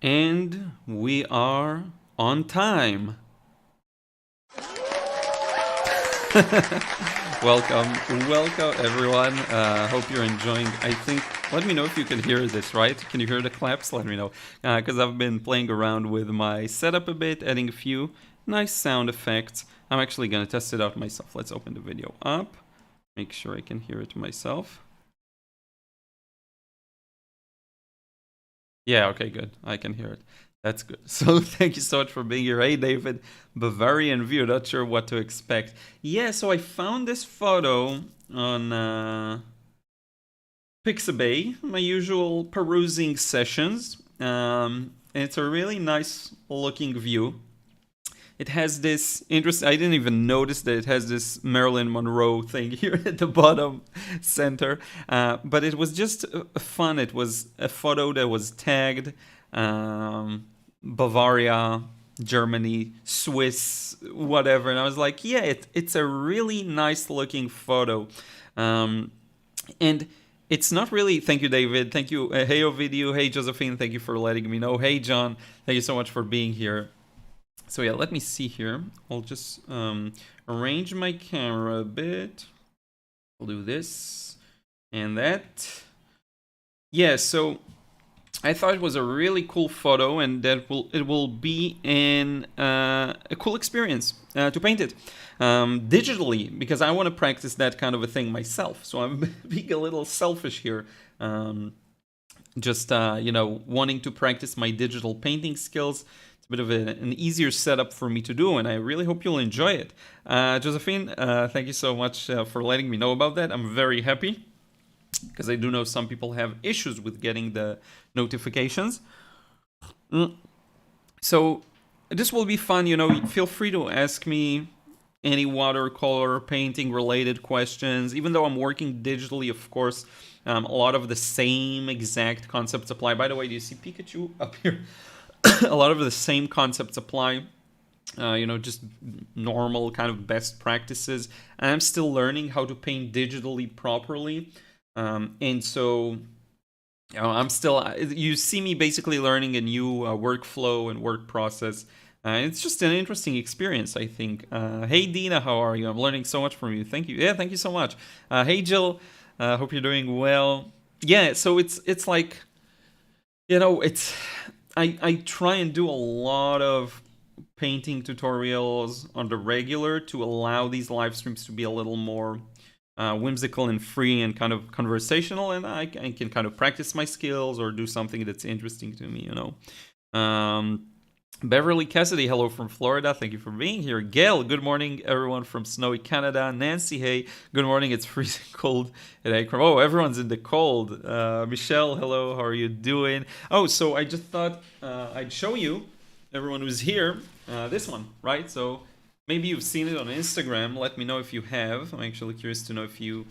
And we are on time. welcome everyone. Hope you're enjoying. I think, let me know if you can hear this, right? Can you hear the claps? Let me know. Because I've been playing around with my setup a bit, adding a few nice sound effects. I'm actually going to test it out myself. Let's open the video up. Make sure I can hear it myself. Yeah, okay, good. I can hear it. That's good. So thank you so much for being here. Hey, David, Bavarian view. Not sure what to expect. Yeah, so I found this photo on Pixabay, my usual perusing sessions. And it's a really nice looking view. It has this interesting, I didn't even notice that it has this Marilyn Monroe thing here at the bottom center. But it was just fun. It was a photo that was tagged Bavaria, Germany, Swiss, whatever. And I was like, yeah, it's a really nice looking photo. And it's not really, thank you, David. Thank you. Hey, Ovidio. Hey, Josephine. Thank you for letting me know. Hey, John. Thank you so much for being here. So yeah, let me see here. I'll just arrange my camera a bit. We'll do this and that. Yeah, so I thought it was a really cool photo, and that it will be a cool experience to paint it digitally, because I want to practice that kind of a thing myself. So I'm being a little selfish here. Just wanting to practice my digital painting skills. It's a bit of an easier setup for me to do, and I really hope you'll enjoy it. Josephine, thank you so much for letting me know about that. I'm very happy, because I do know some people have issues with getting the notifications. So this will be fun. Feel free to ask me any watercolor painting related questions. Even though I'm working digitally, of course, a lot of the same exact concepts apply. By the way, do you see Pikachu up here? A lot of the same concepts apply. Just normal kind of best practices. I'm still learning how to paint digitally properly. And so, I'm still, you see me basically learning a new workflow and work process. It's just an interesting experience, I think. Hey, Dina, how are you? I'm learning so much from you. Thank you. Yeah, thank you so much. Hey, Jill, hope you're doing well. Yeah, so it's like, I try and do a lot of painting tutorials on the regular to allow these live streams to be a little more whimsical and free and kind of conversational, and I can kind of practice my skills or do something that's interesting to me, Beverly Cassidy, hello from Florida. Thank you for being here. Gail, good morning, everyone from snowy Canada. Nancy, hey, good morning. It's freezing cold at Akron. Oh, everyone's in the cold. Michelle, hello. How are you doing? Oh, so I just thought I'd show you, everyone who's here, this one, right? So maybe you've seen it on Instagram. Let me know if you have. I'm actually curious to know if you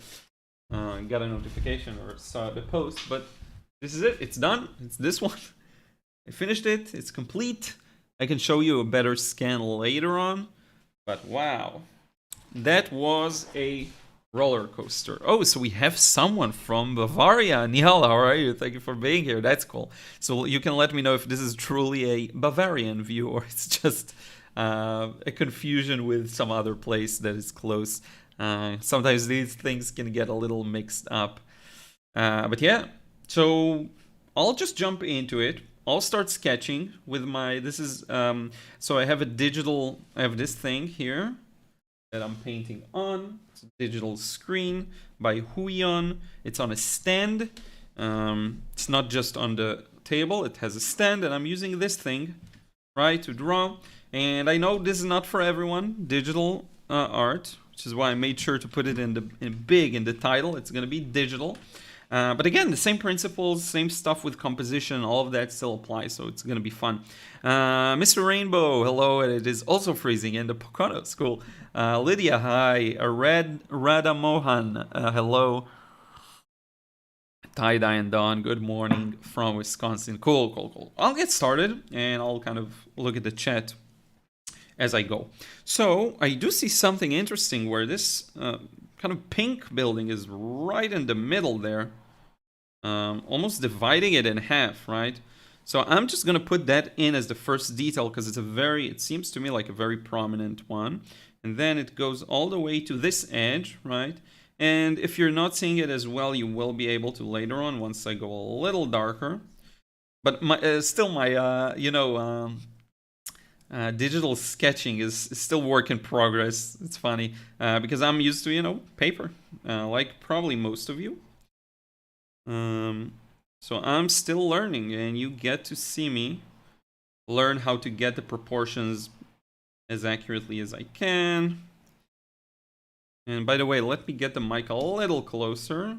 got a notification or saw the post. But this is it. It's done. It's this one. I finished it. It's complete. I can show you a better scan later on. But wow. That was a roller coaster. Oh, so we have someone from Bavaria. Nihal, how are you? Thank you for being here. That's cool. So you can let me know if this is truly a Bavarian view or it's just a confusion with some other place that is close. Sometimes these things can get a little mixed up. But yeah, so I'll just jump into it. I'll start sketching with my, so I have I have this thing here that I'm painting on. It's a digital screen by Huion. It's on a stand. It's not just on the table, it has a stand, and I'm using this thing, right, to draw. And I know this is not for everyone, digital art, which is why I made sure to put it in big in the title. It's gonna be digital. But again, the same principles, same stuff with composition, all of that still applies, so it's going to be fun. Mr. Rainbow, hello, it is also freezing in the Pocono School. Lydia, hi. Radha Mohan, hello. Tie-dye and Dawn, good morning from Wisconsin. Cool. I'll get started, and I'll kind of look at the chat as I go. So, I do see something interesting where this kind of pink building is right in the middle there. Almost dividing it in half, right? So I'm just gonna put that in as the first detail because it seems to me like a very prominent one. And then it goes all the way to this edge, right? And if you're not seeing it as well, you will be able to later on once I go a little darker. But still my, digital sketching is still work in progress. It's funny because I'm used to, paper, like probably most of you. So I'm still learning, and you get to see me learn how to get the proportions as accurately as I can. And by the way, let me get the mic a little closer.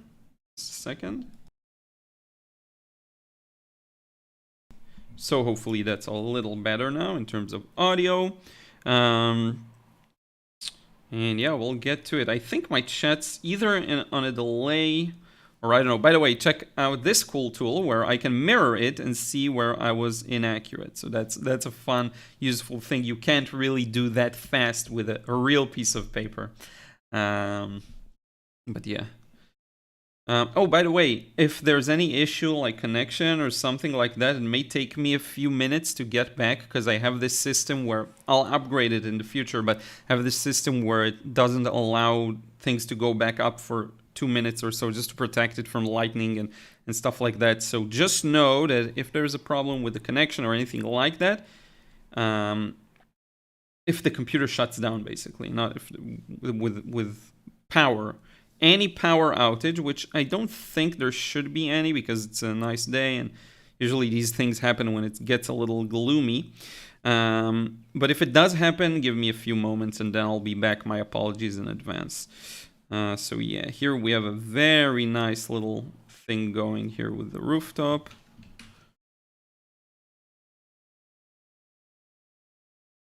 Just a second. So hopefully that's a little better now in terms of audio. And yeah, we'll get to it. I think my chat's either on a delay or I don't know. By the way, check out this cool tool where I can mirror it and see where I was inaccurate. So that's a fun, useful thing. You can't really do that fast with a real piece of paper. But yeah. Oh, by the way, if there's any issue like connection or something like that, it may take me a few minutes to get back because I have this system where I'll upgrade it in the future, but I have this system where it doesn't allow things to go back up for 2 minutes or so just to protect it from lightning and stuff like that. So just know that if there's a problem with the connection or anything like that, if the computer shuts down, basically, not if with power. Any power outage, which I don't think there should be any because it's a nice day and usually these things happen when it gets a little gloomy. But if it does happen, give me a few moments and then I'll be back. My apologies in advance. So yeah, here we have a very nice little thing going here with the rooftop.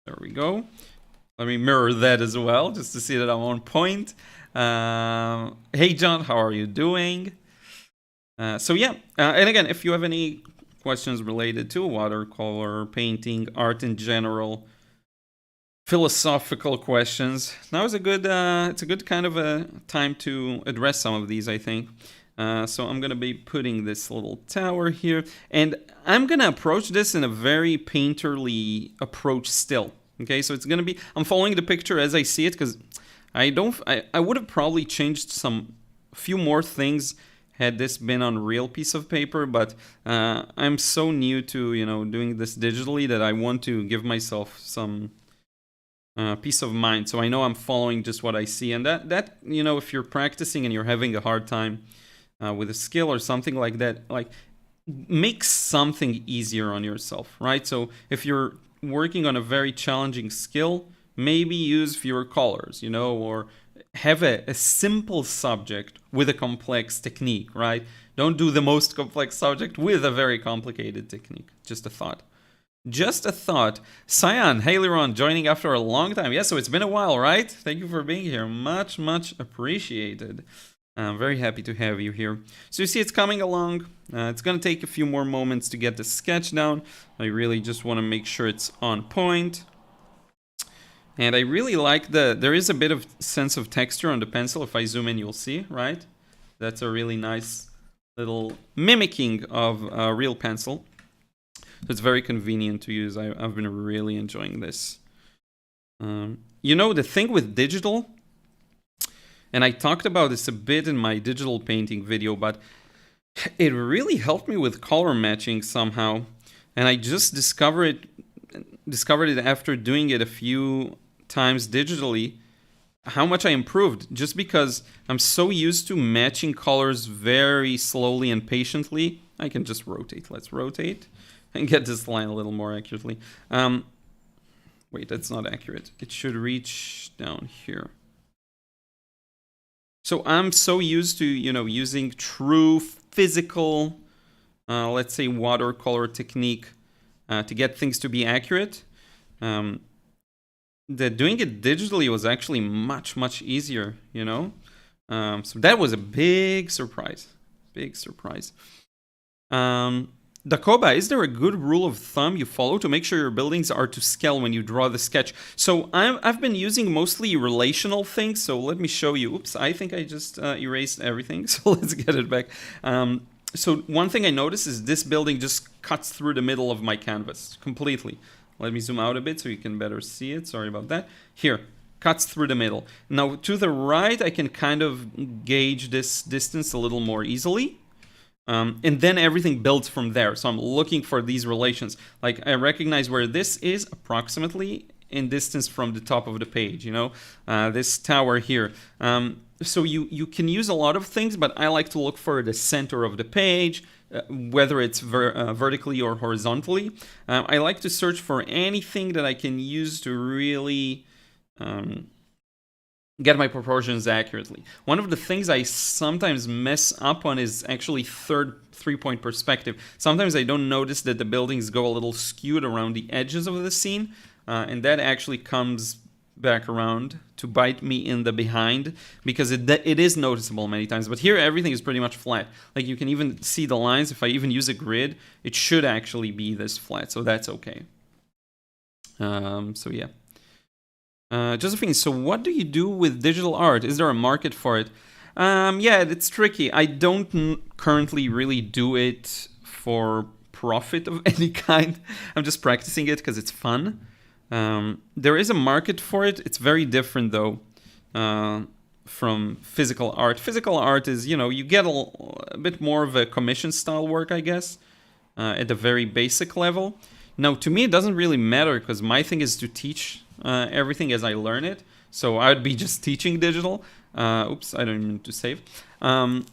There we go. Let me mirror that as well, just to see that I'm on point. Hey John, how are you doing? So yeah, and again, if you have any questions related to watercolor, painting, art in general, philosophical questions, now is a good, it's a good kind of a time to address some of these, I think. So I'm gonna be putting this little tower here, and I'm gonna approach this in a very painterly approach still. Okay, so it's gonna be, I'm following the picture as I see it because I would have probably changed a few more things had this been on a real piece of paper, but I'm so new to, doing this digitally that I want to give myself some peace of mind. So I know I'm following just what I see, and that if you're practicing and you're having a hard time with a skill or something like that, like make something easier on yourself, right? So if you're working on a very challenging skill, maybe use fewer colors, or have a simple subject with a complex technique, right? Don't do the most complex subject with a very complicated technique. Just a thought. Just a thought. Cyan, hey Liron, joining after a long time. Yeah, so it's been a while, right? Thank you for being here. Much, much appreciated. I'm very happy to have you here. So you see it's coming along. It's going to take a few more moments to get the sketch down. I really just want to make sure it's on point. And I really like there is a bit of sense of texture on the pencil. If I zoom in, you'll see, right? That's a really nice little mimicking of a real pencil. So it's very convenient to use. I've been really enjoying this. The thing with digital, and I talked about this a bit in my digital painting video, but it really helped me with color matching somehow. And I just discovered it after doing it a few times digitally, how much I improved, just because I'm so used to matching colors very slowly and patiently. I can just rotate. Let's rotate and get this line a little more accurately. Wait, that's not accurate. It should reach down here. So I'm so used to, using true physical, let's say watercolor technique to get things to be accurate. That doing it digitally was actually much, much easier, So that was a big surprise. Big surprise. Dakoba, is there a good rule of thumb you follow to make sure your buildings are to scale when you draw the sketch? So I've been using mostly relational things, so let me show you. Oops, I think I just erased everything, so let's get it back. So one thing I noticed is this building just cuts through the middle of my canvas completely. Let me zoom out a bit so you can better see it. Sorry about that. Here, cuts through the middle. Now to the right, I can kind of gauge this distance a little more easily. And then everything builds from there. So I'm looking for these relations. Like I recognize where this is approximately in distance from the top of the page, you know, this tower here. So you can use a lot of things, but I like to look for the center of the page, whether it's vertically or horizontally. I like to search for anything that I can use to really get my proportions accurately. One of the things I sometimes mess up on is actually third three-point perspective. Sometimes I don't notice that the buildings go a little skewed around the edges of the scene, and that actually comes back around to bite me in the behind, because it is noticeable many times. But here everything is pretty much flat. Like you can even see the lines. If I even use a grid, it should actually be this flat, so that's okay. So yeah. Josephine, so what do you do with digital art? Is there a market for it? Yeah, it's tricky. I don't currently really do it for profit of any kind. I'm just practicing it because it's fun. There is a market for it. It's very different though from physical art. Physical art is, you know, you get a bit more of a commission style work, I guess, at the very basic level. Now, to me, it doesn't really matter because my thing is to teach everything as I learn it. So I would be just teaching digital. Oops, I don't mean to save. But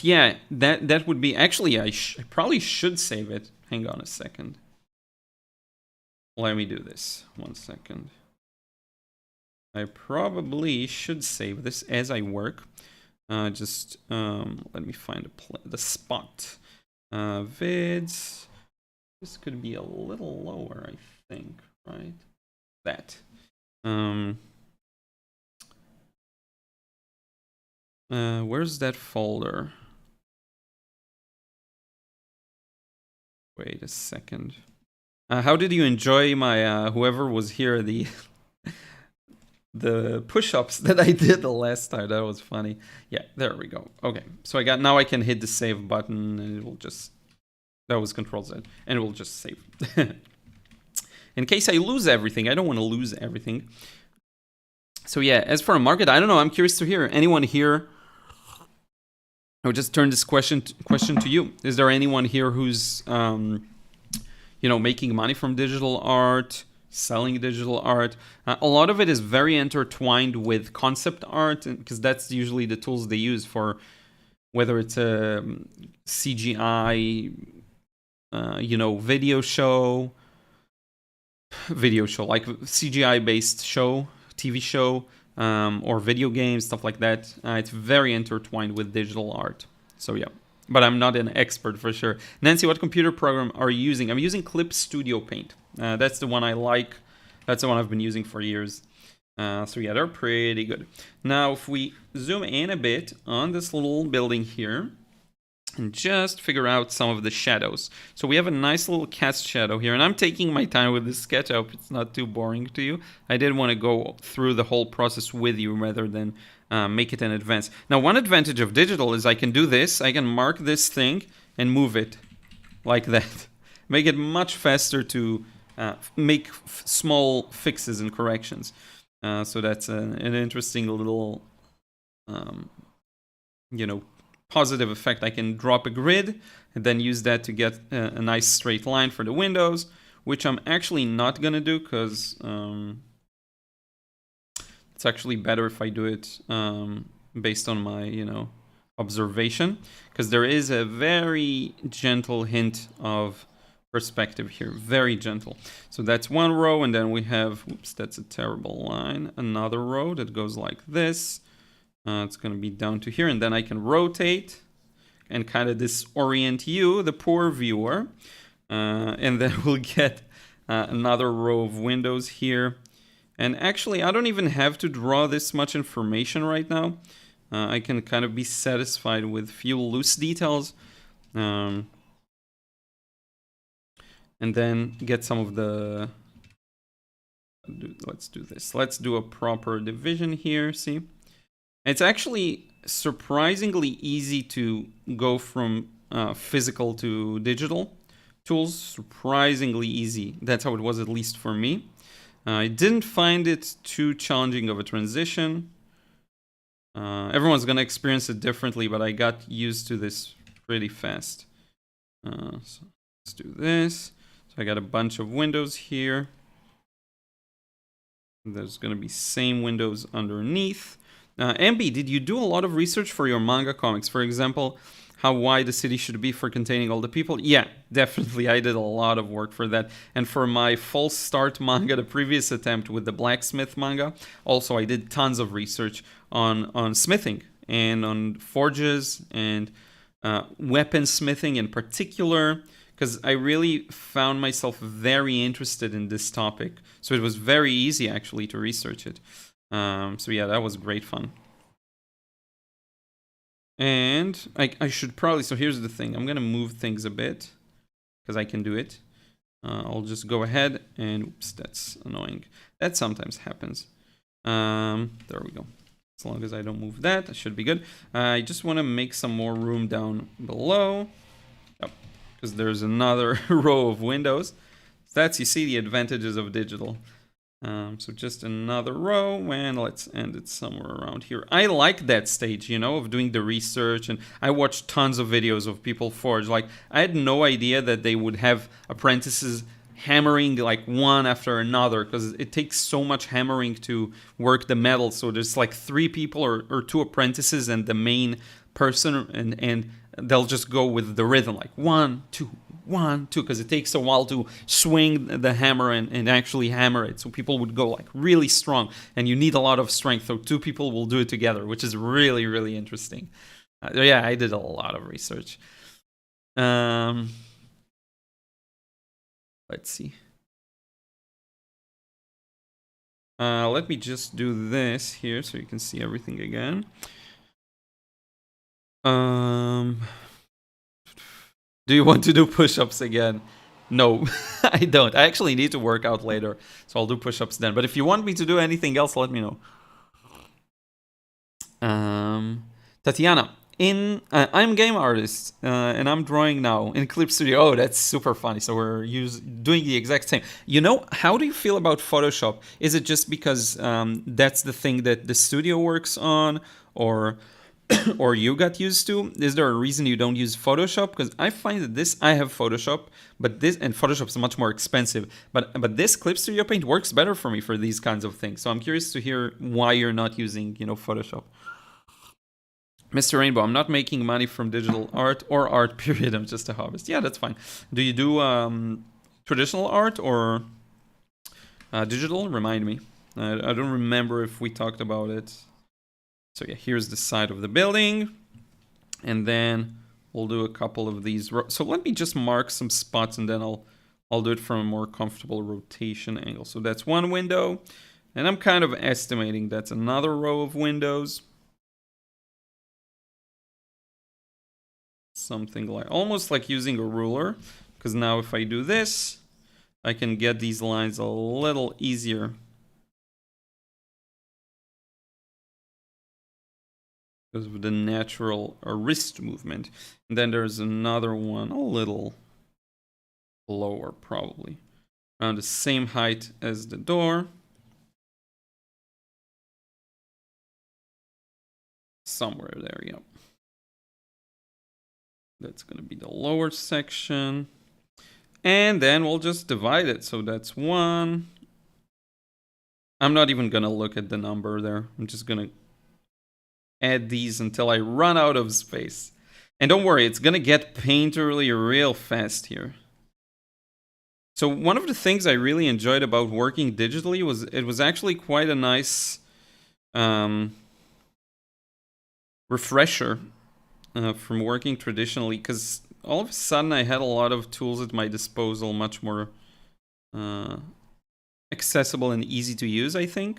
yeah, that would be... Actually, I probably should save it. Hang on a second. Let me do this. 1 second. I probably should save this as I work. Let me find the spot. Vids. This could be a little lower, I think, right? That. Where's that folder? Wait a second. How did you enjoy my whoever was here, the push-ups that I did the last time? That was funny. Yeah, there we go. Okay, so now I can hit the save button and it will just... That was Control-Z, and it will just save. In case I lose everything, I don't want to lose everything. So yeah, as for a market, I don't know. I'm curious to hear. Anyone here? I would just turn this question to you. Is there anyone here who's, you know, making money from digital art, selling digital art? A lot of it is very intertwined with concept art, because that's usually the tools they use for whether it's a CGI, you know, video show, like CGI-based show, TV show, or video games, stuff like that. It's very intertwined with digital art. So yeah, but I'm not an expert for sure. Nancy, what computer program are you using? I'm using Clip Studio Paint. That's the one I like. That's the one I've been using for years. So yeah, they're pretty good. Now, if we zoom in a bit on this little building here, and just figure out some of the shadows. So we have a nice little cast shadow here, and I'm taking my time with this sketch. I hope it's not too boring to you. I did want to go through the whole process with you rather than make it in advance. Now, one advantage of digital is I can do this. I can mark this thing and move it like that. Make it much faster to make small fixes and corrections. So that's an interesting little, you know, positive effect. I can drop a grid and then use that to get a nice straight line for the windows, which I'm actually not gonna do because it's actually better if I do it based on my, you know, observation, because there is a very gentle hint of perspective here, very gentle. So that's one row, and then we have, oops, that's a terrible line, another row that goes like this. It's going to be down to here, and then I can rotate and kind of disorient you, the poor viewer. And then we'll get another row of windows here. And actually, I don't even have to draw this much information right now. I can kind of be satisfied with few loose details. And then get some of the... Let's do this. Let's do a proper division here, see? It's actually surprisingly easy to go from physical to digital tools. Surprisingly easy. That's how it was, at least for me. I didn't find it too challenging of a transition. Everyone's gonna experience it differently, but I got used to this pretty fast. So let's do this. So I got a bunch of windows here. There's gonna be same windows underneath. MB, did you do a lot of research for your manga comics? For example, how wide the city should be for containing all the people? Yeah, definitely. I did a lot of work for that. And for my false start manga, the previous attempt with the blacksmith manga, also I did tons of research on smithing and on forges and weapon smithing in particular, because I really found myself very interested in this topic. So it was very easy actually to research it. So yeah, that was great fun. And I should probably, so here's the thing. I'm going to move things a bit because I can do it. I'll just go ahead and, oops, that's annoying. That sometimes happens. There we go. As long as I don't move that, it should be good. I just want to make some more room down below. Yep, because there's another row of windows. That's, you see the advantages of digital. So just another row, and let's end it somewhere around here. I like that stage, you know, of doing the research, and I watched tons of videos of people forge. Like, I had no idea that they would have apprentices hammering like one after another, because it takes so much hammering to work the metal. So there's like 3 people or 2 apprentices and the main person, and they'll just go with the rhythm, like 1, 2, 1, 2, because it takes a while to swing the hammer and actually hammer it. So people would go like really strong, and you need a lot of strength. So 2 people will do it together, which is really, really interesting. Yeah, I did a lot of research. Let's see. Let me just do this here so you can see everything again. Do you want to do push-ups again? No, I don't. I actually need to work out later, so I'll do push-ups then. But if you want me to do anything else, let me know. Tatiana, I'm a game artist, and I'm drawing now in Clip Studio. Oh, that's super funny. So we're doing the exact same. You know, how do you feel about Photoshop? Is it just because that's the thing that the studio works on, or you got used to? Is there a reason you don't use Photoshop? Because I find that I have Photoshop, but Photoshop is much more expensive. But this Clip Studio Paint works better for me for these kinds of things. So I'm curious to hear why you're not using, Photoshop. Mr. Rainbow, I'm not making money from digital art or art, period. I'm just a hobbyist. Yeah, that's fine. Do you do traditional art or digital? Remind me. I don't remember if we talked about it. So yeah, here's the side of the building. And then we'll do a couple of these. So let me just mark some spots, and then I'll do it from a more comfortable rotation angle. So that's one window. And I'm kind of estimating that's another row of windows. Something like, almost like using a ruler. Because now if I do this, I can get these lines a little easier. Because of the natural wrist movement. And then there's another one a little lower, probably around the same height as the door. Somewhere there, yeah. That's going to be the lower section. And then we'll just divide it. So that's 1. I'm not even going to look at the number there. I'm just going to add these until I run out of space. And don't worry, it's gonna get painterly real fast here. So one of the things I really enjoyed about working digitally was it was actually quite a nice refresher from working traditionally, because all of a sudden I had a lot of tools at my disposal, much more accessible and easy to use, I think.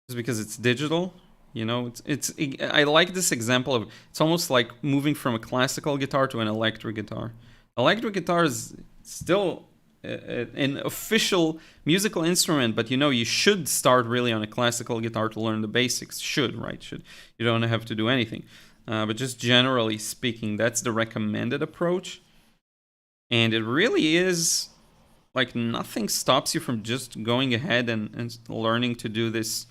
Just because it's digital. You know, I like this example of, it's almost like moving from a classical guitar to an electric guitar. Electric guitar is still an official musical instrument, but you should start really on a classical guitar to learn the basics. Should. You don't have to do anything. But just generally speaking, that's the recommended approach. And it really is like nothing stops you from just going ahead and learning to do this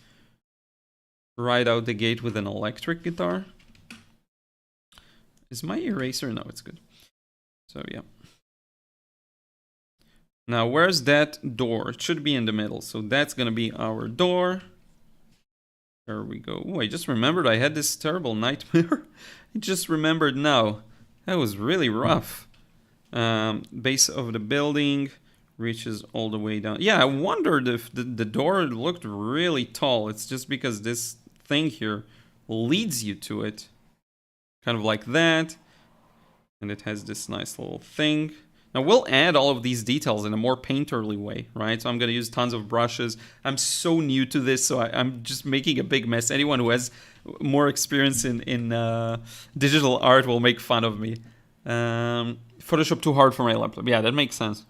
right out the gate with an electric guitar. Is my eraser? No, it's good. So yeah. Now, where's that door? It should be in the middle. So that's going to be our door. There we go. Oh, I just remembered I had this terrible nightmare. I just remembered now. That was really rough. Base of the building reaches all the way down. Yeah, I wondered if the door looked really tall. It's just because this thing here leads you to it. Kind of like that. And it has this nice little thing. Now, we'll add all of these details in a more painterly way, right? So I'm going to use tons of brushes. I'm so new to this, so I'm just making a big mess. Anyone who has more experience in digital art will make fun of me. Photoshop too hard for my laptop. Yeah, that makes sense.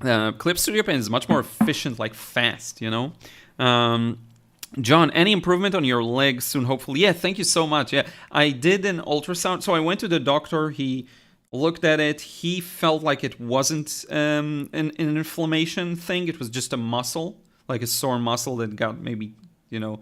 Clip Studio Paint is much more efficient, like fast, John, any improvement on your legs soon, hopefully? Yeah, thank you so much. Yeah, I did an ultrasound. So I went to the doctor. He looked at it. He felt like it wasn't an inflammation thing. It was just a muscle, like a sore muscle that got maybe, I don't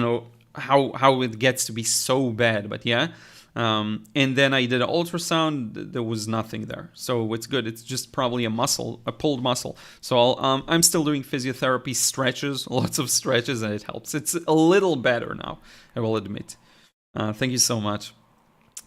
know how it gets to be so bad, but yeah. And then I did an ultrasound. There was nothing there, so it's good. It's just probably a pulled muscle. So I'm still doing physiotherapy, stretches, lots of stretches, and it helps. It's a little better now, I will admit. Thank you so much.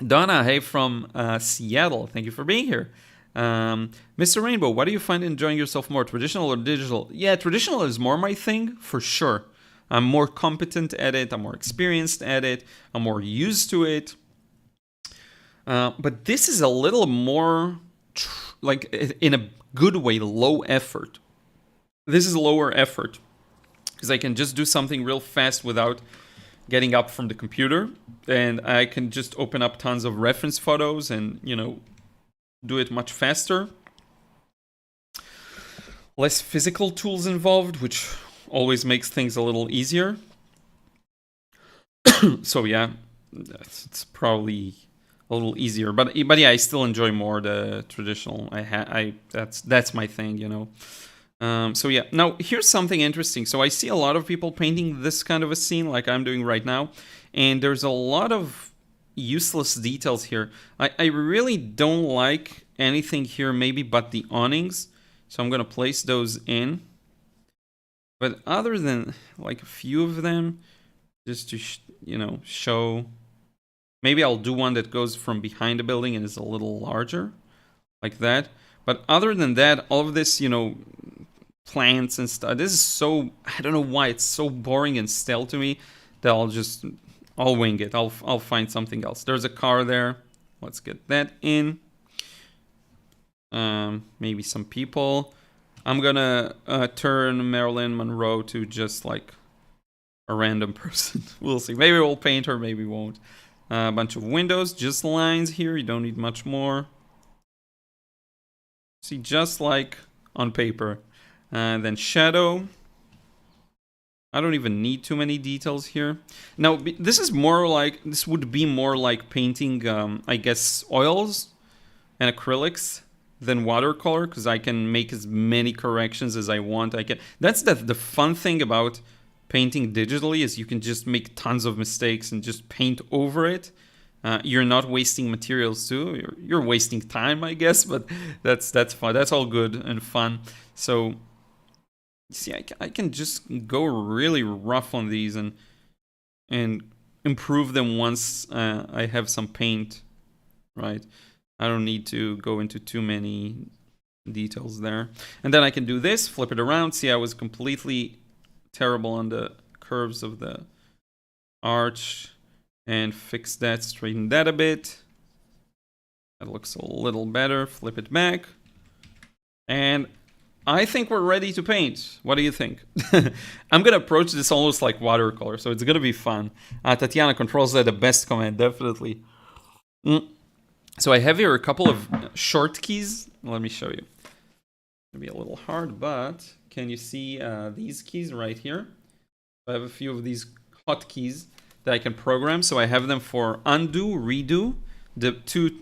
Donna, hey, from Seattle. Thank you for being here. Mr. Rainbow, what do you find enjoying yourself more, traditional or digital? Yeah, traditional is more my thing, for sure. I'm more competent at it. I'm more experienced at it. I'm more used to it. But this is a little more, like, in a good way, low effort. This is lower effort, because I can just do something real fast without getting up from the computer, and I can just open up tons of reference photos and, do it much faster. Less physical tools involved, which always makes things a little easier. So yeah, it's probably a little easier, but yeah, I still enjoy more the traditional. That's my thing, So yeah, now here's something interesting. So I see a lot of people painting this kind of a scene like I'm doing right now, and there's a lot of useless details here. I really don't like anything here, maybe but the awnings. So I'm gonna place those in. But other than like a few of them, just to show. Maybe I'll do one that goes from behind the building and is a little larger, like that. But other than that, all of this, plants and stuff, this is so, I don't know why, it's so boring and stale to me that I'll wing it. I'll find something else. There's a car there. Let's get that in. Maybe some people. I'm gonna turn Marilyn Monroe to just like a random person. We'll see. Maybe we'll paint her, maybe we won't. A bunch of windows, just lines here. You don't need much more. See, just like on paper. Then shadow. I don't even need too many details here. Now, this would be more like painting, I guess, oils and acrylics than watercolor, because I can make as many corrections as I want. That's the fun thing about painting digitally, is you can just make tons of mistakes and just paint over it. You're not wasting materials too. You're wasting time, I guess, but that's fun. That's all good and fun. So, see, I can just go really rough on these and improve them once I have some paint, right? I don't need to go into too many details there. And then I can do this, flip it around. See, I was completely terrible on the curves of the arch, and fix that, straighten that a bit. That looks a little better. Flip it back, and I think we're ready to paint. What do you think? I'm gonna approach this almost like watercolor, so it's gonna be fun. Tatiana controls that, the best comment, definitely. So I have here a couple of short keys. Let me show you. gonna be a little hard, but can you see these keys right here? I have a few of these hotkeys that I can program. So I have them for undo, redo. The two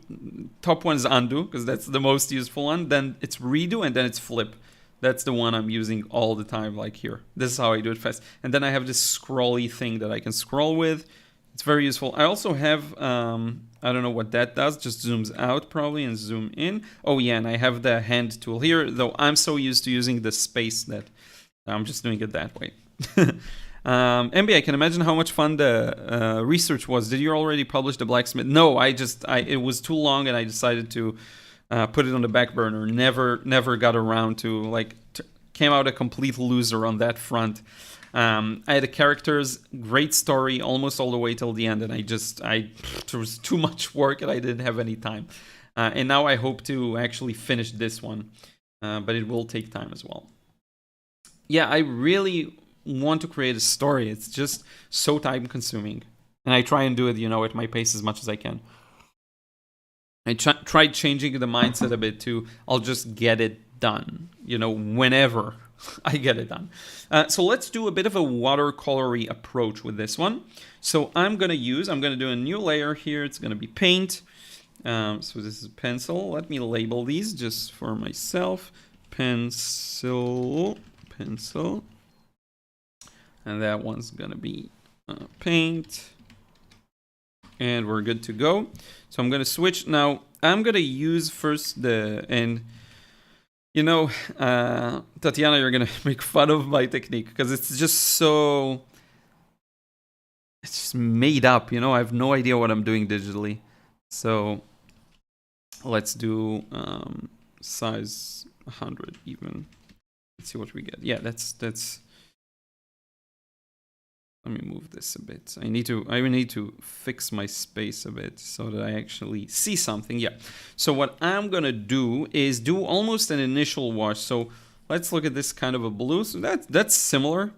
top ones undo because that's the most useful one. Then it's redo and then it's flip. That's the one I'm using all the time, like here. This is how I do it fast. And then I have this scrolly thing that I can scroll with. It's very useful. I also have, I don't know what that does, just zooms out probably and zoom in. Oh yeah, and I have the hand tool here, though I'm so used to using the space that I'm just doing it that way. MB, I can imagine how much fun the research was. Did you already publish the blacksmith? No, it was too long and I decided to put it on the back burner. Never got around to, came out a complete loser on that front. I had the characters, great story, almost all the way till the end, and there was too much work and I didn't have any time. And now I hope to actually finish this one, but it will take time as well. Yeah, I really want to create a story. It's just so time consuming. And I try and do it, at my pace as much as I can. I tried changing the mindset a bit to, I'll just get it done, whenever I get it done. So let's do a bit of a watercolory approach with this one. So I'm going to do a new layer here. It's going to be paint. So this is pencil. Let me label these just for myself. Pencil. And that one's going to be paint. And we're good to go. So I'm going to switch. Now, I'm going to use first Tatiana, you're going to make fun of my technique because it's just it's just made up, I have no idea what I'm doing digitally. So let's do size 100 even. Let's see what we get. Yeah, that's let me move this a bit. I need to fix my space a bit so that I actually see something. Yeah. So what I'm gonna do is do almost an initial wash. So let's look at this kind of a blue. So that's similar.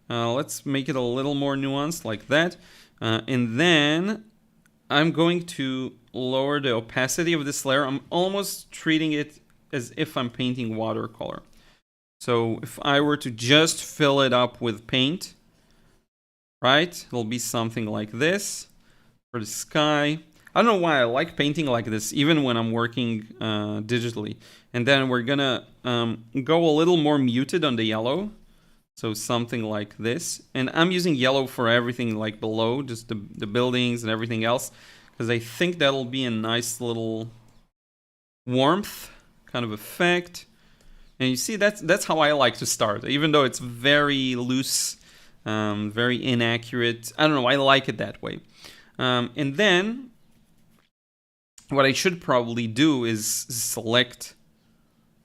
Let's make it a little more nuanced like that. And then I'm going to lower the opacity of this layer. I'm almost treating it as if I'm painting watercolor. So if I were to just fill it up with paint, right? It'll be something like this for the sky. I don't know why I like painting like this, even when I'm working digitally. And then we're gonna go a little more muted on the yellow. So something like this. And I'm using yellow for everything like below, just the buildings and everything else. Because I think that'll be a nice little warmth kind of effect. And you see, that's how I like to start, even though it's very loose, very inaccurate. I don't know, I like it that way. And then what I should probably do is select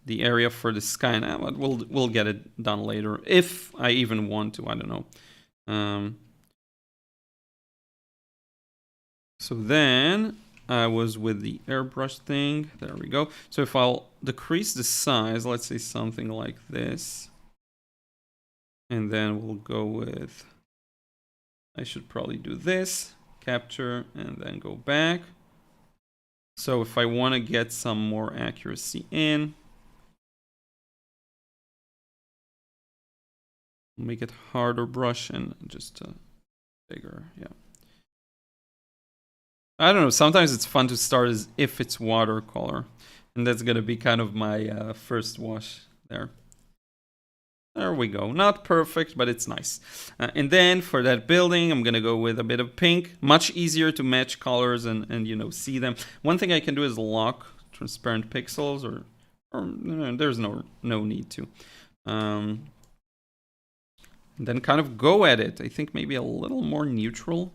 the area for the sky. Now, we'll get it done later if I even want to. I don't know. So then I was with the airbrush thing. There we go. So if I'll decrease the size, let's say something like this. And then we'll go with, I should probably do this, capture, and then go back. So if I want to get some more accuracy in, make it harder brush and just bigger, yeah. I don't know, sometimes it's fun to start as if it's watercolor. And that's gonna be kind of my first wash there. There we go, not perfect, but it's nice. And then for that building, I'm gonna go with a bit of pink. Much easier to match colors and you know, see them. One thing I can do is lock transparent pixels or there's no need to. And then kind of go at it. I think maybe a little more neutral,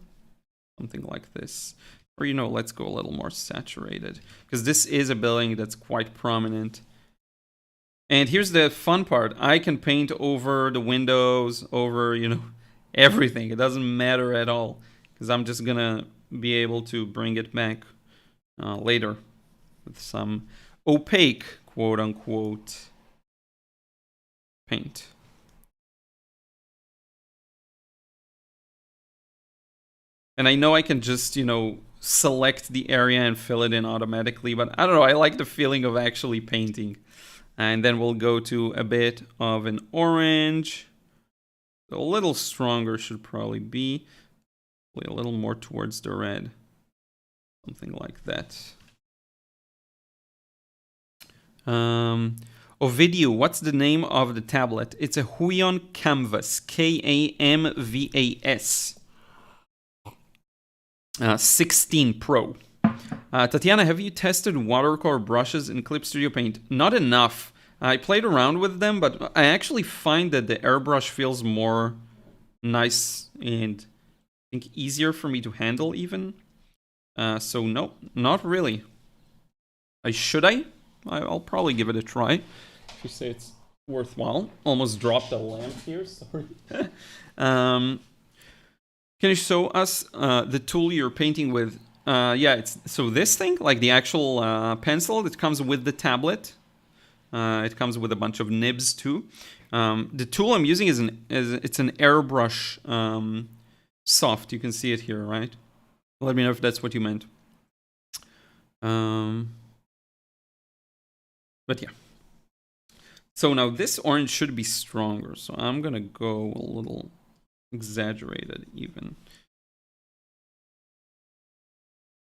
something like this. Or, you know, let's go a little more saturated. Because this is a building that's quite prominent. And here's the fun part. I can paint over the windows, over, you know, everything. It doesn't matter at all. Because I'm just going to be able to bring it back later. With some opaque, quote-unquote, paint. And I know I can just, you know, select the area and fill it in automatically, but I don't know, I like the feeling of actually painting. And then we'll go to a bit of an orange. A little stronger should probably be. A little more towards the red. Something like that. Ovidio, what's the name of the tablet? It's a Huion Canvas. K-A-M-V-A-S. 16 Pro. Tatiana, have you tested watercolor brushes in Clip Studio Paint? Not enough. I played around with them, but I actually find that the airbrush feels more nice and I think easier for me to handle even. So no, not really. Should I? I'll probably give it a try. If you say it's worthwhile. Almost dropped a lamp here, sorry. Can you show us the tool you're painting with? Yeah, it's so this thing, like the actual pencil, it comes with the tablet. It comes with a bunch of nibs too. The tool I'm using it's an airbrush soft. You can see it here, right? Let me know if that's what you meant. But yeah. So now this orange should be stronger. So I'm gonna go a little exaggerated even.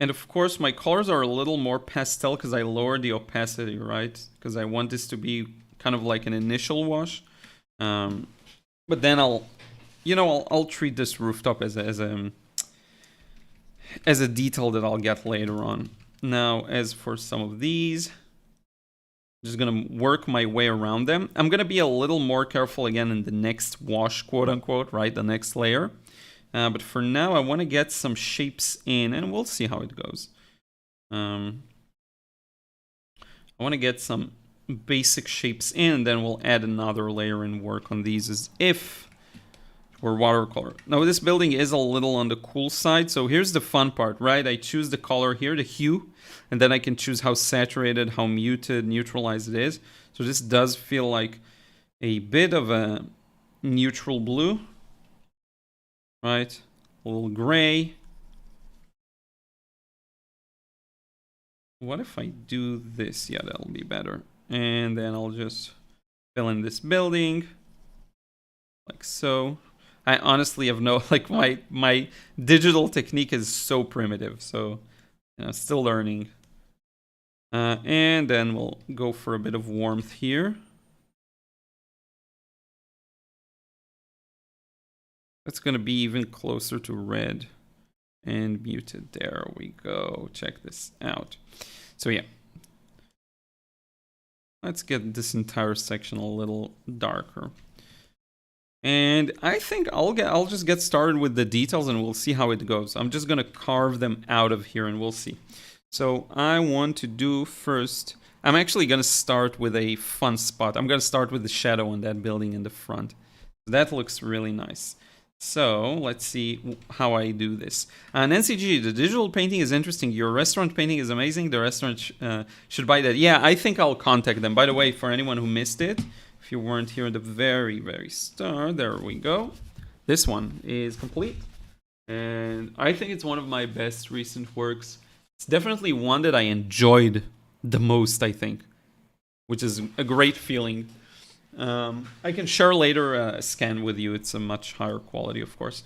And of course, my colors are a little more pastel because I lowered the opacity, right? Because I want this to be kind of like an initial wash. But then I'll treat this rooftop as a detail that I'll get later on. Now, as for some of these, I'm just gonna work my way around them. I'm gonna be a little more careful again in the next wash, quote unquote, right? The next layer. But for now, I want to get some shapes in, and we'll see how it goes. I want to get some basic shapes in, and then we'll add another layer and work on these as if we're watercolor. Now, this building is a little on the cool side, so here's the fun part, right? I choose the color here, the hue, and then I can choose how saturated, how muted, neutralized it is. So this does feel like a bit of a neutral blue. Right, a little gray. What if I do this? Yeah, that'll be better. And then I'll just fill in this building like so. I honestly have no, like my digital technique is so primitive, so still learning. And then we'll go for a bit of warmth here. It's going to be even closer to red and muted. There we go. Check this out. So yeah. Let's get this entire section a little darker. And I think I'll just get started with the details and we'll see how it goes. I'm just going to carve them out of here and we'll see. So I want to do first, I'm actually going to start with a fun spot. I'm going to start with the shadow on that building in the front. That looks really nice. So let's see how I do this. Nancy G, the digital painting is interesting. Your restaurant painting is amazing. The restaurant should buy that. Yeah, I think I'll contact them. By the way, for anyone who missed it, if you weren't here at the very, very start, there we go. This one is complete. And I think it's one of my best recent works. It's definitely one that I enjoyed the most, I think, which is a great feeling. I can share later a scan with you. It's a much higher quality, of course.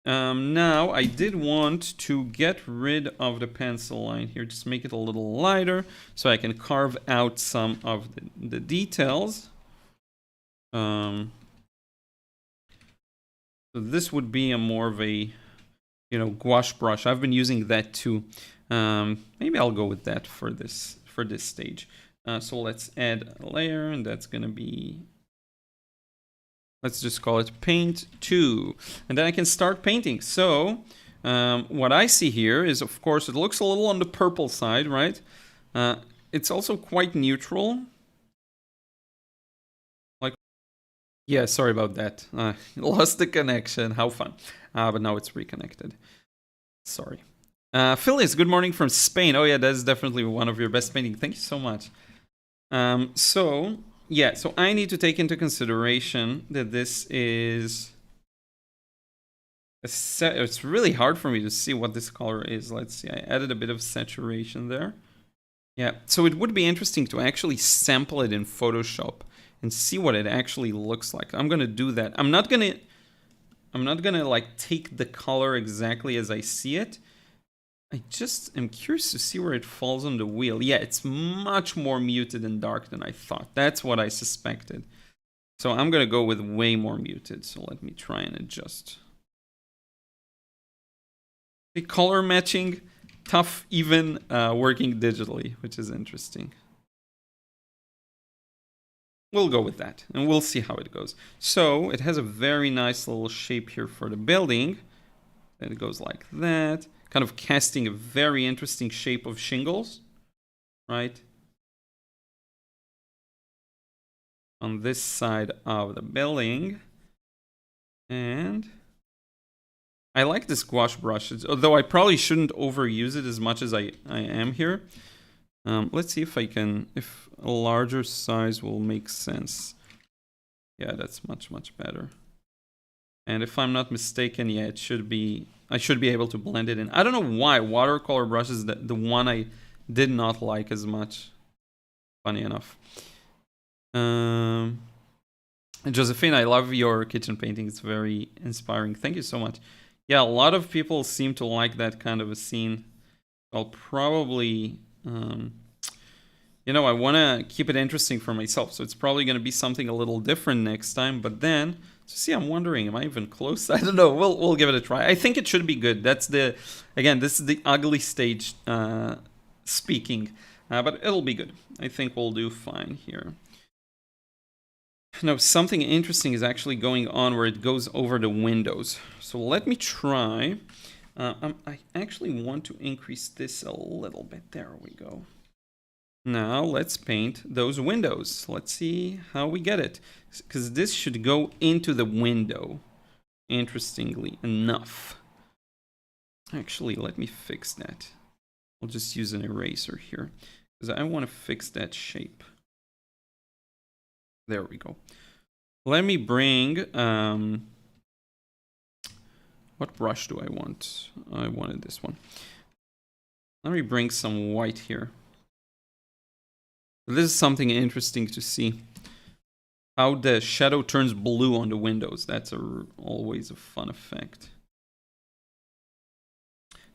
Now, I did want to get rid of the pencil line here, just make it a little lighter so I can carve out some of the details. So this would be a more of a, gouache brush. I've been using that too. Maybe I'll go with that for this stage. So let's add a layer, and that's going to be... Let's just call it Paint 2. And then I can start painting. So what I see here is, of course, it looks a little on the purple side, right? It's also quite neutral. Yeah, sorry about that. Lost the connection. How fun. But now it's reconnected. Sorry. Phyllis, good morning from Spain. Oh yeah, that's definitely one of your best paintings. Thank you so much. So I need to take into consideration that this is... It's really hard for me to see what this color is. Let's see, I added a bit of saturation there. Yeah, so it would be interesting to actually sample it in Photoshop and see what it actually looks like. I'm gonna do that. I'm not gonna like take the color exactly as I see it. I just am curious to see where it falls on the wheel. Yeah, it's much more muted and dark than I thought. That's what I suspected. So I'm gonna go with way more muted. So let me try and adjust. The color matching, tough even working digitally, which is interesting. We'll go with that, and we'll see how it goes. So it has a very nice little shape here for the building. And it goes like that, kind of casting a very interesting shape of shingles, right? On this side of the building. And I like this gouache brush, although I probably shouldn't overuse it as much as I am here. Let's see if if a larger size will make sense. Yeah, that's much, much better. And if I'm not mistaken, yeah, I should be able to blend it in. I don't know why watercolor brush is the one I did not like as much. Funny enough. Josephine, I love your kitchen painting. It's very inspiring. Thank you so much. Yeah, a lot of people seem to like that kind of a scene. I'll probably, you know, I want to keep it interesting for myself. So it's probably going to be something a little different next time. But then, so see, I'm wondering, am I even close? I don't know. We'll give it a try. I think it should be good. That's again, this is the ugly stage speaking. But it'll be good. I think we'll do fine here. Now, something interesting is actually going on where it goes over the windows. So let me try. I actually want to increase this a little bit. There we go. Now let's paint those windows. Let's see how we get it. Because this should go into the window, interestingly enough. Actually, let me fix that. I'll just use an eraser here, because I want to fix that shape. There we go. Let me bring, what brush do I want? I wanted this one. Let me bring some white here. This is something interesting to see. How the shadow turns blue on the windows. That's always a fun effect.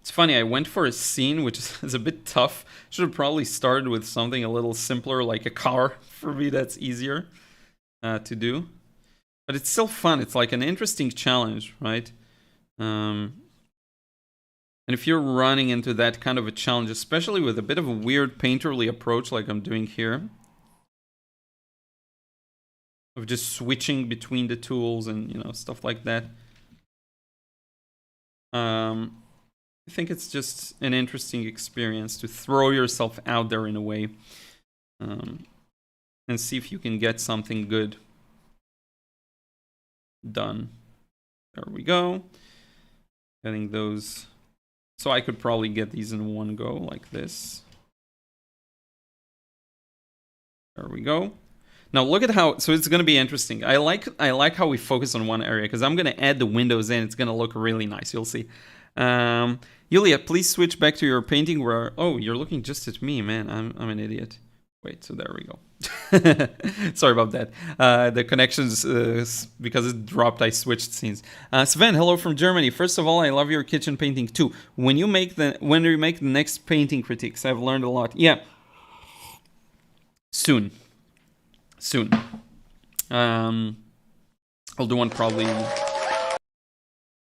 It's funny, I went for a scene which is a bit tough. Should have probably started with something a little simpler, like a car. For me, that's easier to do. But it's still fun. It's like an interesting challenge, right? And if you're running into that kind of a challenge, especially with a bit of a weird painterly approach like I'm doing here, of just switching between the tools and, you know, stuff like that. I think it's just an interesting experience to throw yourself out there in a way, and see if you can get something good done. There we go. Getting those. So I could probably get these in one go like this. There we go. Now look at how, so it's going to be interesting. I like how we focus on one area, because I'm going to add the windows in. It's going to look really nice. You'll see. Yulia, please switch back to your painting where, oh, you're looking just at me, man. I'm an idiot. Wait, so there we go. Sorry about that. The connections, because it dropped, I switched scenes. Sven, hello from Germany. First of all, I love your kitchen painting too. When you make the next painting critiques, I've learned a lot. Yeah. Soon. I'll do one probably.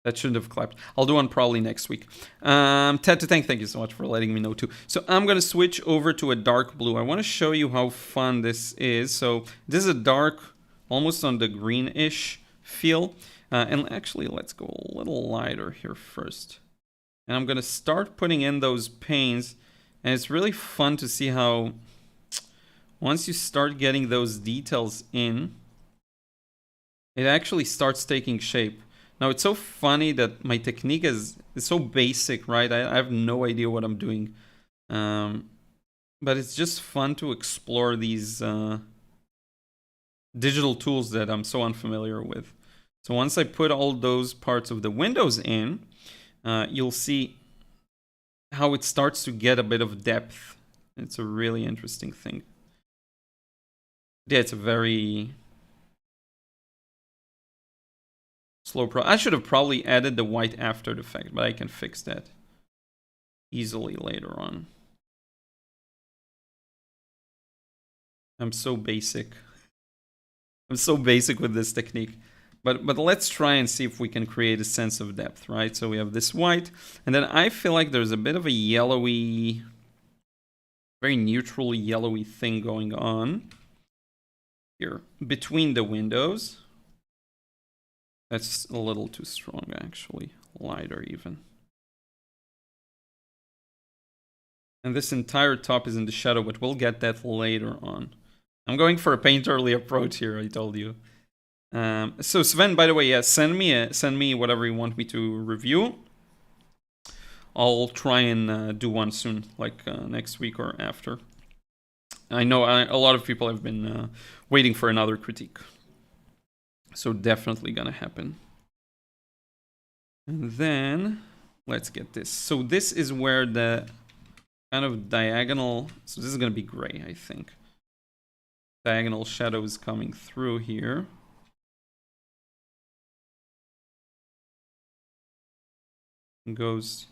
That shouldn't have clapped. I'll do one probably next week. Ted to thank you so much for letting me know too. So I'm going to switch over to a dark blue. I want to show you how fun this is. So this is a dark, almost on the greenish feel. And actually, let's go a little lighter here first. And I'm going to start putting in those paints. And it's really fun to see how once you start getting those details in, it actually starts taking shape. Now, it's so funny that my technique is so basic, right? I have no idea what I'm doing. But it's just fun to explore these digital tools that I'm so unfamiliar with. So once I put all those parts of the windows in, you'll see how it starts to get a bit of depth It's a really interesting thing. Yeah, it's a very slow I should have probably added the white after the fact, but I can fix that easily later on. I'm so basic. I'm so basic with this technique. But let's try and see if we can create a sense of depth, right? So we have this white, and then I feel like there's a bit of a yellowy, very neutral yellowy thing going on here between the windows. That's a little too strong, actually. Lighter, even. And this entire top is in the shadow, but we'll get that later on. I'm going for a painterly approach here, I told you. So Sven, by the way, yeah, send me whatever you want me to review. I'll try and do one soon, like next week or after. I know a lot of people have been waiting for another critique. So definitely gonna happen. And then let's get this. So this is where the kind of diagonal, so this is gonna be gray, I think. Diagonal shadow is coming through here. Goes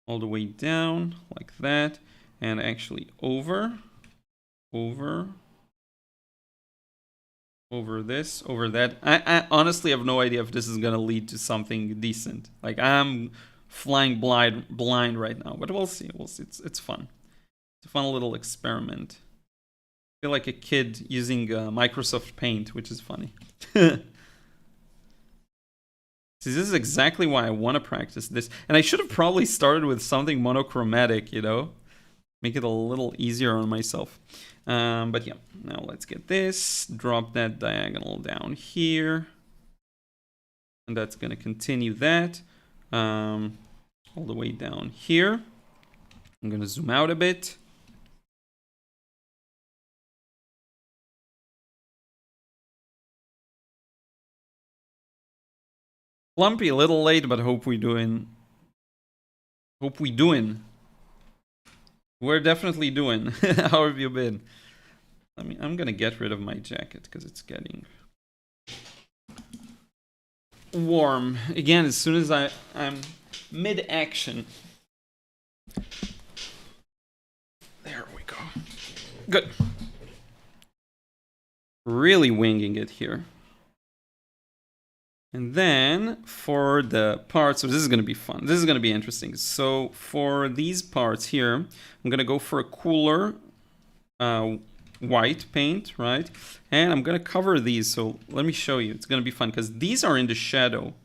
all the way down like that, and actually over this, over that. I honestly have no idea if this is gonna lead to something decent. Like, I'm flying blind right now, but we'll see. We'll see. It's fun. It's a fun little experiment. I feel like a kid using Microsoft Paint, which is funny. See, this is exactly why I want to practice this. And I should have probably started with something monochromatic, you know? Make it a little easier on myself. But yeah, now let's get this. Drop that diagonal down here. And that's going to continue that. All the way down here. I'm going to zoom out a bit. Plumpy, a little late, but hope we doing. We're definitely doing. How have you been? I'm gonna get rid of my jacket because it's getting warm again as soon as I'm mid-action. There we go. Good. Really winging it here. And then for the parts, so this is going to be fun. This is going to be interesting. So for these parts here, I'm going to go for a cooler white paint, right? And I'm going to cover these. So let me show you. It's going to be fun because these are in the shadow.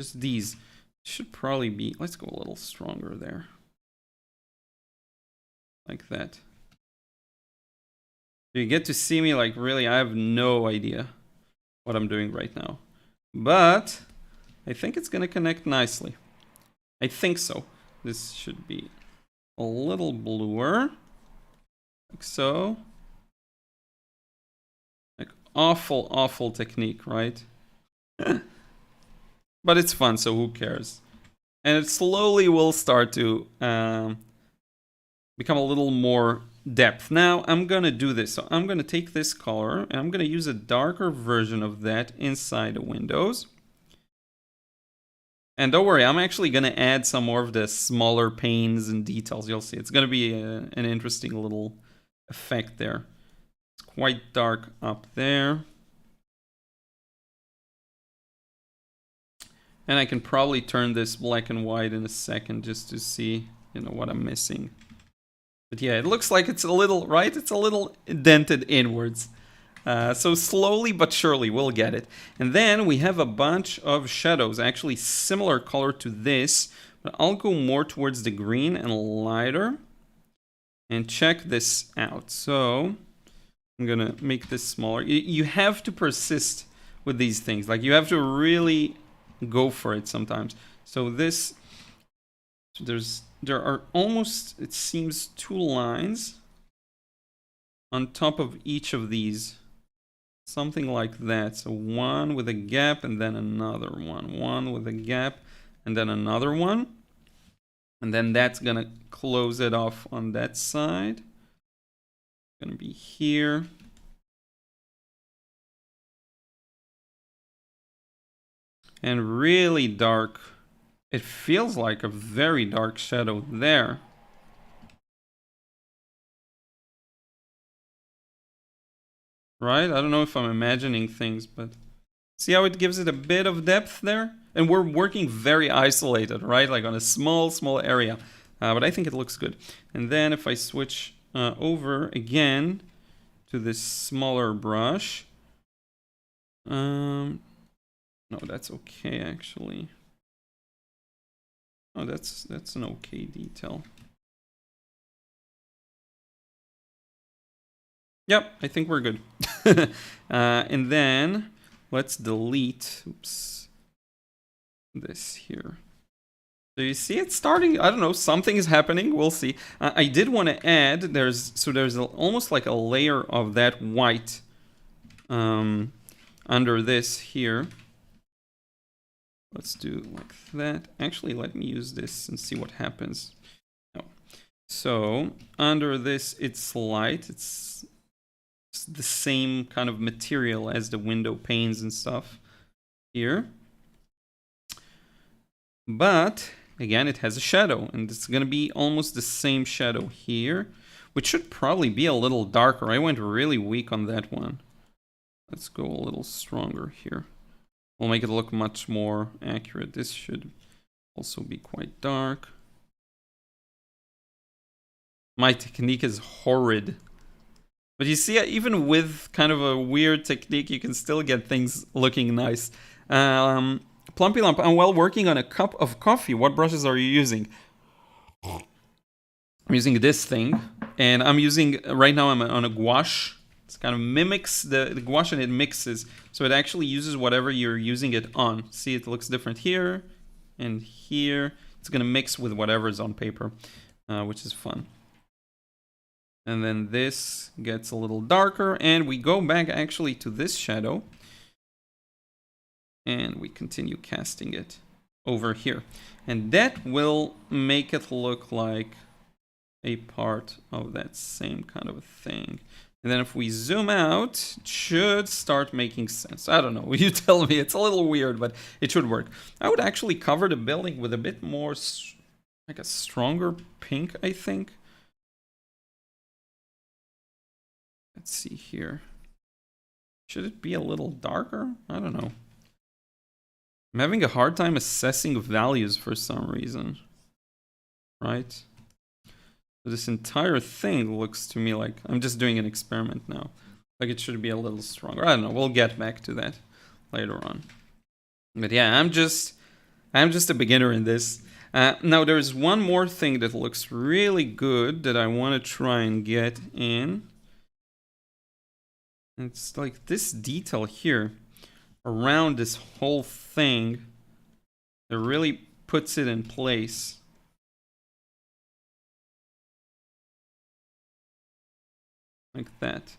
Just these. Should probably be, let's go a little stronger there. Like that. You get to see me like really, I have no idea what I'm doing right now, but I think it's gonna connect nicely. I think so. This should be a little bluer, like so. Like awful technique, right? But it's fun, so who cares? And it slowly will start to become a little more depth. Now I'm gonna do this. So I'm gonna take this color and I'm gonna use a darker version of that inside the windows. And don't worry, I'm actually gonna add some more of the smaller panes and details. You'll see it's gonna be an interesting little effect there. It's quite dark up there. And I can probably turn this black and white in a second just to see, you know, what I'm missing. But yeah, it looks like it's a little, right? It's a little dented inwards. So slowly but surely we'll get it. And then we have a bunch of shadows, actually similar color to this, but I'll go more towards the green and lighter. And check this out. So I'm gonna make this smaller. You have to persist with these things. Like, you have to really go for it sometimes. So this, there are almost, it seems, 2 lines on top of each of these. Something like that. So one with a gap and then another one. One with a gap and then another one. And then that's gonna close it off on that side. Gonna be here. And really dark. It feels like a very dark shadow there. Right? I don't know if I'm imagining things, but see how it gives it a bit of depth there? And we're working very isolated, right? Like on a small area. But I think it looks good. And then if I switch over again to this smaller brush. No, that's okay, actually. Oh, that's an okay detail. Yep, I think we're good. And then let's delete, oops, this here. So you see it's starting, I don't know, something is happening, we'll see. I did want to add, there's almost like a layer of that white under this here. Let's do like that. Actually, let me use this and see what happens. Oh. So under this, it's light. It's the same kind of material as the window panes and stuff here. But again, it has a shadow, and it's going to be almost the same shadow here, which should probably be a little darker. I went really weak on that one. Let's go a little stronger here. We'll make it look much more accurate. This should also be quite dark. My technique is horrid. But you see, even with kind of a weird technique, you can still get things looking nice. Plumpy Lump, I'm well working on a cup of coffee. What brushes are you using? I'm using this thing. And I'm using, right now I'm on a gouache. It kind of mimics the gouache and it mixes. So it actually uses whatever you're using it on. See, it looks different here and here. It's going to mix with whatever's on paper, which is fun. And then this gets a little darker. And we go back actually to this shadow. And we continue casting it over here. And that will make it look like a part of that same kind of a thing. And then if we zoom out, it should start making sense. I don't know. You tell me. It's a little weird, but it should work. I would actually cover the building with a bit more, like a stronger pink, I think. Let's see here. Should it be a little darker? I don't know. I'm having a hard time assessing values for some reason. Right? This entire thing looks to me like I'm just doing an experiment now. Like it should be a little stronger. I don't know. We'll get back to that later on. But yeah, I'm just a beginner in this. Now there's one more thing that looks really good that I want to try and get in. It's like this detail here around this whole thing that really puts it in place. Like that.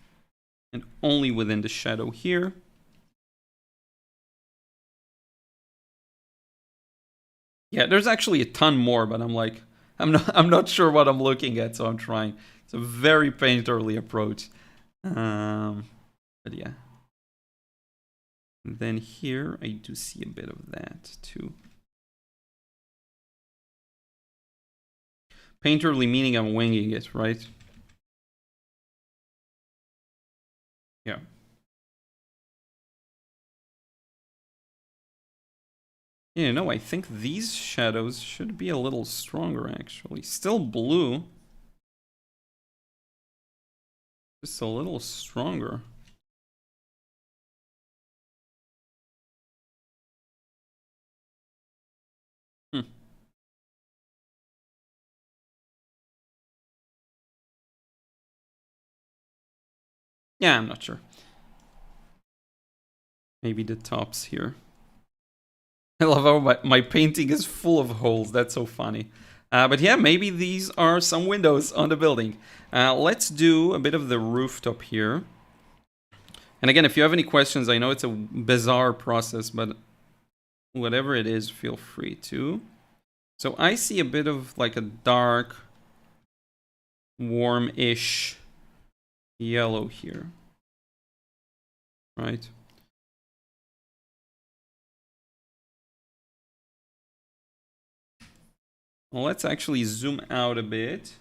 And only within the shadow here. Yeah, there's actually a ton more, but I'm like, I'm not sure what I'm looking at, so I'm trying. It's a very painterly approach. But yeah. And then here I do see a bit of that too. Painterly meaning I'm winging it, right? Yeah. Yeah, no, I think these shadows should be a little stronger, actually. Still blue. Just a little stronger. Yeah, I'm not sure. Maybe the tops here. I love how my painting is full of holes. That's so funny. But yeah, maybe these are some windows on the building. Let's do a bit of the rooftop here. And again, if you have any questions, I know it's a bizarre process, but whatever it is, feel free to. So I see a bit of like a dark, warm-ish yellow here, right? Well, let's actually zoom out a bit,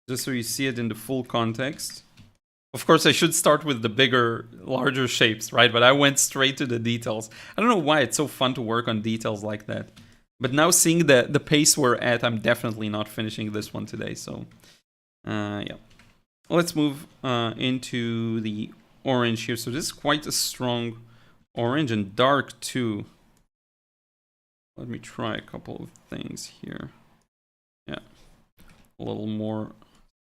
just so you see it in the full context. Of course, I should start with the bigger, larger shapes, right? But I went straight to the details. I don't know why it's so fun to work on details like that. But now seeing the pace we're at, I'm definitely not finishing this one today. So, yeah. Let's move into the orange here. So this is quite a strong orange and dark too. Let me try a couple of things here. Yeah. A little more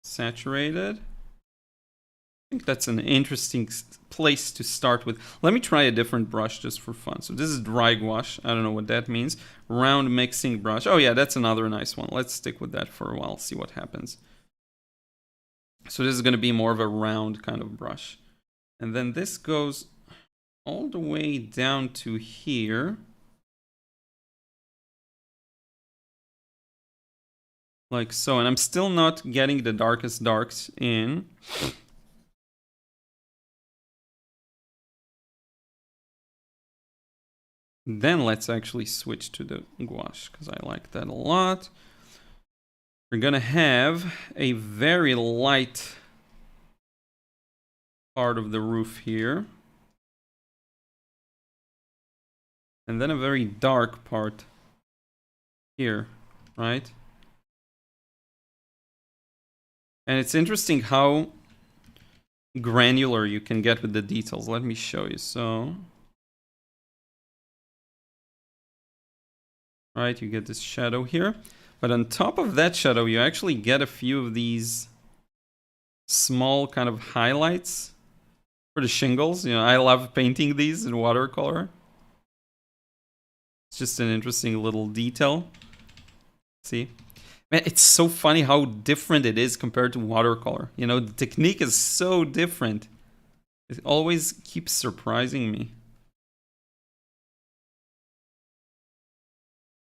saturated. I think that's an interesting place to start with. Let me try a different brush just for fun. So this is dry gouache. I don't know what that means. Round mixing brush. Oh yeah, that's another nice one. Let's stick with that for a while, see what happens. So this is going to be more of a round kind of brush. And then this goes all the way down to here. Like so. And I'm still not getting the darkest darks in. Then let's actually switch to the gouache, because I like that a lot. We're gonna have a very light part of the roof here. And then a very dark part here, right? And it's interesting how granular you can get with the details. Let me show you. So, right, you get this shadow here. But on top of that shadow, you actually get a few of these small kind of highlights for the shingles. You know, I love painting these in watercolor. It's just an interesting little detail. See? Man, it's so funny how different it is compared to watercolor. You know, the technique is so different. It always keeps surprising me.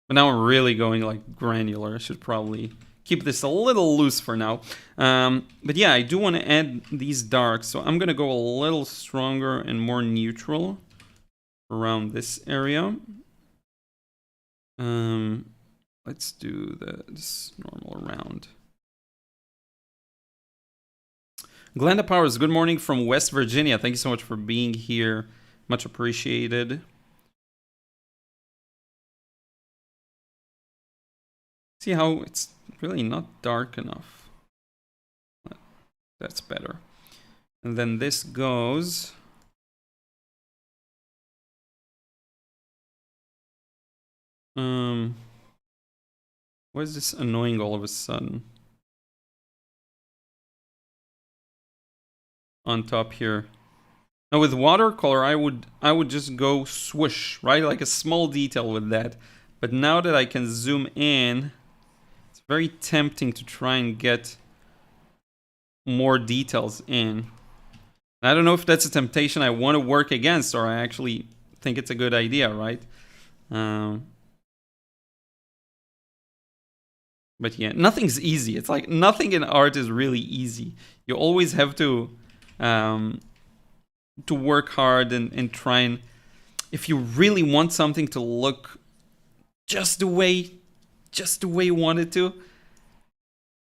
But now I'm really going like granular. I should probably keep this a little loose for now. But yeah, I do want to add these darks. So I'm going to go a little stronger and more neutral around this area. Let's do this normal round. Glenda Powers, good morning from West Virginia. Thank you so much for being here. Much appreciated. See how it's really not dark enough. That's better. And then this goes. Why is this annoying all of a sudden? On top here. Now with watercolor, I would just go swoosh, right? Like a small detail with that. But now that I can zoom in, it's very tempting to try and get more details in. I don't know if that's a temptation I want to work against, or I actually think it's a good idea, right? But yeah, nothing's easy. It's like nothing in art is really easy. You always have to work hard and try and, if you really want something to look just the way you want it to,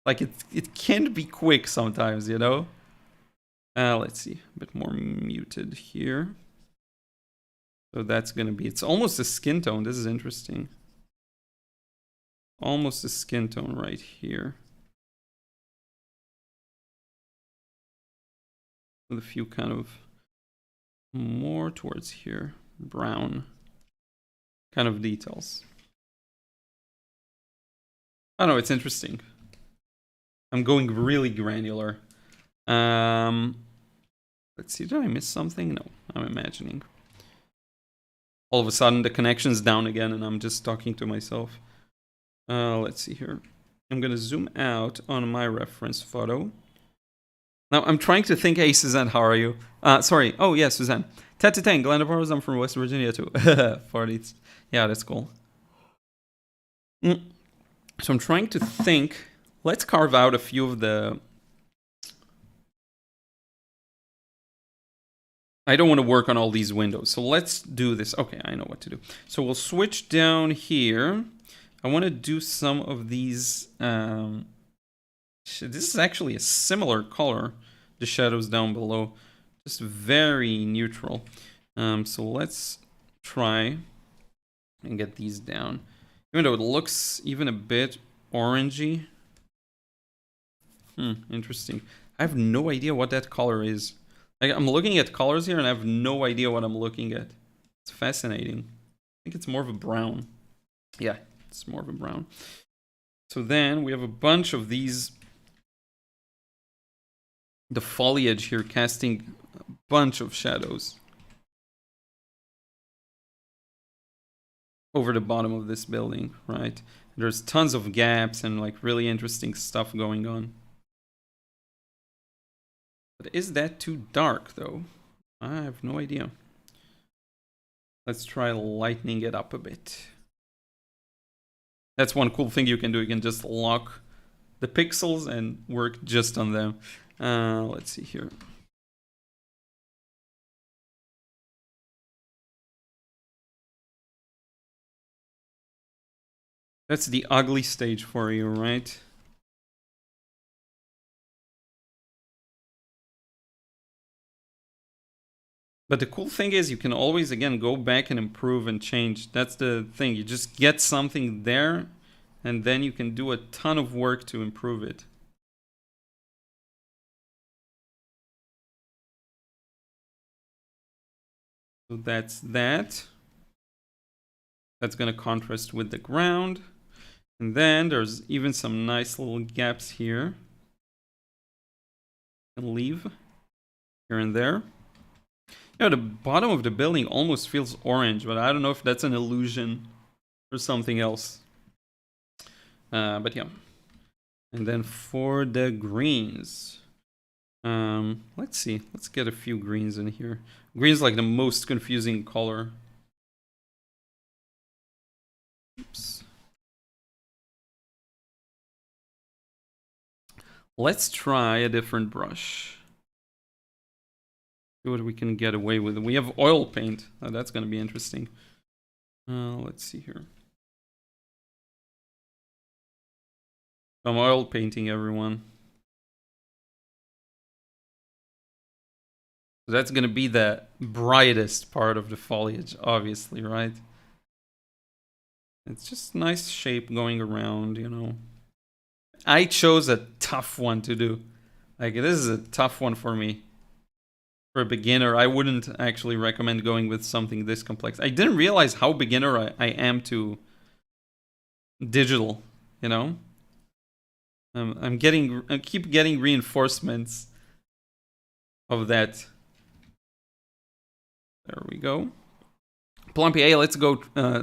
like it can't be quick sometimes, you know. Let's see, a bit more muted here. So that's gonna be, it's almost a skin tone. This is interesting. Almost a skin tone right here. With a few kind of more towards here, brown kind of details. I don't know, it's interesting. I'm going really granular. Let's see, did I miss something? No, I'm imagining. All of a sudden the connection's down again and I'm just talking to myself. Let's see here. I'm gonna zoom out on my reference photo. Now I'm trying to think. Hey Suzanne, how are you? Sorry. Oh yeah, Suzanne. Ted to Tang, Glenda Powers. I'm from West Virginia too. 40s. Yeah, that's cool. So I'm trying to think. Let's carve out a few of the... I don't want to work on all these windows, so let's do this. Okay, I know what to do. So we'll switch down here. I want to do some of these... this is actually a similar color, the shadows down below. Just very neutral. So let's try and get these down. Even though it looks even a bit orangey. Interesting. I have no idea what that color is. I'm looking at colors here and I have no idea what I'm looking at. It's fascinating. I think it's more of a brown. Yeah, it's more of a brown. So then we have a bunch of these. The foliage here casting a bunch of shadows over the bottom of this building, right? There's tons of gaps and like really interesting stuff going on. But is that too dark though? I have no idea. Let's try lightening it up a bit. That's one cool thing you can do. You can just lock the pixels and work just on them. Let's see here. That's the ugly stage for you, right? But the cool thing is you can always, again, go back and improve and change. That's the thing. You just get something there, and then you can do a ton of work to improve it. So that's that. That's going to contrast with the ground. And then there's even some nice little gaps here. And leave here and there. Yeah, the bottom of the building almost feels orange, but I don't know if that's an illusion or something else. But yeah. And then for the greens. Let's see. Let's get a few greens in here. Green's like the most confusing color. Oops. Let's try a different brush. See what we can get away with. We have oil paint. Oh, that's going to be interesting. Let's see here. I'm oil painting, everyone. That's going to be the brightest part of the foliage, obviously, right? It's just nice shape going around, you know. I chose a tough one to do. Like, this is a tough one for me. For a beginner, I wouldn't actually recommend going with something this complex. I didn't realize how beginner I am to digital, you know? I keep getting reinforcements of that. There we go. Plumpy, hey, let's go,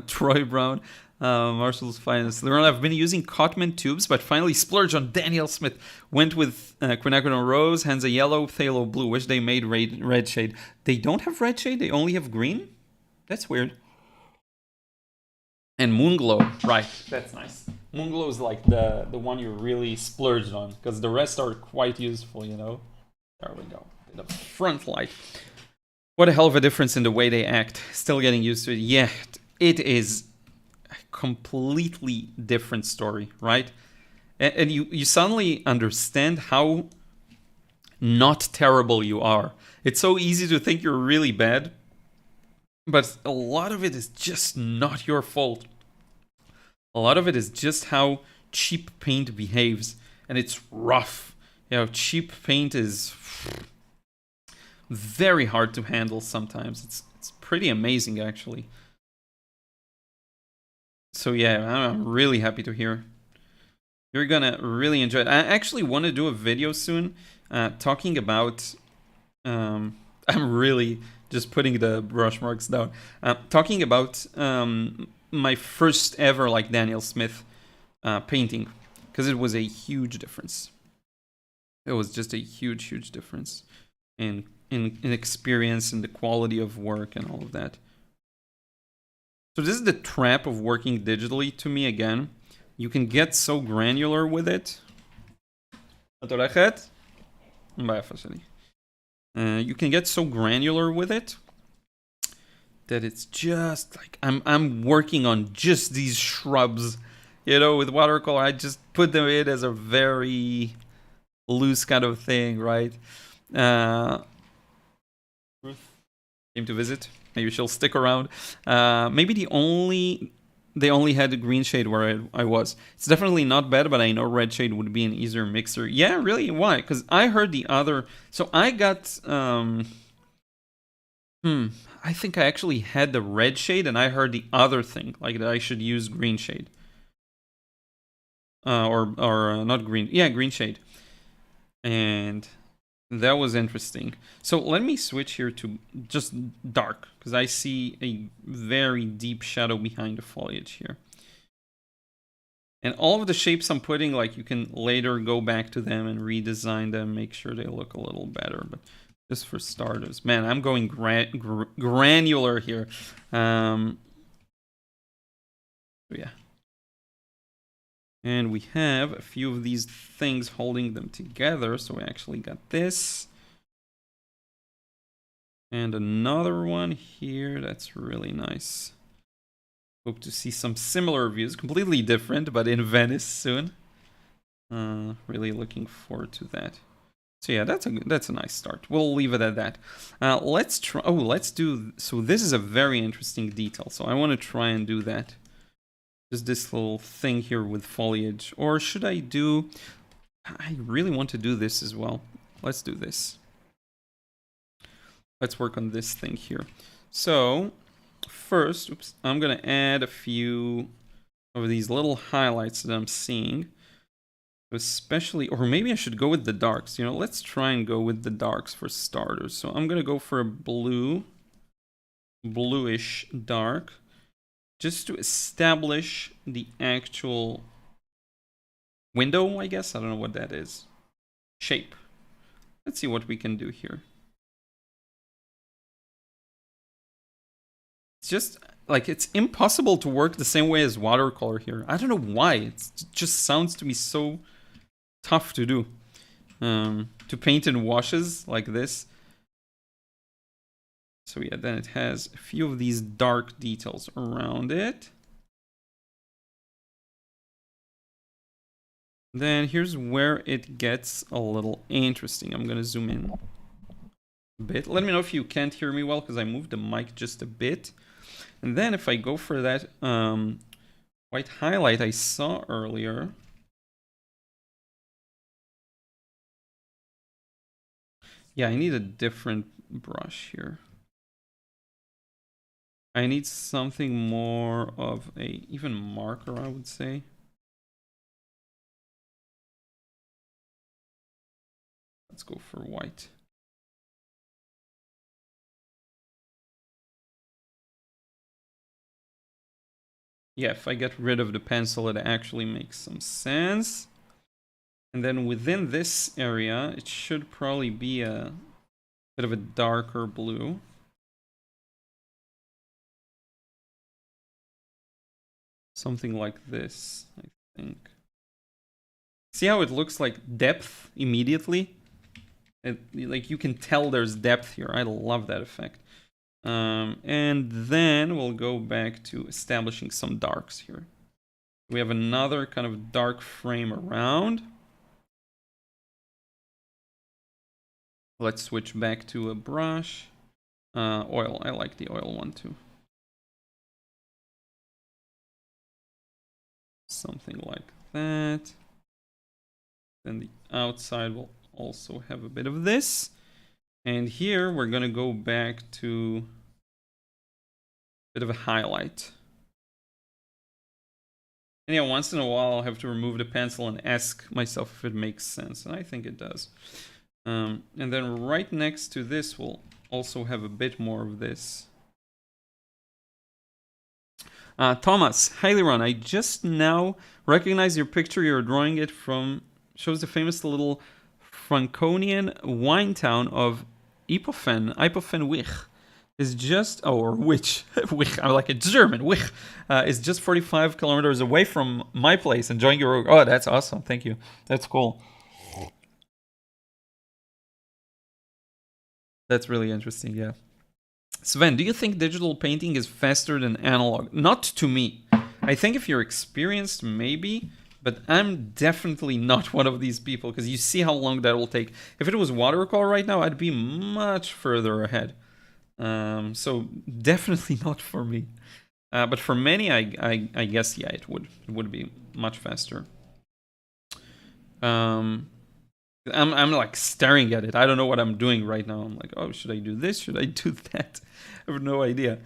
Troy Brown. Marshall's finest. Liron, I've been using Cotman tubes, but finally splurged on Daniel Smith. Went with quinacridone rose, Hansa yellow, phthalo blue. Wish they made red shade. They don't have red shade. They only have green. That's weird. And Moonglow, right? That's nice. Moonglow is like the one you really splurged on, because the rest are quite useful, you know. There we go. The front light. What a hell of a difference in the way they act. Still getting used to it. Yeah, it is a completely different story, right? And you suddenly understand how not terrible you are. It's so easy to think you're really bad, but a lot of it is just not your fault. A lot of it is just how cheap paint behaves, and it's rough. You know, cheap paint is very hard to handle sometimes. It's pretty amazing, actually. So yeah, I'm really happy to hear. You're gonna really enjoy it. I actually want to do a video soon talking about... I'm really just putting the brush marks down. Talking about my first ever like Daniel Smith painting, because it was a huge difference. It was just a huge difference in experience and the quality of work and all of that. So this is the trap of working digitally to me again. you can get so granular with it. You can get so granular with it that it's just like I'm working on just these shrubs, you know, with watercolor. I just put them in as a very loose kind of thing, right? Ruth came to visit. Maybe she'll stick around. Maybe they only had the green shade where I was. It's definitely not bad, but I know red shade would be an easier mixer. Yeah, really? Why? Because I heard the other. So I got. I think I actually had the red shade, and I heard the other thing, like that I should use green shade. Or not green. Yeah, green shade. And that was interesting. So let me switch here to just dark, because I see a very deep shadow behind the foliage here. And all of the shapes I'm putting, like, you can later go back to them and redesign them, make sure they look a little better. But just for starters, man, I'm going granular here. So yeah. And we have a few of these things holding them together. So we actually got this. And another one here. That's really nice. Hope to see some similar views. Completely different, but in Venice soon. Really looking forward to that. So yeah, that's a nice start. We'll leave it at that. Let's try. Oh, let's do. So this is a very interesting detail. So I want to try and do that. Just this little thing here with foliage. Or should I do... I really want to do this as well. Let's do this. Let's work on this thing here. So first, I'm going to add a few of these little highlights that I'm seeing. Especially, or maybe I should go with the darks. You know, let's try and go with the darks for starters. So I'm going to go for a bluish dark. Just to establish the actual window, I guess. I don't know what that is. Shape. Let's see what we can do here. It's just like it's impossible to work the same way as watercolor here. I don't know why. It just sounds to me so tough to do. To paint in washes like this. So yeah, then it has a few of these dark details around it. Then here's where it gets a little interesting. I'm going to zoom in a bit. Let me know if you can't hear me well, because I moved the mic just a bit. And then if I go for that white highlight I saw earlier. Yeah, I need a different brush here. I need something more of a even marker, I would say. Let's go for white. Yeah, if I get rid of the pencil, it actually makes some sense. And then within this area, it should probably be a bit of a darker blue. Something like this, I think. See how it looks like depth immediately? Like you can tell there's depth here. I love that effect. And then we'll go back to establishing some darks here. We have another kind of dark frame around. Let's switch back to a brush. Oil, I like the oil one too. Something like that. Then the outside will also have a bit of this. And here we're going to go back to a bit of a highlight. And yeah, once in a while I'll have to remove the pencil and ask myself if it makes sense. And I think it does. And then right next to this we'll also have a bit more of this. Thomas, hi Liron, I just now recognize your picture. You're drawing it from, shows the famous little Franconian wine town of Ipofenwich. is just, oh, or which, I'm like a German, which is just 45 kilometers away from my place, enjoying your, oh, that's awesome, thank you, that's cool. That's really interesting, yeah. Sven, do you think digital painting is faster than analog? Not to me. I think if you're experienced, maybe, but I'm definitely not one of these people, because you see how long that will take. If it was watercolor right now, I'd be much further ahead. So definitely not for me. But for many, I guess, yeah, it would be much faster. I'm like staring at it. I don't know what I'm doing right now. I'm like, oh, should I do this? Should I do that? I have no idea.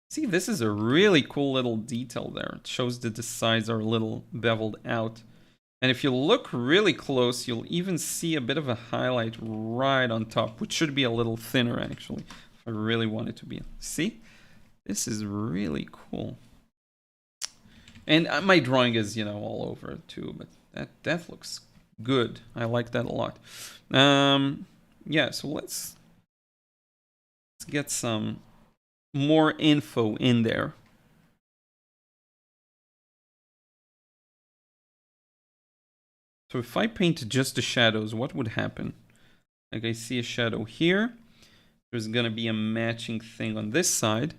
See, this is a really cool little detail there. It shows that the sides are a little beveled out. And if you look really close, you'll even see a bit of a highlight right on top, which should be a little thinner, actually, if I really want it to be. See? This is really cool. And my drawing is, all over it, too, but that looks good. I like that a lot. Yeah, so let's get some more info in there. So if I paint just the shadows, what would happen? Like I see a shadow here. There's gonna be a matching thing on this side.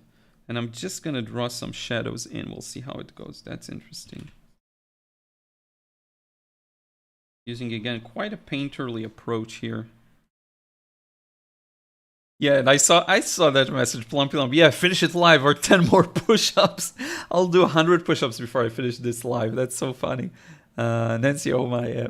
And I'm just gonna draw some shadows in. We'll see how it goes. That's interesting. Using, again, quite a painterly approach here. Yeah, and I saw that message, Plump Plump. Yeah, finish it live or 10 more push-ups. I'll do 100 push-ups before I finish this live. That's so funny. Nancy, oh my, yeah.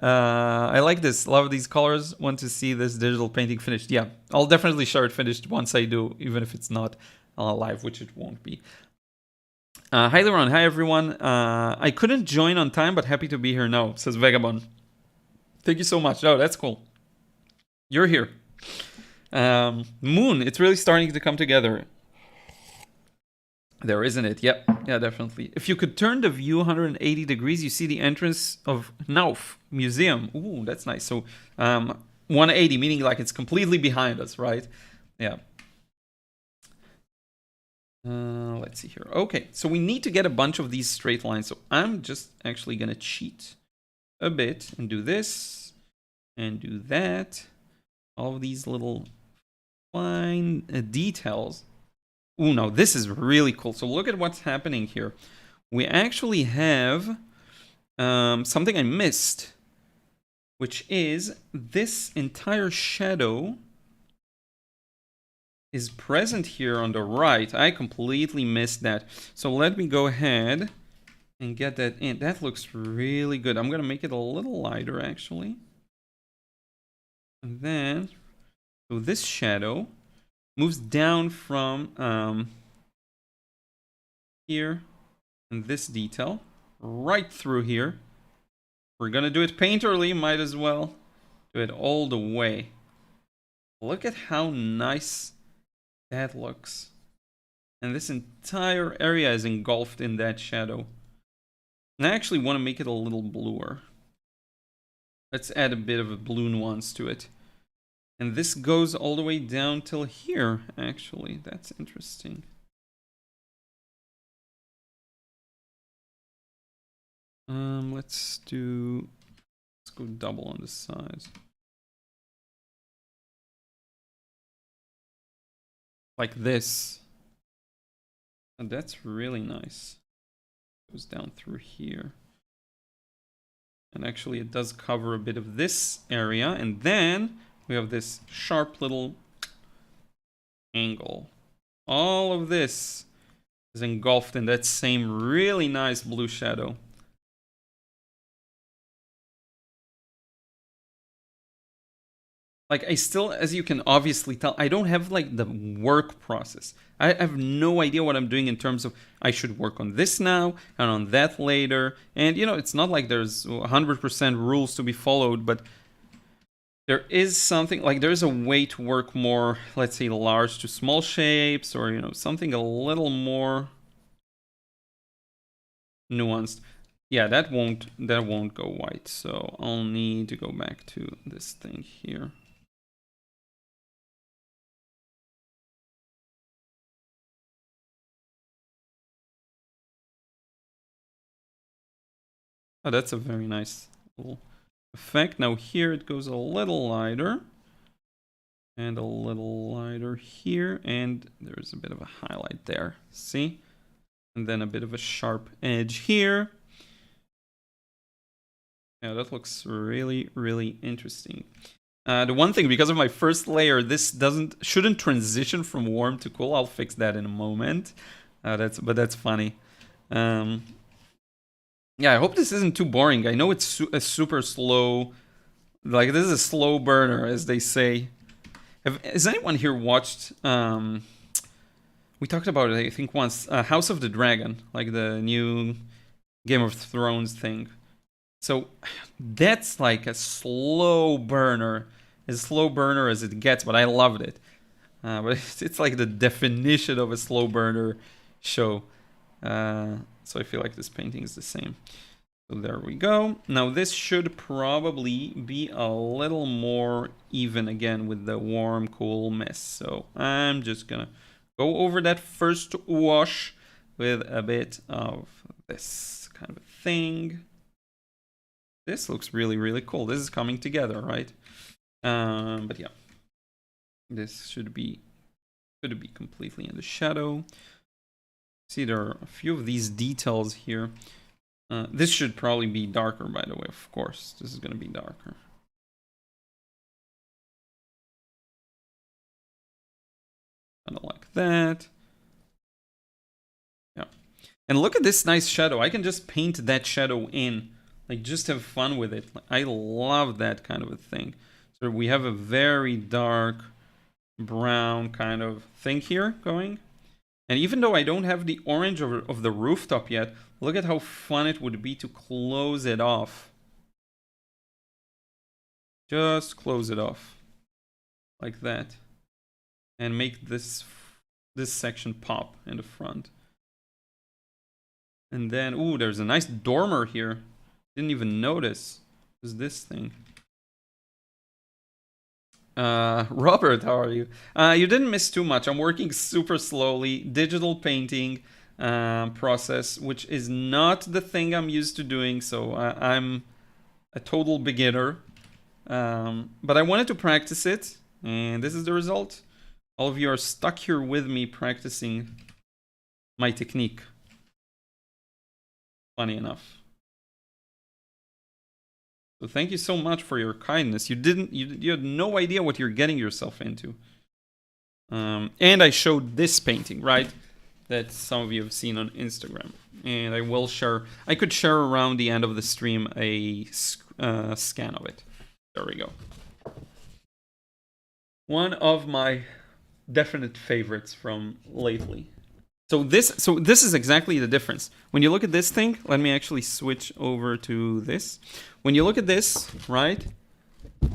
I like this. Love these colors. Want to see this digital painting finished. Yeah, I'll definitely share it finished once I do, even if it's not live, which it won't be. Hi, Liron. Hi, everyone. I couldn't join on time, but happy to be here now, says Vagabond. Thank you so much. Oh, that's cool. You're here. Moon, it's really starting to come together. There, isn't it? Yep. Yeah, definitely. If you could turn the view 180 degrees, you see the entrance of Nauf Museum. Ooh, that's nice. So 180, meaning like it's completely behind us, right? Yeah. Let's see here. Okay, so we need to get a bunch of these straight lines. So I'm just actually going to cheat a bit and do this and do that. All of these little fine details. Ooh, no, this is really cool. So look at what's happening here. We actually have something I missed, which is this entire shadow is present here on the right. I completely missed that. So let me go ahead and get that in. That looks really good. I'm going to make it a little lighter, actually. And then, so this shadow moves down from here and this detail right through here. We're going to do it painterly. Might as well do it all the way. Look at how nice that looks. And this entire area is engulfed in that shadow. And I actually want to make it a little bluer. Let's add a bit of a blue nuance to it. And this goes all the way down till here, actually. That's interesting. Let's go double on the size. Like this. And that's really nice. Goes down through here. And actually it does cover a bit of this area. And then we have this sharp little angle. All of this is engulfed in that same really nice blue shadow. Like, I still, as you can obviously tell, I don't have like the work process. I have no idea what I'm doing in terms of I should work on this now and on that later. And, it's not like there's 100% rules to be followed, but there is something, like there's a way to work more, let's say, large to small shapes, or, something a little more nuanced. Yeah, that won't go white. So I'll need to go back to this thing here. Oh, that's a very nice little effect. Now here it goes a little lighter. And a little lighter here. And there's a bit of a highlight there. See? And then a bit of a sharp edge here. Yeah, that looks really, really interesting. The one thing, because of my first layer, this shouldn't transition from warm to cool. I'll fix that in a moment. But that's funny. Yeah, I hope this isn't too boring. I know it's a super slow, like this is a slow burner, as they say. Has anyone here watched? We talked about it, I think, once. House of the Dragon, like the new Game of Thrones thing. So that's like a slow burner, as slow burner as it gets, but I loved it. But it's like the definition of a slow burner show. So I feel like this painting is the same. So there we go. Now this should probably be a little more even again with the warm, cool mist. So I'm just gonna go over that first wash with a bit of this kind of a thing. This looks really, really cool. This is coming together, right? But yeah, this should be completely in the shadow. See, there are a few of these details here. This should probably be darker, by the way, of course. This is going to be darker. Kind of like that. Yeah. And look at this nice shadow. I can just paint that shadow in. Like, just have fun with it. I love that kind of a thing. So we have a very dark brown kind of thing here going. And even though I don't have the orange of the rooftop yet, look at how fun it would be to close it off. Just close it off. Like that. And make this section pop in the front. And then, ooh, there's a nice dormer here. Didn't even notice. What is this thing? Robert, how are you? You didn't miss too much. I'm working super slowly. Digital painting process, which is not the thing I'm used to doing. So I'm a total beginner. But I wanted to practice it. And this is the result. All of you are stuck here with me practicing my technique. Funny enough. So thank you so much for your kindness. You had no idea what you're getting yourself into. And I showed this painting, right? That some of you have seen on Instagram. And I could share around the end of the stream a scan of it. There we go. One of my definite favorites from lately. So this is exactly the difference. When you look at this thing, let me actually switch over to this. When you look at this, right,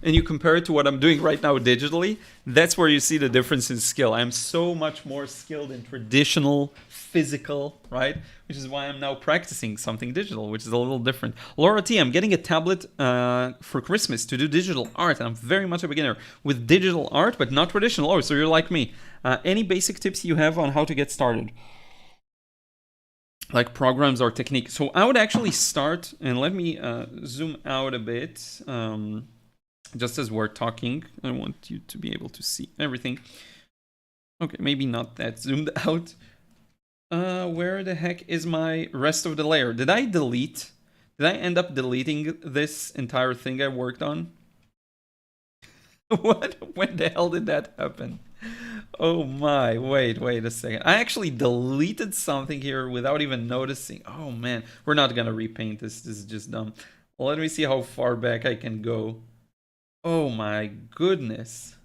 and you compare it to what I'm doing right now digitally, that's where you see the difference in skill. I'm so much more skilled in traditional, physical, right? Which is why I'm now practicing something digital, which is a little different. Laura T, I'm getting a tablet for Christmas to do digital art, and I'm very much a beginner with digital art, but not traditional. Oh, so you're like me. Any basic tips you have on how to get started? Like programs or technique. So I would actually start, and let me zoom out a bit. Just as we're talking, I want you to be able to see everything. Okay, maybe not that zoomed out. Where the heck is my rest of the layer? Did I delete? Did I end up deleting this entire thing I worked on? What? When the hell did that happen? Oh my, wait a second. I actually deleted something here without even noticing. Oh man, we're not gonna repaint this. This is just dumb. Well, let me see how far back I can go. Oh my goodness.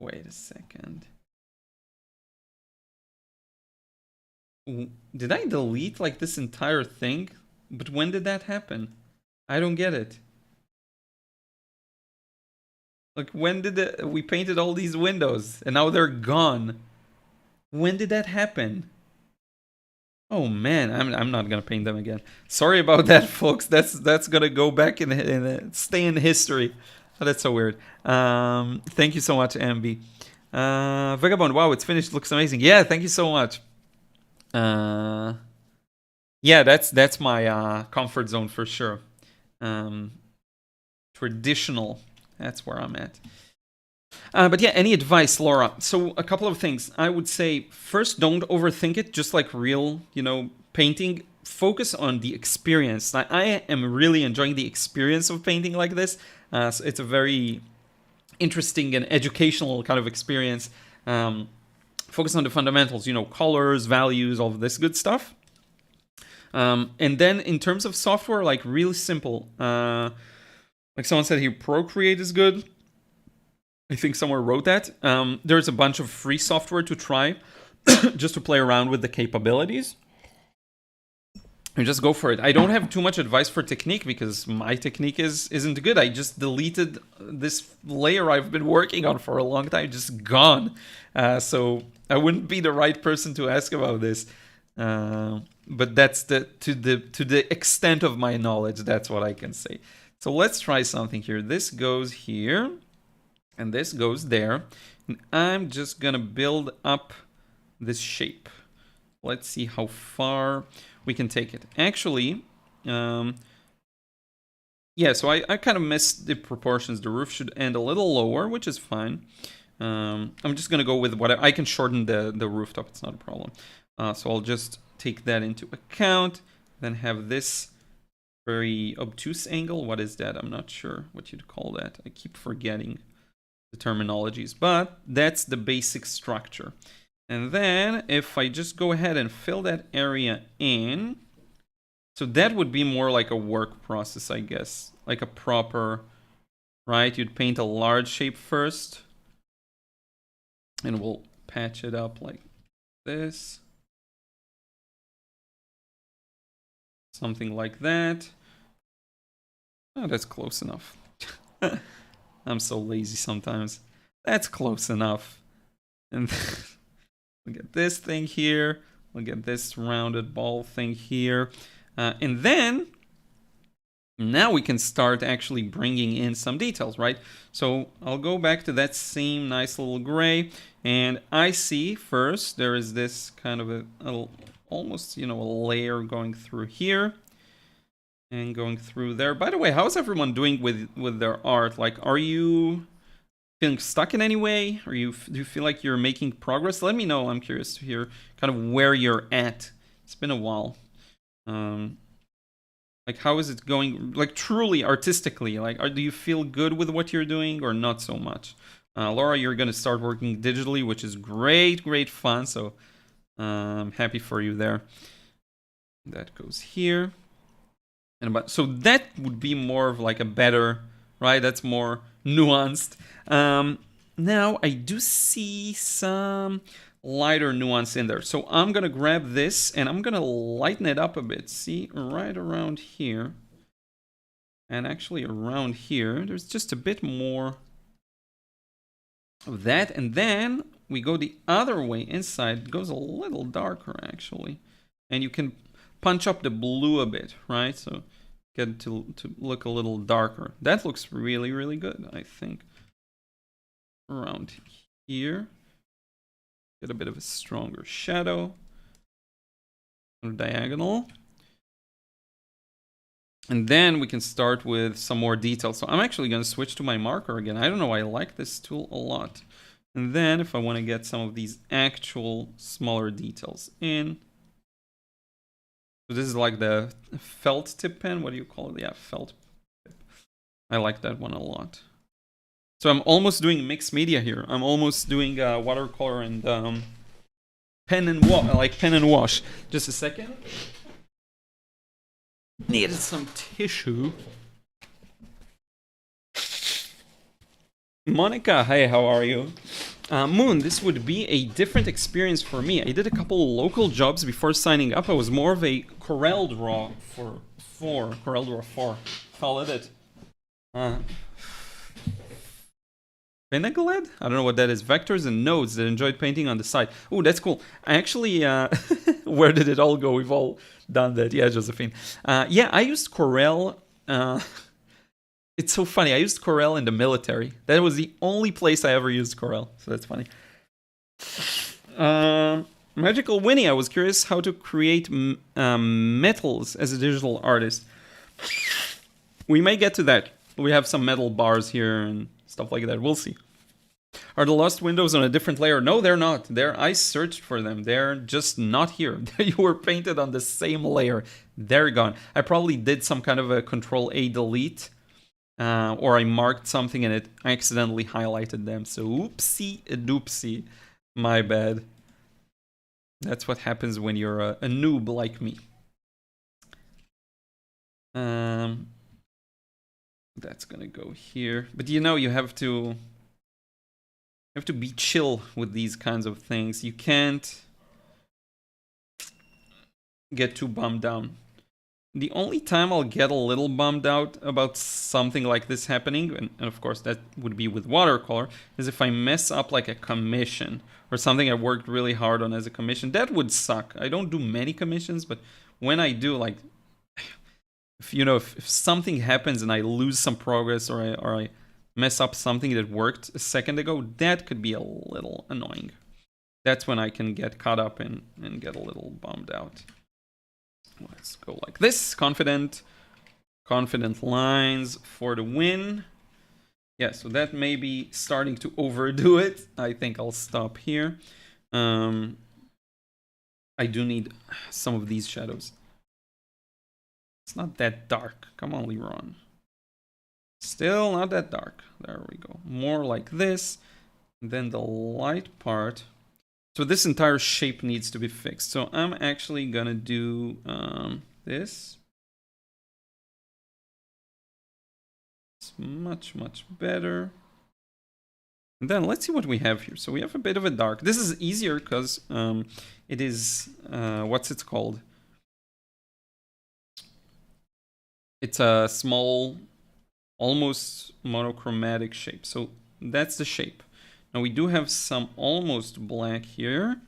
Wait a second. Did I delete like this entire thing? But when did that happen? I don't get it. Like, when did we painted all these windows and now they're gone? When did that happen? Oh man, I'm not gonna paint them again. Sorry about that, folks. That's gonna go back in stay in history. Oh, that's so weird. Thank you so much, Ambi. Vagabond, wow, it's finished. Looks amazing. Yeah, thank you so much. Yeah, that's my comfort zone for sure. Um, Traditional, that's where I'm at. But yeah, any advice, Laura? So a couple of things. I would say first, don't overthink it. Just like real, painting. Focus on the experience. I am really enjoying the experience of painting like this. So it's a very interesting and educational kind of experience. Focus on the fundamentals, colors, values, all of this good stuff. And then in terms of software, like really simple. Like someone said here, Procreate is good. I think somewhere wrote that. There's a bunch of free software to try just to play around with the capabilities. And just go for it. I don't have too much advice for technique because my technique isn't good. I just deleted this layer I've been working on for a long time, just gone. So I wouldn't be the right person to ask about this. But that's to the extent of my knowledge, that's what I can say. So let's try something here. This goes here, and this goes there. And I'm just gonna build up this shape. Let's see how far we can take it. Actually, yeah, so I kind of missed the proportions. The roof should end a little lower, which is fine. I'm just gonna go with what I can shorten the rooftop. It's not a problem. So I'll just take that into account. Then have this very obtuse angle. What is that? I'm not sure what you'd call that. I keep forgetting the terminologies, but that's the basic structure. And then if I just go ahead and fill that area in, so that would be more like a work process, I guess, like a proper, right? You'd paint a large shape first, and we'll patch it up like this. Something like that. Oh, that's close enough. I'm so lazy sometimes. That's close enough. And we'll get this thing here. We'll get this rounded ball thing here. And then, now we can start actually bringing in some details, right? So I'll go back to that same nice little gray. And I see first, there is this kind of a almost, a layer going through here. And going through there. By the way, how's everyone doing with their art? Like, are you feeling stuck in any way? Or do you feel like you're making progress? Let me know. I'm curious to hear kind of where you're at. It's been a while. Like, how is it going? Like, truly artistically, like, do you feel good with what you're doing or not so much? Laura, you're gonna start working digitally, which is great fun. So, I'm happy for you there. That goes here. So that would be more of like a better, right? That's more nuanced. Now I do see some lighter nuance in there. So I'm gonna grab this and I'm gonna lighten it up a bit. See, right around here. And actually around here, there's just a bit more of that. And then we go the other way inside. It goes a little darker actually. And you can punch up the blue a bit, right? So get it to look a little darker. That looks really good, I think. Around here. Get a bit of a stronger shadow. Diagonal. And then we can start with some more detail. So I'm actually going to switch to my marker again. I don't know, I like this tool a lot. And then if I want to get some of these actual smaller details in. So this is like the felt tip pen. What do you call it? Yeah, felt tip. I like that one a lot. So I'm almost doing mixed media here. I'm almost doing watercolor and pen and wash. Just a second. Needed some tissue. Monica, hey, how are you? Moon, this would be a different experience for me. I did a couple local jobs before signing up. I was more of a Corel Draw for 4. Corel Draw 4. Call it. Vinaigled? I don't know what that is. Vectors and nodes that enjoyed painting on the side. Oh, that's cool. I actually, where did it all go? We've all done that. Yeah, Josephine. Yeah, I used Corel. It's so funny. I used Corel in the military. That was the only place I ever used Corel. So that's funny. Magical Winnie, I was curious how to create metals as a digital artist. We may get to that. We have some metal bars here and stuff like that. We'll see. Are the lost windows on a different layer? No, they're not. I searched for them. They're just not here. You were painted on the same layer. They're gone. I probably did some kind of a Control-A delete. Or I marked something and it accidentally highlighted them. So oopsie doopsie. My bad. That's what happens when you're a noob like me. That's gonna go here. But you know, you have to be chill with these kinds of things. You can't get too bummed down. The only time I'll get a little bummed out about something like this happening, and of course that would be with watercolor, is if I mess up like a commission or something I worked really hard on as a commission. That would suck. I don't do many commissions, but when I do, like, if something happens and I lose some progress or I mess up something that worked a second ago, that could be a little annoying. That's when I can get caught up and get a little bummed out. Let's go like this. Confident lines for the win. Yeah, so that may be starting to overdo it. I think I'll stop here. I do need some of these shadows. It's not that dark. Come on, Liron. Still not that dark. There we go. More like this. And then the light part. So this entire shape needs to be fixed. So I'm actually gonna do this. It's much better. And then let's see what we have here. So we have a bit of a dark. This is easier because it is what's it called? It's a small, almost monochromatic shape. So that's the shape. Now we do have some almost black here,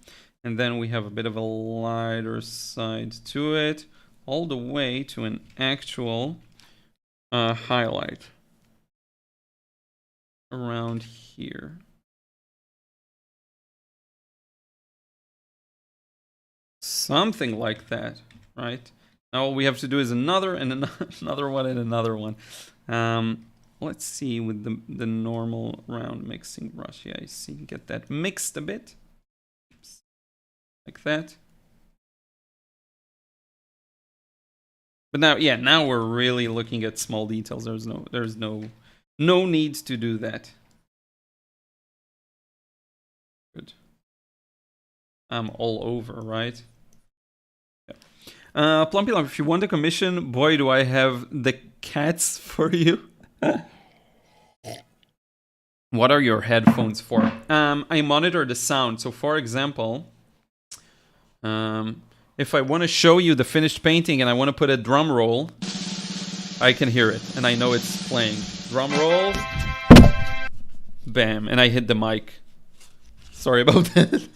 and then we have a bit of a lighter side to it, all the way to an actual highlight around here. Something like that, right? Now all we have to do is another and another one and another one. Let's see with the normal round mixing brush. Yeah, I see. Get that mixed a bit. Oops. Like that. But now, yeah, now we're really looking at small details. There's no need to do that. Good. I'm all over, right? Yeah. Plumpy Lump, if you want a commission, boy, do I have the cats for you. What are your headphones for? I monitor the sound. So for example, if I want to show you the finished painting and I want to put a drum roll, I can hear it and I know it's playing. Drum roll. Bam. And I hit the mic. Sorry about that.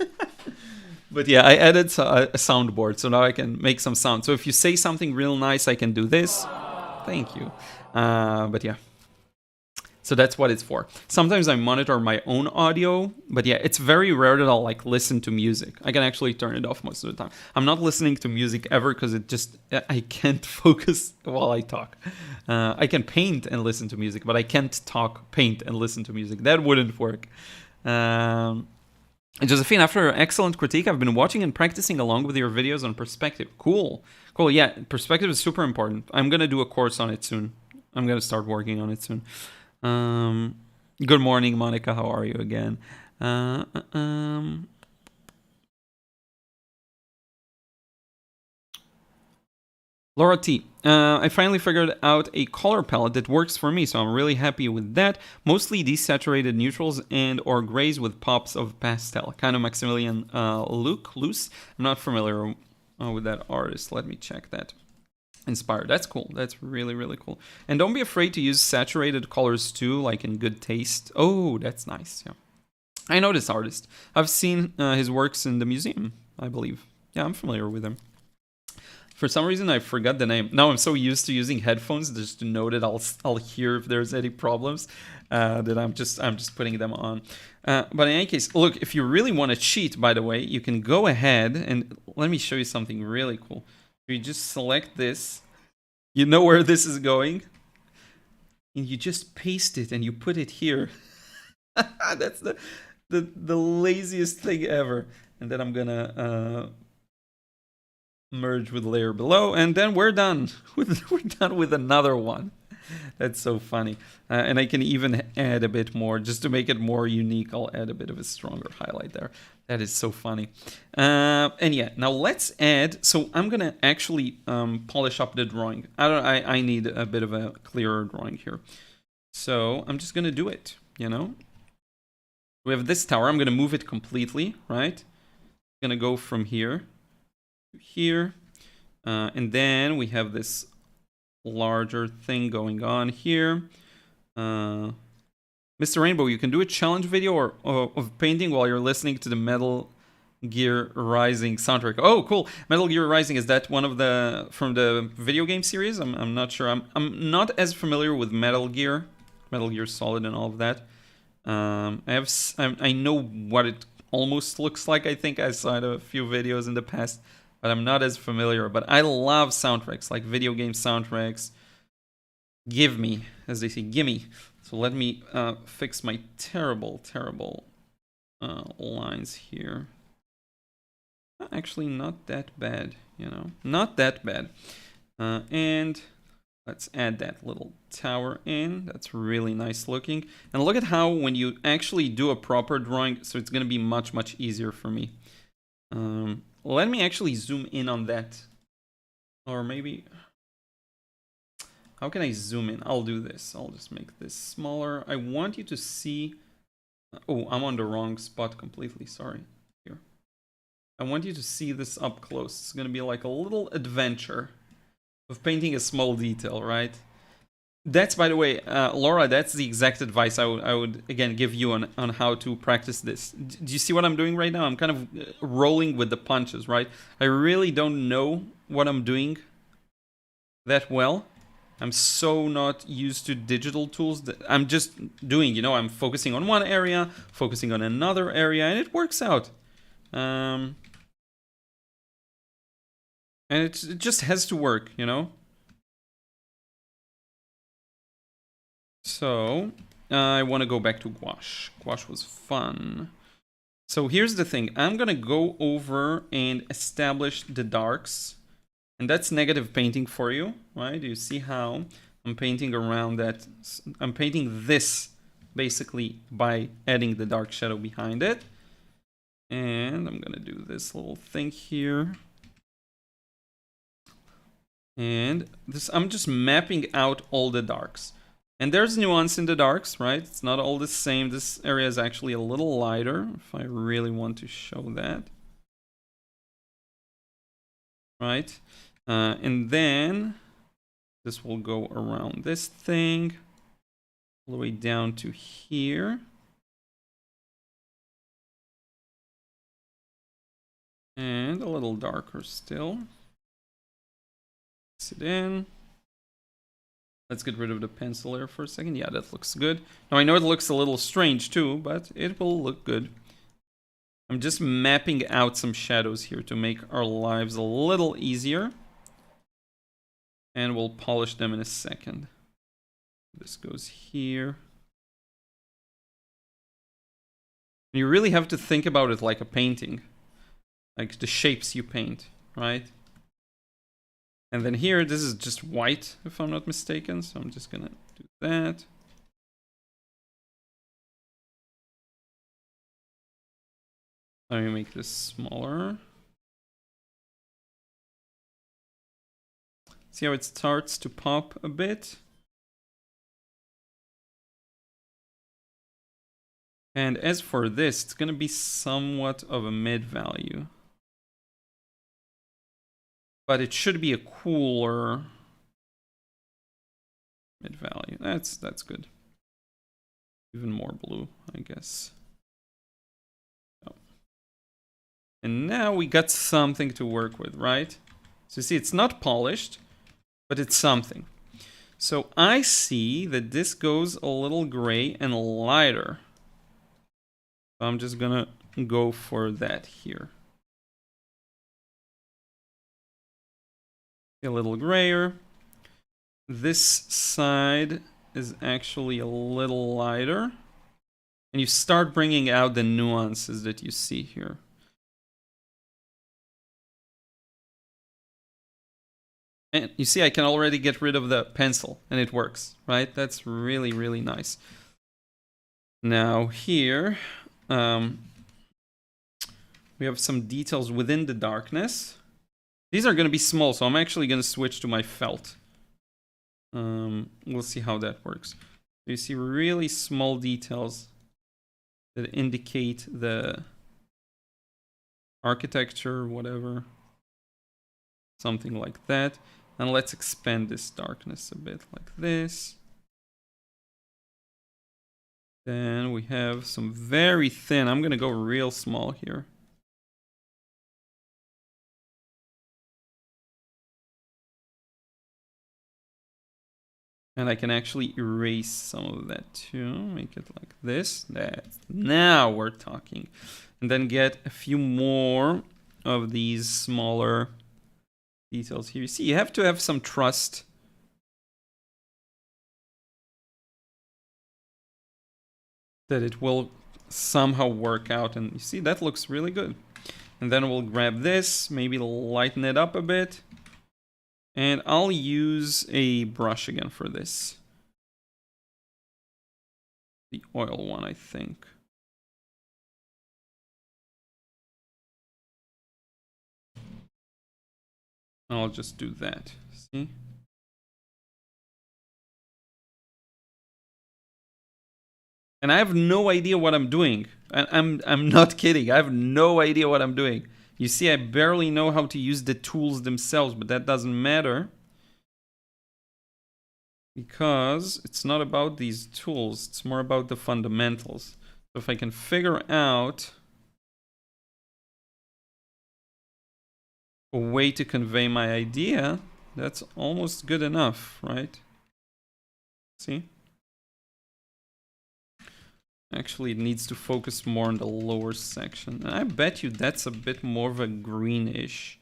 But yeah, I added a soundboard, so now I can make some sound. So if you say something real nice, I can do this. Thank you. But yeah. So that's what it's for. Sometimes I monitor my own audio, but yeah, it's very rare that I'll like listen to music. I can actually turn it off most of the time. I'm not listening to music ever because I can't focus while I talk. I can paint and listen to music, but I can't talk, paint, and listen to music. That wouldn't work. Josephine, after an excellent critique, I've been watching and practicing along with your videos on perspective. Cool. Yeah, perspective is super important. I'm going to do a course on it soon. I'm going to start working on it soon. Good morning, Monica. How are you again? Laura T. I finally figured out a color palette that works for me, so I'm really happy with that. Mostly desaturated neutrals and or grays with pops of pastel. Kind of Maximilian Loose. I'm not familiar with that artist. Let me check that. Inspired. That's cool. That's really, really cool. And don't be afraid to use saturated colors too, like in Good Taste. Oh, that's nice. Yeah. I know this artist. I've seen his works in the museum, I believe. Yeah, I'm familiar with him. For some reason, I forgot the name. Now I'm so used to using headphones just to know that I'll hear if there's any problems. That I'm just putting them on. But in any case, look, if you really want to cheat, by the way, you can go ahead and let me show you something really cool. You just select this. You know where this is going, and you just paste it and you put it here. That's the laziest thing ever. And then I'm gonna merge with layer below, and then we're done. We're done with another one. That's so funny. And I can even add a bit more just to make it more unique. I'll add a bit of a stronger highlight there. That is so funny. And yeah, now let's add. So I'm gonna actually polish up the drawing. I need a bit of a clearer drawing here. So I'm just gonna do it. You know, we have this tower. I'm gonna move it completely. Right. I'm gonna go from here to here, and then we have this larger thing going on here. Mr. Rainbow, you can do a challenge video of painting while you're listening to the Metal Gear Rising soundtrack. Oh, cool. Metal Gear Rising, is that one of the from the video game series? I'm not sure. I'm not as familiar with Metal Gear Solid and all of that. I know what it almost looks like. I think I saw it a few videos in the past, but I'm not as familiar. But I love soundtracks, like video game soundtracks. Give me, as they say, gimme. So let me fix my terrible lines here. Actually, not that bad, you know, not that bad. And let's add that little tower in. That's really nice looking. And look at how when you actually do a proper drawing, so it's going to be much easier for me. Let me actually zoom in on that. Or maybe, how can I zoom in? I'll do this. I'll just make this smaller. I want you to see, oh, I'm on the wrong spot completely, sorry. Here. I want you to see this up close. It's going to be like a little adventure of painting a small detail, right? That's, by the way, Laura, that's the exact advice I would again give you on how to practice this. Do you see what I'm doing right now? I'm kind of rolling with the punches, right? I really don't know what I'm doing that well. I'm so not used to digital tools that I'm just doing, you know, I'm focusing on one area, focusing on another area, and it works out. And it just has to work, you know? So, I want to go back to gouache. Gouache was fun. So here's the thing. I'm going to go over and establish the darks. And that's negative painting for you, right? You see how I'm painting around that. I'm painting this basically by adding the dark shadow behind it. And I'm going to do this little thing here. And this, I'm just mapping out all the darks. And there's nuance in the darks, right? It's not all the same. This area is actually a little lighter, if I really want to show that. Right? And then this will go around this thing, all the way down to here. And a little darker still. Mix it in. Let's get rid of the pencil layer for a second. Yeah, that looks good. Now, I know it looks a little strange too, but it will look good. I'm just mapping out some shadows here to make our lives a little easier. And we'll polish them in a second. This goes here. You really have to think about it like a painting. Like the shapes you paint, right? And then here, this is just white, if I'm not mistaken. So I'm just gonna do that. Let me make this smaller. See how it starts to pop a bit? And as for this, it's gonna be somewhat of a mid value. But it should be a cooler mid value. That's good. Even more blue, I guess. Oh. And now we got something to work with, right? So you see, it's not polished, but it's something. So I see that this goes a little gray and lighter. So I'm just gonna go for that here. A little grayer. This side is actually a little lighter. And you start bringing out the nuances that you see here. And you see, I can already get rid of the pencil, and it works, right? That's really, really nice. Now here, we have some details within the darkness. These are going to be small, so I'm actually going to switch to my felt. We'll see how that works. You see really small details that indicate the architecture, whatever. Something like that. And let's expand this darkness a bit like this. Then we have some very thin. I'm going to go real small here. And I can actually erase some of that too. Make it like this. Now we're talking. And then get a few more of these smaller details here. You see, you have to have some trust. That it will somehow work out. And you see, that looks really good. And then we'll grab this, maybe lighten it up a bit. And I'll use a brush again for this. The oil one, I think. I'll just do that. See? And I have no idea what I'm doing. I'm not kidding. I have no idea what I'm doing. You see, I barely know how to use the tools themselves, but that doesn't matter. Because it's not about these tools, it's more about the fundamentals. So if I can figure out a way to convey my idea, that's almost good enough, right? See? Actually, it needs to focus more on the lower section. And I bet you that's a bit more of a greenish.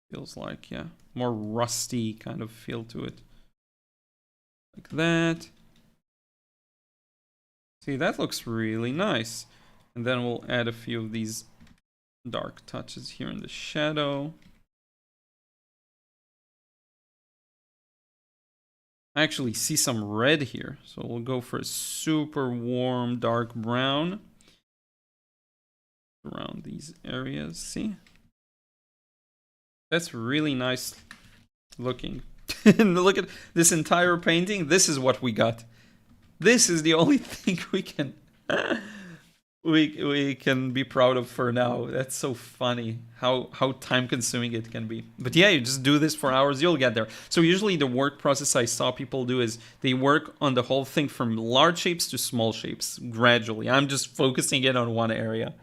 Feels like, yeah. More rusty kind of feel to it. Like that. See, that looks really nice. And then we'll add a few of these dark touches here in the shadow. I actually see some red here, so we'll go for a super warm dark brown around these areas. See, that's really nice looking. And look at this entire painting. This is what we got. This is the only thing we can we can be proud of for now. That's so funny how time consuming it can be. But yeah, you just do this for hours, you'll get there. So usually the work process I saw people do is they work on the whole thing from large shapes to small shapes gradually. I'm just focusing it on one area.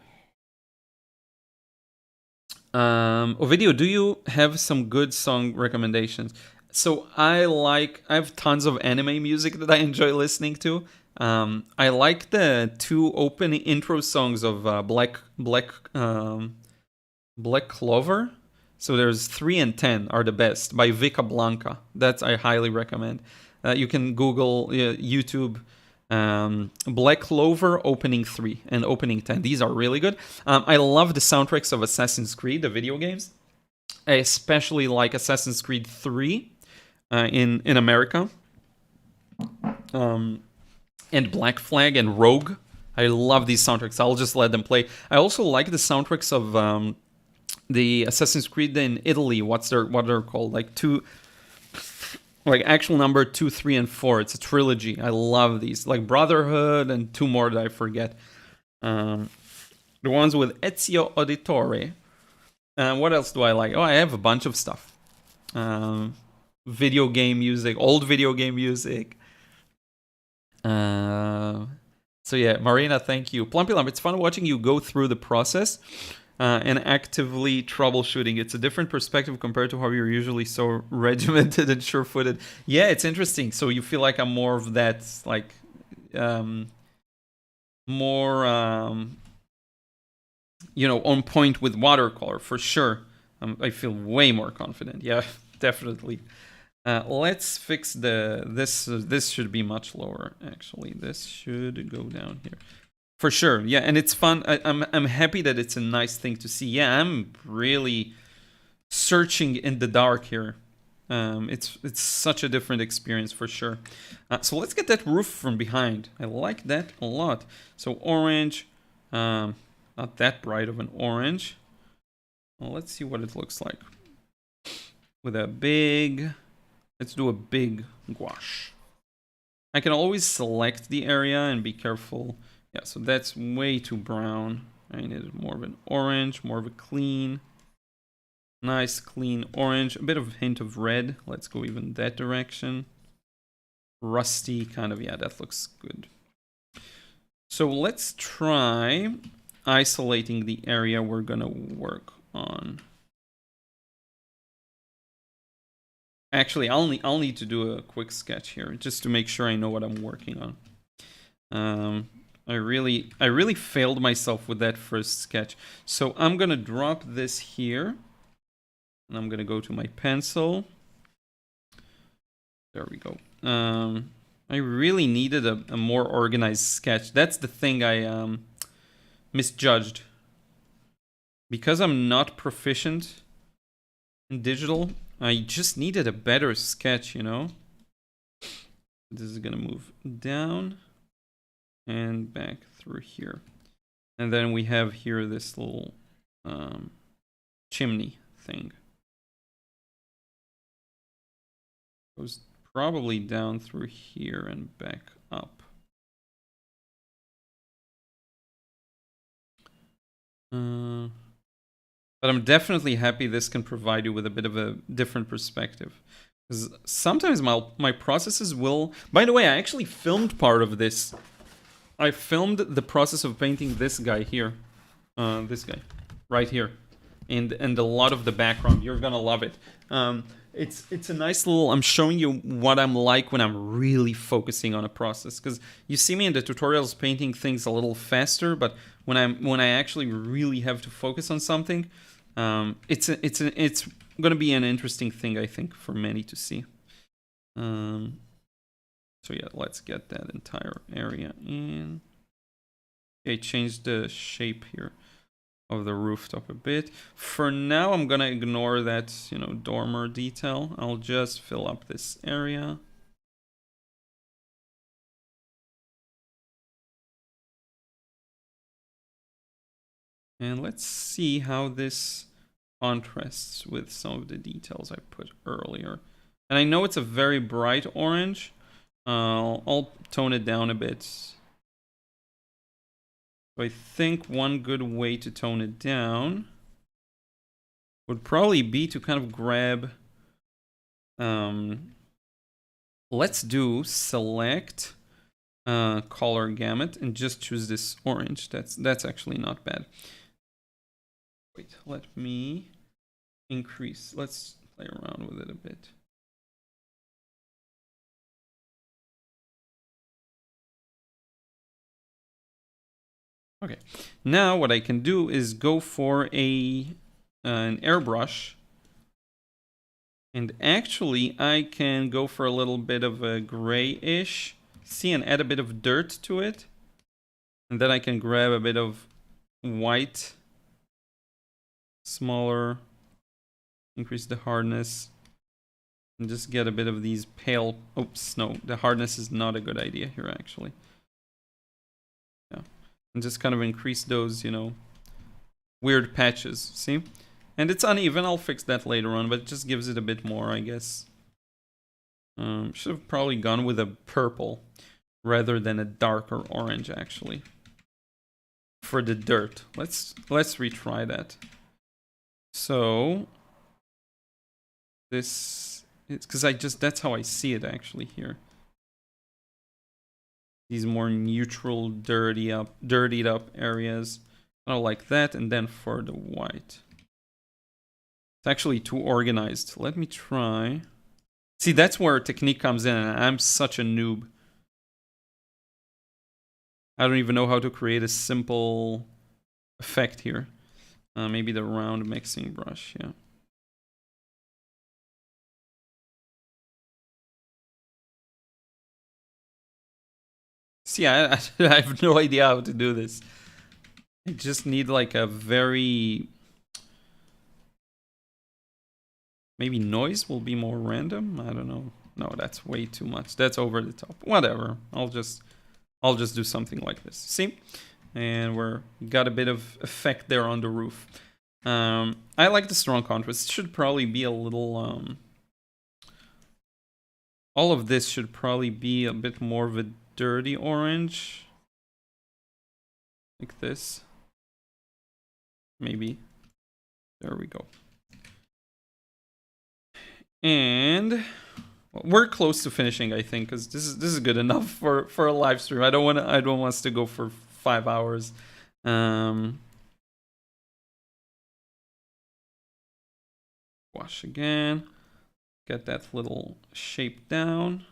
Ovidio, do you have some good song recommendations? So I have tons of anime music that I enjoy listening to. I like the two opening intro songs of Black Clover. So there's 3 and 10 are the best by Vika Blanca. That's I highly recommend. You can Google YouTube Black Clover opening 3 and opening 10. These are really good. I love the soundtracks of Assassin's Creed, the video games. I especially like Assassin's Creed 3 in America. And Black Flag and Rogue. I love these soundtracks. I'll just let them play. I also like the soundtracks of the Assassin's Creed in Italy. What they're called? Like actual number 2, 3, and 4. It's a trilogy. I love these. Like Brotherhood and 2 more that I forget. The ones with Ezio Auditore. What else do I like? Oh, I have a bunch of stuff. Video game music, old video game music. So yeah, Marina, thank you. Plumpy Lump, it's fun watching you go through the process. and actively troubleshooting. It's a different perspective compared to how you're usually so regimented and sure-footed. Yeah, it's interesting. So you feel like I'm more of that, like, more, you know, on point with watercolor for sure. I feel way more confident. Yeah, definitely. Let's fix this. This should be much lower. Actually, this should go down here. For sure, yeah, and it's fun. I'm happy that it's a nice thing to see. Yeah, I'm really searching in the dark here. It's such a different experience for sure. So let's get that roof from behind. I like that a lot. So orange, not that bright of an orange. Well, let's see what it looks like with a big. Let's do a big gouache. I can always select the area and be careful. Yeah, so that's way too brown. I needed more of an orange, more of a clean, nice clean orange. A bit of a hint of red. Let's go even that direction. Rusty, kind of, yeah, that looks good. So let's try isolating the area we're gonna work on. Actually, I'll need to do a quick sketch here just to make sure I know what I'm working on. I really failed myself with that first sketch. So I'm gonna drop this here, and I'm gonna go to my pencil. There we go. I really needed a more organized sketch. That's the thing I misjudged. Because I'm not proficient in digital, I just needed a better sketch, you know? This is gonna move down and back through here. And then we have here this little chimney thing. Goes probably down through here and back up. But I'm definitely happy this can provide you with a bit of a different perspective. Because sometimes my processes will... By the way, I actually filmed part of this. I filmed the process of painting this guy here. This guy. Right here. And a lot of the background. You're gonna love it. It's a nice little... I'm showing you what I'm like when I'm really focusing on a process. Because you see me in the tutorials painting things a little faster, but when I actually really have to focus on something, it's gonna be an interesting thing, I think, for many to see. So yeah, let's get that entire area in. Okay, change the shape here of the rooftop a bit. For now, I'm gonna ignore that, you know, dormer detail. I'll just fill up this area. And let's see how this contrasts with some of the details I put earlier. And I know it's a very bright orange. I'll tone it down a bit. So I think one good way to tone it down would probably be to kind of grab... let's do select color gamut and just choose this orange. That's actually not bad. Wait, let me increase. Let's play around with it a bit. Okay, now what I can do is go for an airbrush. And actually, I can go for a little bit of a grayish. See, and add a bit of dirt to it. And then I can grab a bit of white. Smaller. Increase the hardness. And just get a bit of these pale... Oops, no. The hardness is not a good idea here, actually. Yeah. And just kind of increase those, you know, weird patches. See? And it's uneven. I'll fix that later on, but it just gives it a bit more, I guess. Should have probably gone with a purple rather than a darker orange, actually. For the dirt. Let's retry that. So this it's because that's how I see it actually here. These more neutral, dirtied up areas. kind of like that, and then for the white. It's actually too organized. Let me try. See, that's where technique comes in, and I'm such a noob. I don't even know how to create a simple effect here. Maybe the round mixing brush, yeah. See, I have no idea how to do this. I just need like a very... Maybe noise will be more random? I don't know. No, that's way too much. That's over the top. Whatever. I'll just do something like this. See? And we're got a bit of effect there on the roof. I like the strong contrast. It should probably be a little... all of this should probably be a bit more of a dirty orange. Like this. Maybe. There we go. And we're close to finishing, I think, because this is good enough for a live stream. I don't want us to go for 5 hours. Wash again. Get that little shape down.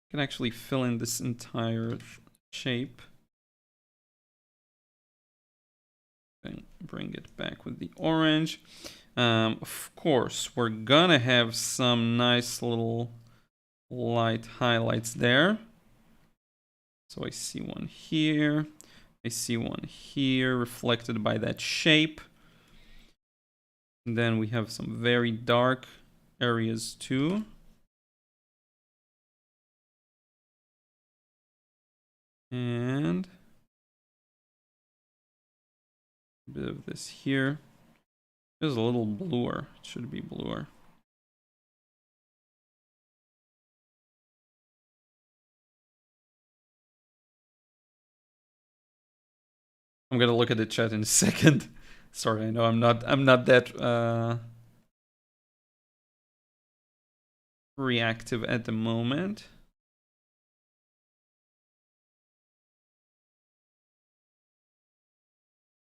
Can actually fill in this entire shape. Then bring it back with the orange. Of course, we're gonna have some nice little light highlights there. So I see one here. I see one here reflected by that shape. And then we have some very dark areas too. And a bit of this here. There's a little bluer. It should be bluer. I'm gonna look at the chat in a second. Sorry, I know I'm not that reactive at the moment.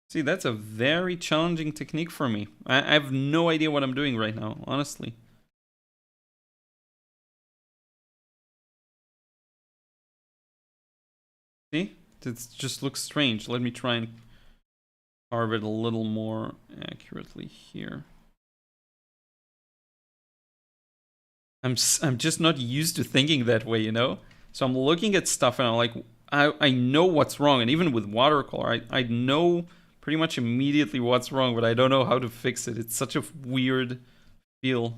See, that's a very challenging technique for me. I have no idea what I'm doing right now, honestly. See? It just looks strange. Let me try and carve it a little more accurately here. I'm just not used to thinking that way, you know? So I'm looking at stuff and I'm like, I know what's wrong. And even with watercolor, I know pretty much immediately what's wrong, but I don't know how to fix it. It's such a weird feel.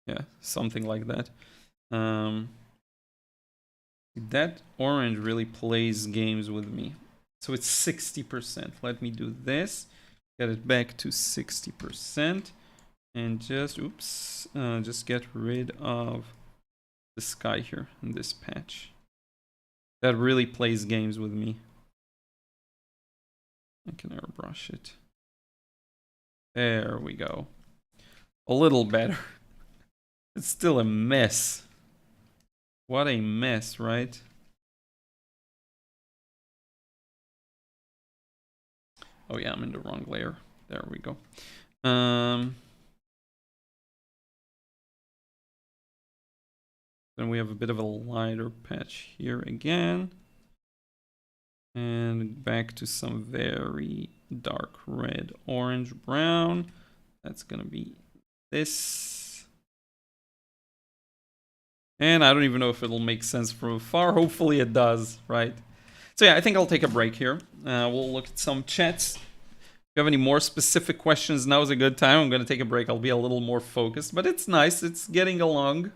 Yeah, something like that. That orange really plays games with me. So it's 60%. Let me do this. Get it back to 60%. And just, oops, just get rid of the sky here in this patch. That really plays games with me. I can airbrush it. There we go. A little better. It's still a mess. What a mess, right? Oh yeah, I'm in the wrong layer. There we go. Then we have a bit of a lighter patch here again. And back to some very dark red, orange, brown. That's gonna be this. And I don't even know if it'll make sense from afar. Hopefully it does, right? So yeah, I think I'll take a break here. We'll look at some chats. If you have any more specific questions, now is a good time. I'm gonna take a break. I'll be a little more focused, but it's nice. It's getting along.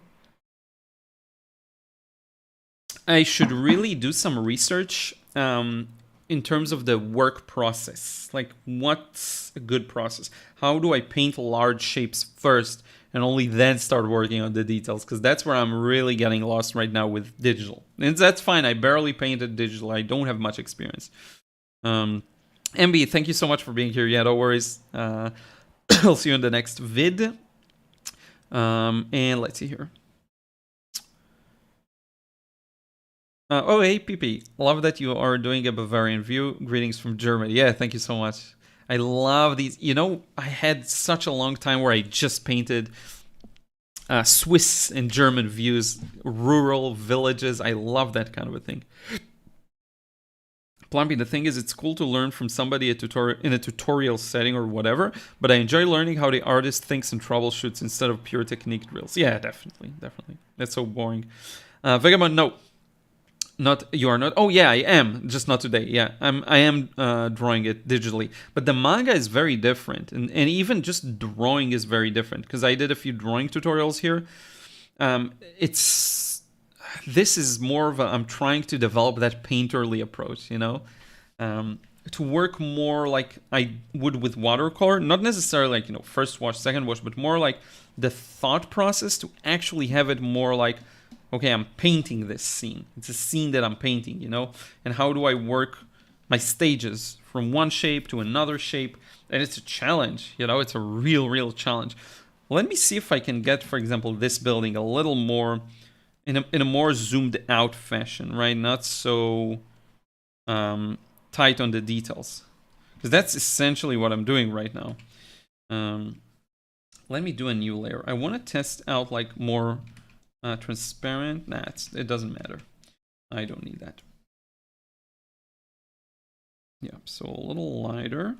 I should really do some research in terms of the work process. Like, what's a good process? How do I paint large shapes first and only then start working on the details? Because that's where I'm really getting lost right now with digital. And that's fine. I barely painted digital. I don't have much experience. MB, thank you so much for being here. Yeah, no worries. I'll see you in the next vid. And let's see here. Oh, hey, PP. Love that you are doing a Bavarian view. Greetings from Germany. Yeah, thank you so much. I love these. You know, I had such a long time where I just painted Swiss and German views, rural villages. I love that kind of a thing. Plumpy, the thing is, it's cool to learn from somebody in a tutorial setting or whatever, but I enjoy learning how the artist thinks and troubleshoots instead of pure technique drills. Yeah, definitely. That's so boring. Vagabond, no. Not you are not. Oh yeah, I am. Just not today. Yeah, I am drawing it digitally. But the manga is very different, and even just drawing is very different because I did a few drawing tutorials here. This is more of a, I'm trying to develop that painterly approach, you know, to work more like I would with watercolor, not necessarily like, you know, first wash, second wash, but more like the thought process to actually have it more like, okay, I'm painting this scene. It's a scene that I'm painting, you know, and how do I work my stages from one shape to another shape? And it's a challenge, you know, it's a real challenge. Let me see if I can get, for example, this building a little more in a more zoomed out fashion, right? Not so tight on the details, because that's essentially what I'm doing right now. Let me do a new layer. I want to test out like more transparent. Nah, it doesn't matter. I don't need that. Yeah, so a little lighter.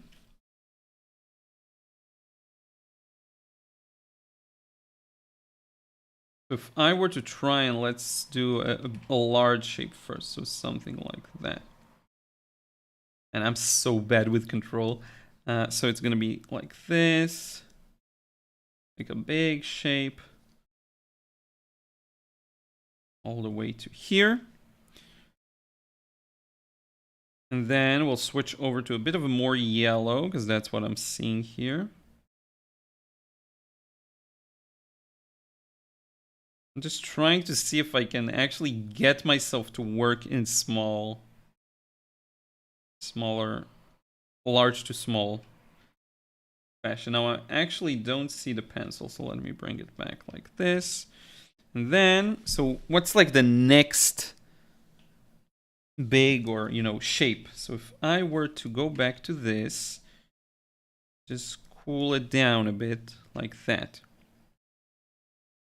If I were to try and let's do a large shape first, so something like that. And I'm so bad with control. So it's gonna be like this. Like a big shape. All the way to here. And then we'll switch over to a bit of a more yellow, because that's what I'm seeing here. I'm just trying to see if I can actually get myself to work in smaller, large to small fashion. Now I actually don't see the pencil, so let me bring it back like this. And then, so what's like the next big or, you know, shape? So if I were to go back to this, just cool it down a bit like that.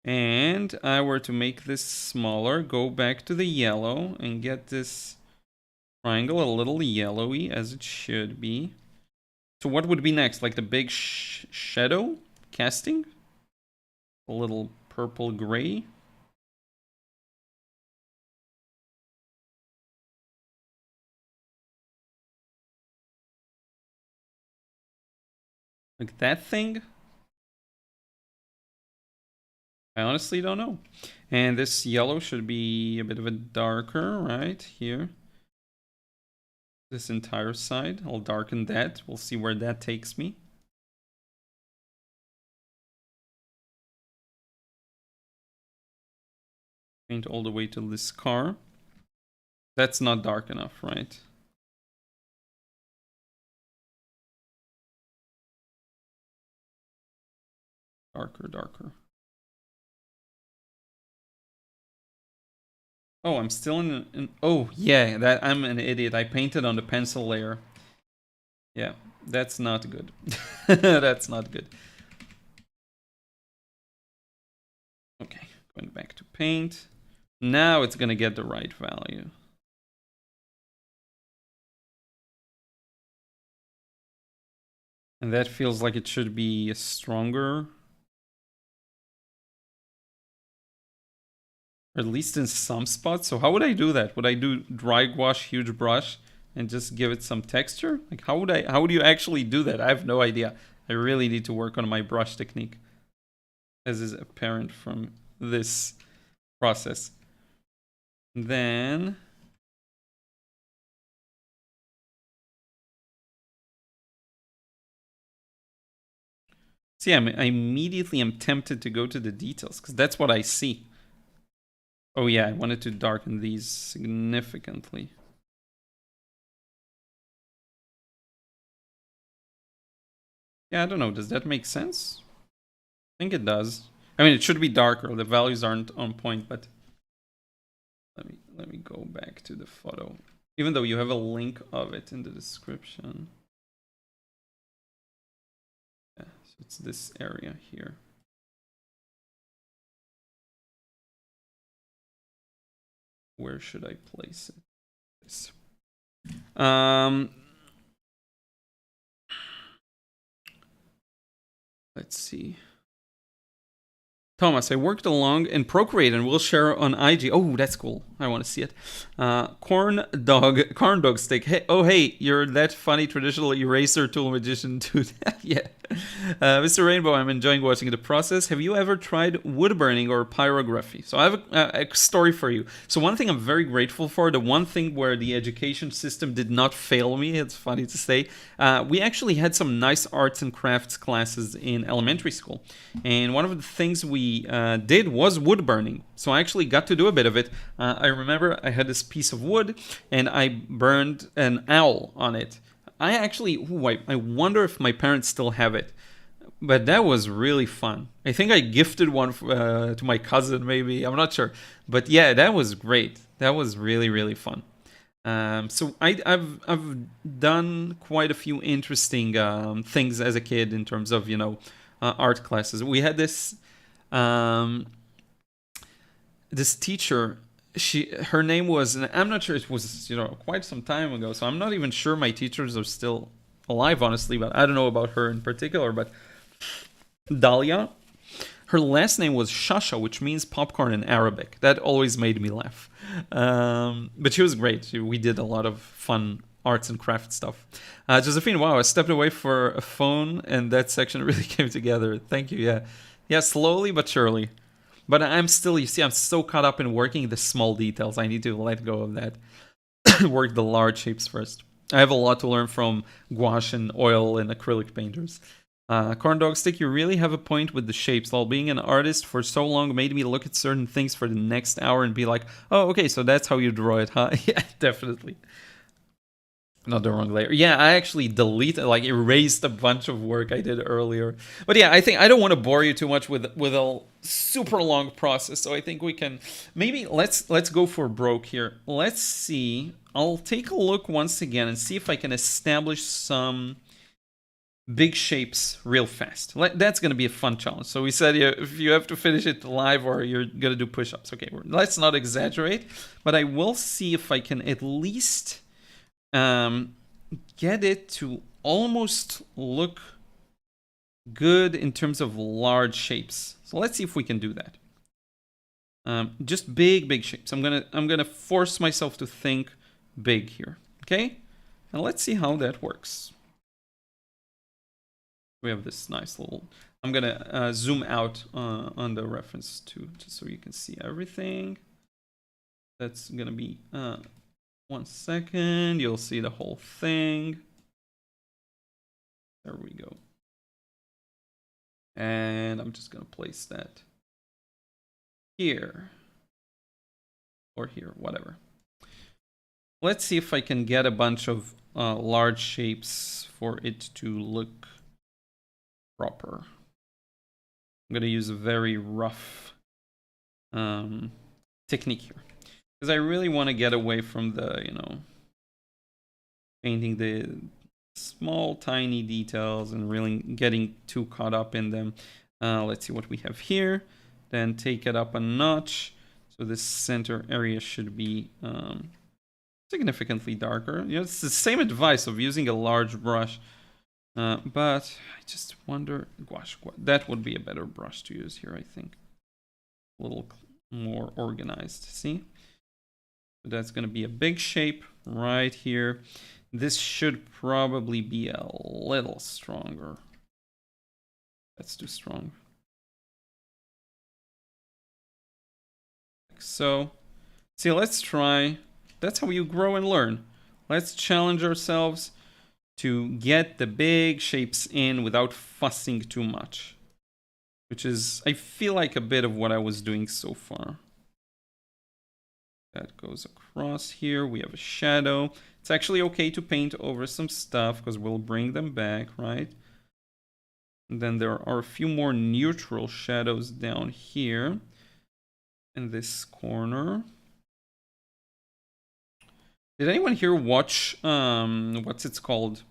And I were to make this smaller, go back to the yellow and get this triangle a little yellowy as it should be. So what would be next? Like the big shadow casting? A little purple gray? Like that thing? I honestly don't know. And this yellow should be a bit of a darker right here. This entire side, I'll darken that. We'll see where that takes me. Paint all the way to this car. That's not dark enough, right? Darker. Oh, I'm still in oh, yeah, that I'm an idiot. I painted on the pencil layer. Yeah, that's not good. That's not good. Okay, going back to paint. Now it's gonna get the right value. And that feels like it should be stronger. Or at least in some spots. So how would I do that? Would I do dry gouache, huge brush, and just give it some texture? Like how would you actually do that? I have no idea. I really need to work on my brush technique, as is apparent from this process. Then see, I immediately am tempted to go to the details because that's what I see. Oh yeah, I wanted to darken these significantly. Yeah, I don't know. Does that make sense? I think it does. I mean, it should be darker. The values aren't on point, but let me go back to the photo. Even though you have a link of it in the description. Yeah, so it's this area here. Where should I place it? This. Let's see. Thomas, I worked along in Procreate and we'll share on IG. Oh, that's cool. I want to see it. Corn dog stick. Hey, oh, hey, you're that funny traditional eraser tool magician too. Yeah. Mr. Rainbow, I'm enjoying watching the process. Have you ever tried wood burning or pyrography? So I have a story for you. So one thing I'm very grateful for, the one thing where the education system did not fail me, it's funny to say, we actually had some nice arts and crafts classes in elementary school. And one of the things we did was wood burning. So I actually got to do a bit of it. I remember I had this piece of wood and I burned an owl on it. I actually, I wonder if my parents still have it. But that was really fun. I think I gifted one to my cousin, maybe. I'm not sure. But yeah, that was great. That was really, really fun. So I've done quite a few interesting things as a kid in terms of, art classes. We had this this teacher. Her name was, and I'm not sure, it was quite some time ago, so I'm not even sure my teachers are still alive, honestly, but I don't know about her in particular. But Dalia, her last name was Shasha, which means popcorn in Arabic. That always made me laugh. But she was great. We did a lot of fun arts and craft stuff. Josephine, wow, I stepped away for a phone and that section really came together. Thank you. Yeah, slowly but surely. But I'm still, you see, I'm so caught up in working the small details. I need to let go of that. Work the large shapes first. I have a lot to learn from gouache and oil and acrylic painters. Corn Dog Stick, you really have a point with the shapes. While being an artist for so long made me look at certain things for the next hour and be like, oh, okay, so that's how you draw it, huh? Yeah, definitely. Not the wrong layer. Yeah, I actually erased a bunch of work I did earlier. But yeah, I think I don't want to bore you too much with a super long process. So I think we can maybe let's go for broke here. Let's see. I'll take a look once again and see if I can establish some big shapes real fast. That's going to be a fun challenge. So we said if you have to finish it live or you're going to do push-ups. Okay, let's not exaggerate. But I will see if I can at least get it to almost look good in terms of large shapes. So let's see if we can do that. Just big shapes. I'm gonna force myself to think big here. Okay, and let's see how that works. We have this nice little. I'm gonna zoom out on the reference too, just so you can see everything. That's gonna be 1 second, you'll see the whole thing. There we go. And I'm just gonna place that here. Or here, whatever. Let's see if I can get a bunch of large shapes for it to look proper. I'm gonna use a very rough technique here. Because I really want to get away from the, painting the small, tiny details and really getting too caught up in them. Let's see what we have here. Then take it up a notch. So this center area should be significantly darker. It's the same advice of using a large brush. But I just wonder, gosh, that would be a better brush to use here, I think. A little more organized, see? That's going to be a big shape right here. This should probably be a little stronger. That's too strong. Like so. See, let's try. That's how you grow and learn. Let's challenge ourselves to get the big shapes in without fussing too much. Which is, I feel like, a bit of what I was doing so far. That goes across here. We have a shadow. It's actually okay to paint over some stuff because we'll bring them back, right? And then there are a few more neutral shadows down here in this corner. Did anyone here watch, what's it's called?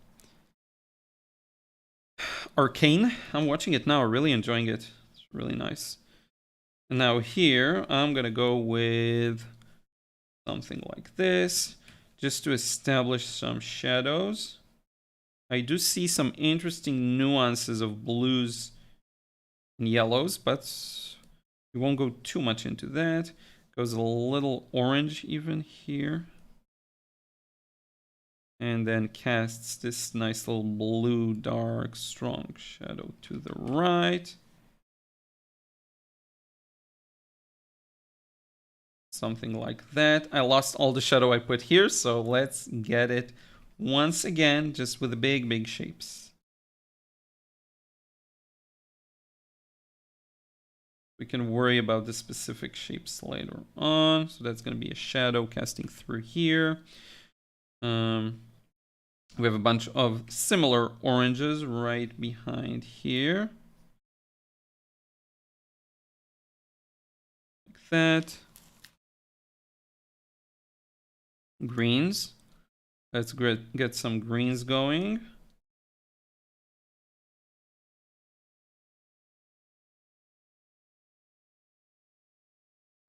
Arcane? I'm watching it now, really enjoying it. It's really nice. And now here, I'm gonna go with something like this, just to establish some shadows. I do see some interesting nuances of blues and yellows, but we won't go too much into that. Goes a little orange even here. And then casts this nice little blue, dark, strong shadow to the right. Something like that. I lost all the shadow I put here, so let's get it once again, just with the big, big shapes. We can worry about the specific shapes later on. So that's going to be a shadow casting through here. We have a bunch of similar oranges right behind here. Like that. Greens. Let's get some greens going.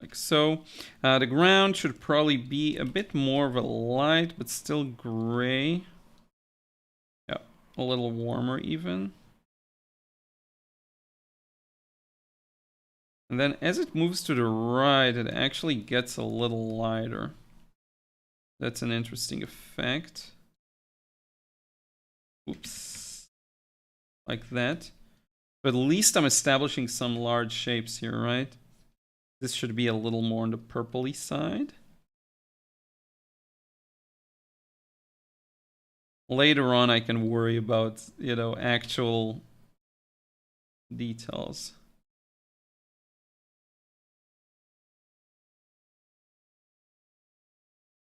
Like so. The ground should probably be a bit more of a light, but still gray. Yeah, a little warmer even. And then as it moves to the right, it actually gets a little lighter. That's an interesting effect. Oops. Like that. But at least I'm establishing some large shapes here, right? This should be a little more on the purpley side. Later on, I can worry about, you know, actual details.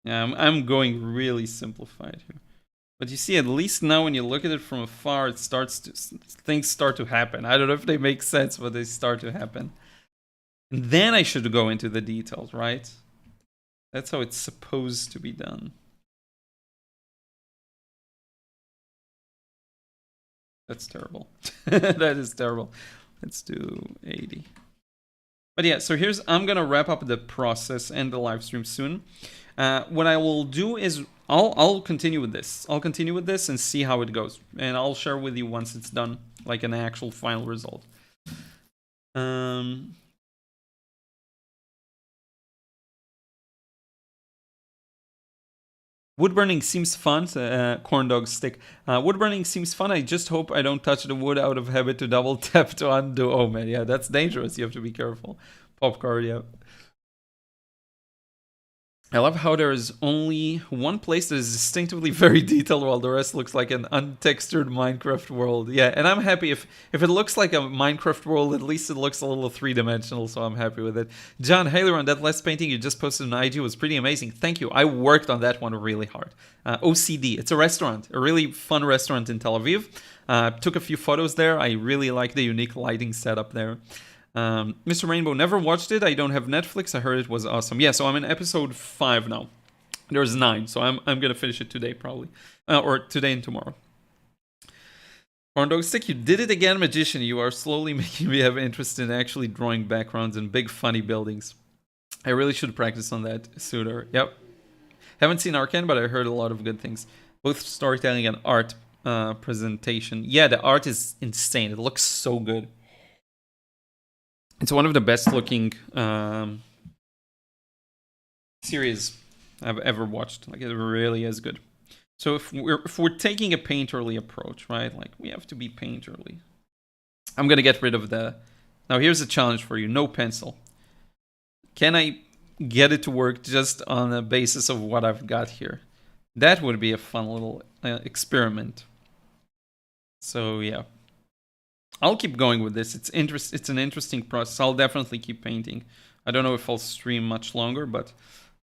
Yeah, I'm going really simplified here. But you see, at least now when you look at it from afar, it starts to, things start to happen. I don't know if they make sense, but they start to happen. And then I should go into the details, right? That's how it's supposed to be done. That's terrible. That is terrible. Let's do 80. But yeah, so here's, I'm gonna wrap up the process and the live stream soon. What I will do is I'll continue with this. I'll continue with this and see how it goes. And I'll share with you once it's done, like an actual final result. Wood burning seems fun, corn dog stick. Wood burning seems fun. I just hope I don't touch the wood out of habit to double tap to undo. Oh man, yeah, that's dangerous. You have to be careful. Pop card, yeah. I love how there is only one place that is distinctively very detailed while the rest looks like an untextured Minecraft world. Yeah, and I'm happy if it looks like a Minecraft world, at least it looks a little three-dimensional, so I'm happy with it. John, hey Liron, that last painting you just posted on IG was pretty amazing. Thank you. I worked on that one really hard. OCD, it's a restaurant, a really fun restaurant in Tel Aviv. Took a few photos there. I really like the unique lighting setup there. Mr. Rainbow, never watched it. I don't have Netflix. I heard it was awesome. Yeah, so I'm in episode 5 now. There's 9, so I'm gonna finish it today probably, or today and tomorrow. Corndog Stick, you did it again, magician. You are slowly making me have interest in actually drawing backgrounds in big funny buildings. I really should practice on that sooner. Yep. Haven't seen Arcane, but I heard a lot of good things. Both storytelling and art presentation. Yeah, the art is insane. It looks so good. It's one of the best looking series I've ever watched. Like, it really is good. So if we're taking a painterly approach, right? Like, we have to be painterly. I'm gonna get rid of the... Now here's a challenge for you. No pencil. Can I get it to work just on the basis of what I've got here? That would be a fun little experiment. So yeah. I'll keep going with this. It's an interesting process. I'll definitely keep painting. I don't know if I'll stream much longer, but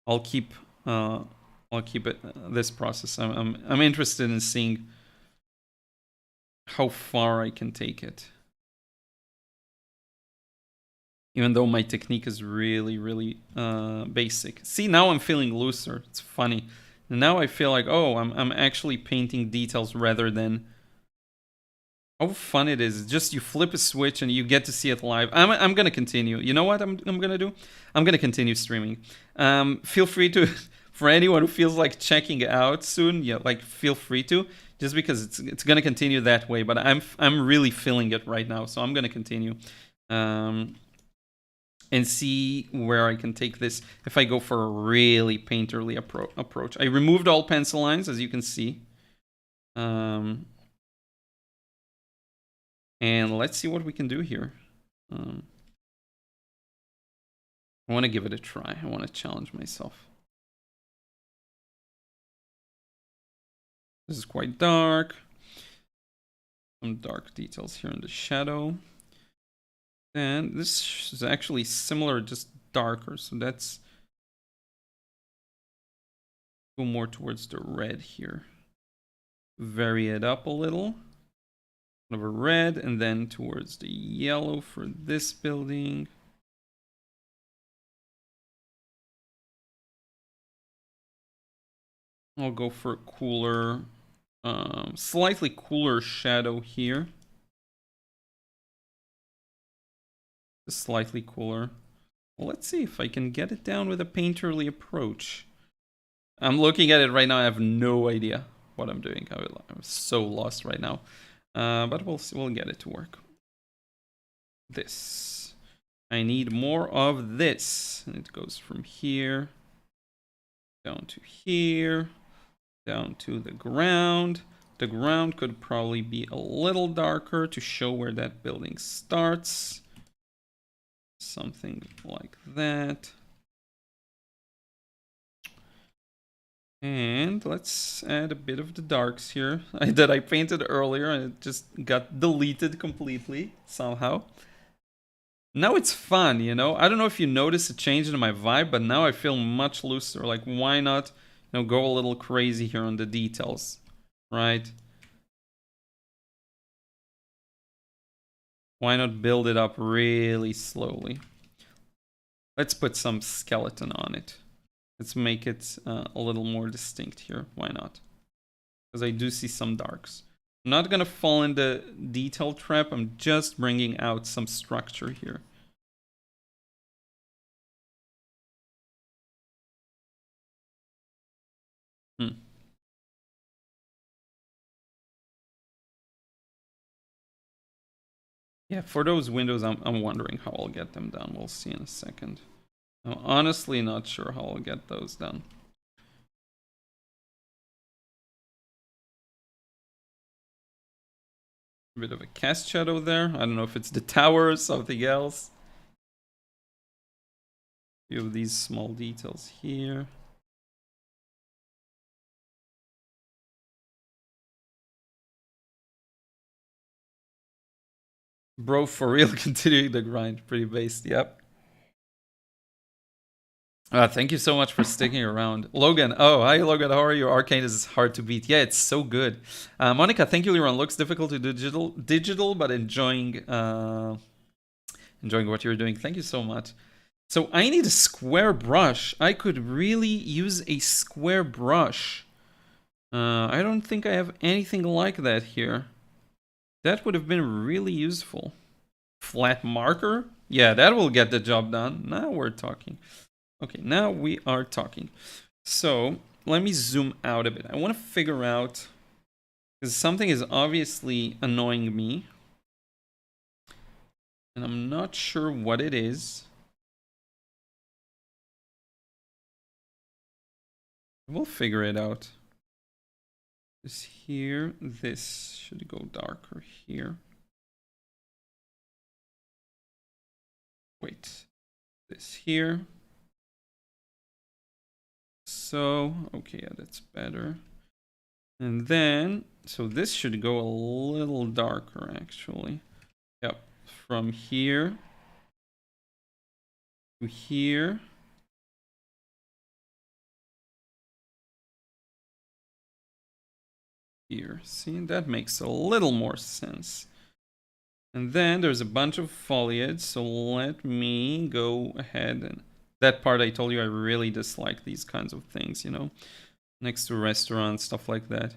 I'll keep it this process. I'm interested in seeing how far I can take it. Even though my technique is really, really basic. See, now I'm feeling looser. It's funny. And now I feel like, oh, I'm actually painting details rather than... How fun it is. Just you flip a switch and you get to see it live. I'm gonna continue. You know what I'm gonna do? I'm gonna continue streaming. Feel free to, for anyone who feels like checking out soon, yeah, like feel free to, just because it's gonna continue that way. But I'm really feeling it right now, so I'm gonna continue, and see where I can take this if I go for a really painterly approach. I removed all pencil lines, as you can see. And let's see what we can do here. I want to give it a try. I want to challenge myself. This is quite dark. Some dark details here in the shadow. And this is actually similar, just darker. So that's go more towards the red here. Vary it up a little. Of a red, and then towards the yellow for this building. I'll go for a cooler, slightly cooler shadow here. Just slightly cooler. Well, let's see if I can get it down with a painterly approach. I'm looking at it right now. I have no idea what I'm doing. I'm so lost right now. But we'll see, we'll get it to work. This. I need more of this. And it goes from here down to here, down to the ground. The ground could probably be a little darker to show where that building starts. Something like that. And let's add a bit of the darks here that I painted earlier, and it just got deleted completely somehow. Now it's fun, you know? I don't know if you notice a change in my vibe, but now I feel much looser. Like, why not, you know, go a little crazy here on the details, right? Why not build it up really slowly? Let's put some skeleton on it. Let's make it a little more distinct here. Why not? Because I do see some darks. I'm not going to fall in the detail trap. I'm just bringing out some structure here. Yeah, for those windows, I'm wondering how I'll get them done. We'll see in a second. I'm honestly not sure how I'll get those done. A bit of a cast shadow there. I don't know if it's the tower or something else. A few of these small details here. Bro, for real, continuing the grind. Pretty based, yep. Thank you so much for sticking around. Logan, oh, hi Logan, how are you? Arcane is hard to beat. Yeah, it's so good. Monica, thank you, Liron. Looks difficult to do digital, but enjoying what you're doing. Thank you so much. So I need a square brush. I could really use a square brush. I don't think I have anything like that here. That would have been really useful. Flat marker? Yeah, that will get the job done. Now we're talking. Okay, now we are talking. So let me zoom out a bit. I want to figure out, because something is obviously annoying me, and I'm not sure what it is. We'll figure it out. This here, this should go darker here. Wait, this here. So, okay, yeah, that's better. And then, so this should go a little darker actually. Yep, from here to here. Here, see, that makes a little more sense. And then there's a bunch of foliage, so let me go ahead and... That part I told you I really dislike these kinds of things, you know. next to restaurants, stuff like that.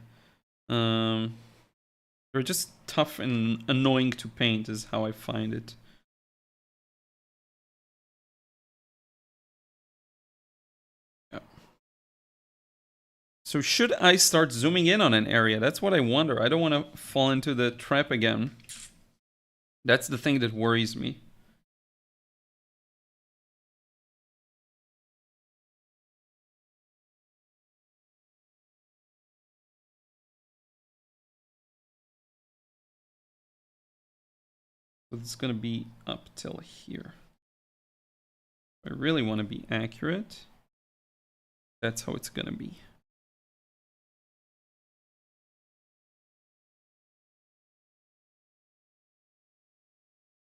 They're just tough and annoying to paint is how I find it. Yeah. So should I start zooming in on an area? That's what I wonder. I don't want to fall into the trap again. That's the thing that worries me. So it's going to be up till here. If I really want to be accurate, that's how it's going to be.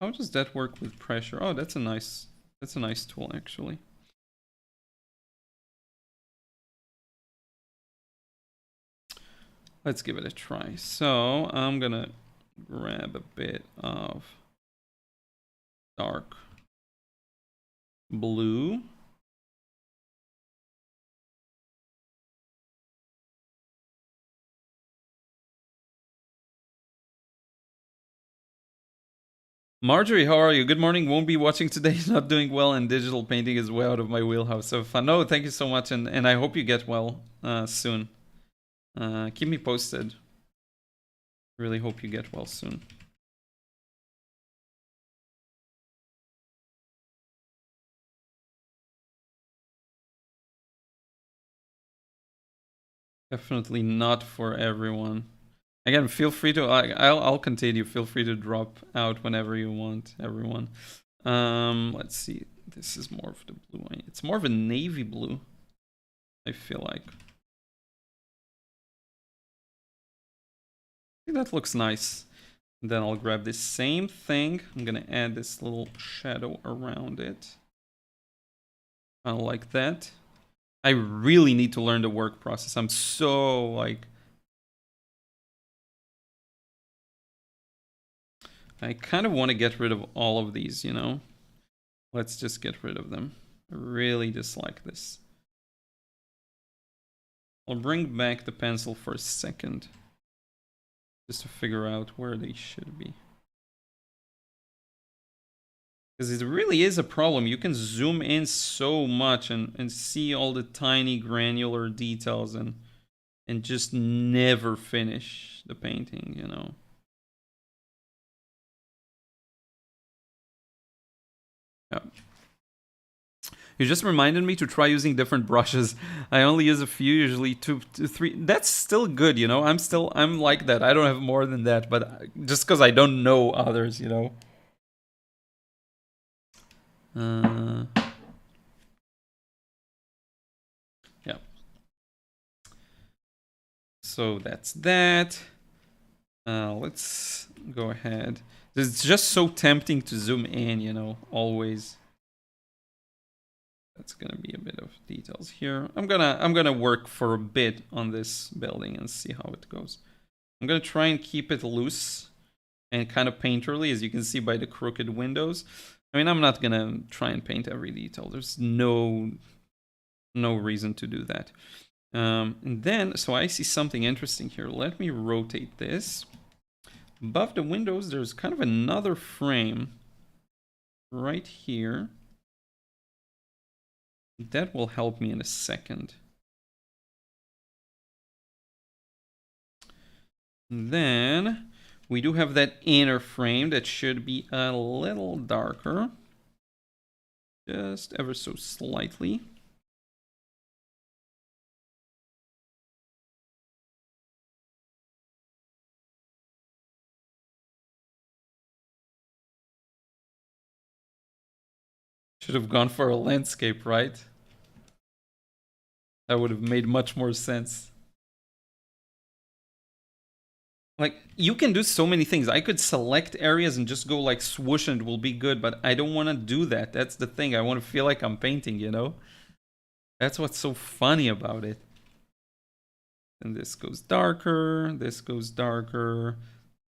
How does that work with pressure? Oh, that's a nice tool actually. Let's give it a try. So I'm gonna grab a bit of dark blue. Marjorie, how are you? Good morning. Won't be watching today. Not doing well, and digital painting is way out of my wheelhouse. So fun. No, thank you so much, and I hope you get well soon. Keep me posted. Really hope you get well soon. Definitely not for everyone. Again, feel free to. I'll continue. Feel free to drop out whenever you want, everyone. Let's see. This is more of the blue. It's more of a navy blue, I feel like. That looks nice. And then I'll grab this same thing. I'm gonna add this little shadow around it. Kind of like that. I really need to learn the work process. I'm so like... I kind of want to get rid of all of these, you know? Let's just get rid of them. I really dislike this. I'll bring back the pencil for a second. Just to figure out where they should be. Because it really is a problem. You can zoom in so much and see all the tiny granular details and just never finish the painting, you know? Yeah. You just reminded me to try using different brushes. I only use a few, usually two to three. That's still good, you know? I'm like that. I don't have more than that, but just because I don't know others, you know? Yeah. So that's that. Let's go ahead. It's just so tempting to zoom in, you know, always. That's gonna be a bit of details here. I'm gonna work for a bit on this building and see how it goes. I'm gonna try and keep it loose and kind of painterly, as you can see by the crooked windows. I mean, I'm not gonna try and paint every detail. There's no reason to do that. And then, so I see something interesting here. Let me rotate this. Above the windows, there's kind of another frame right here. That will help me in a second. And then we do have that inner frame that should be a little darker. Just ever so slightly. Should have gone for a landscape, right? That would have made much more sense. Like, you can do so many things. I could select areas and just go like swoosh and it will be good, but I don't want to do that. That's the thing. I want to feel like I'm painting, you know? That's what's so funny about it. And this goes darker, this goes darker.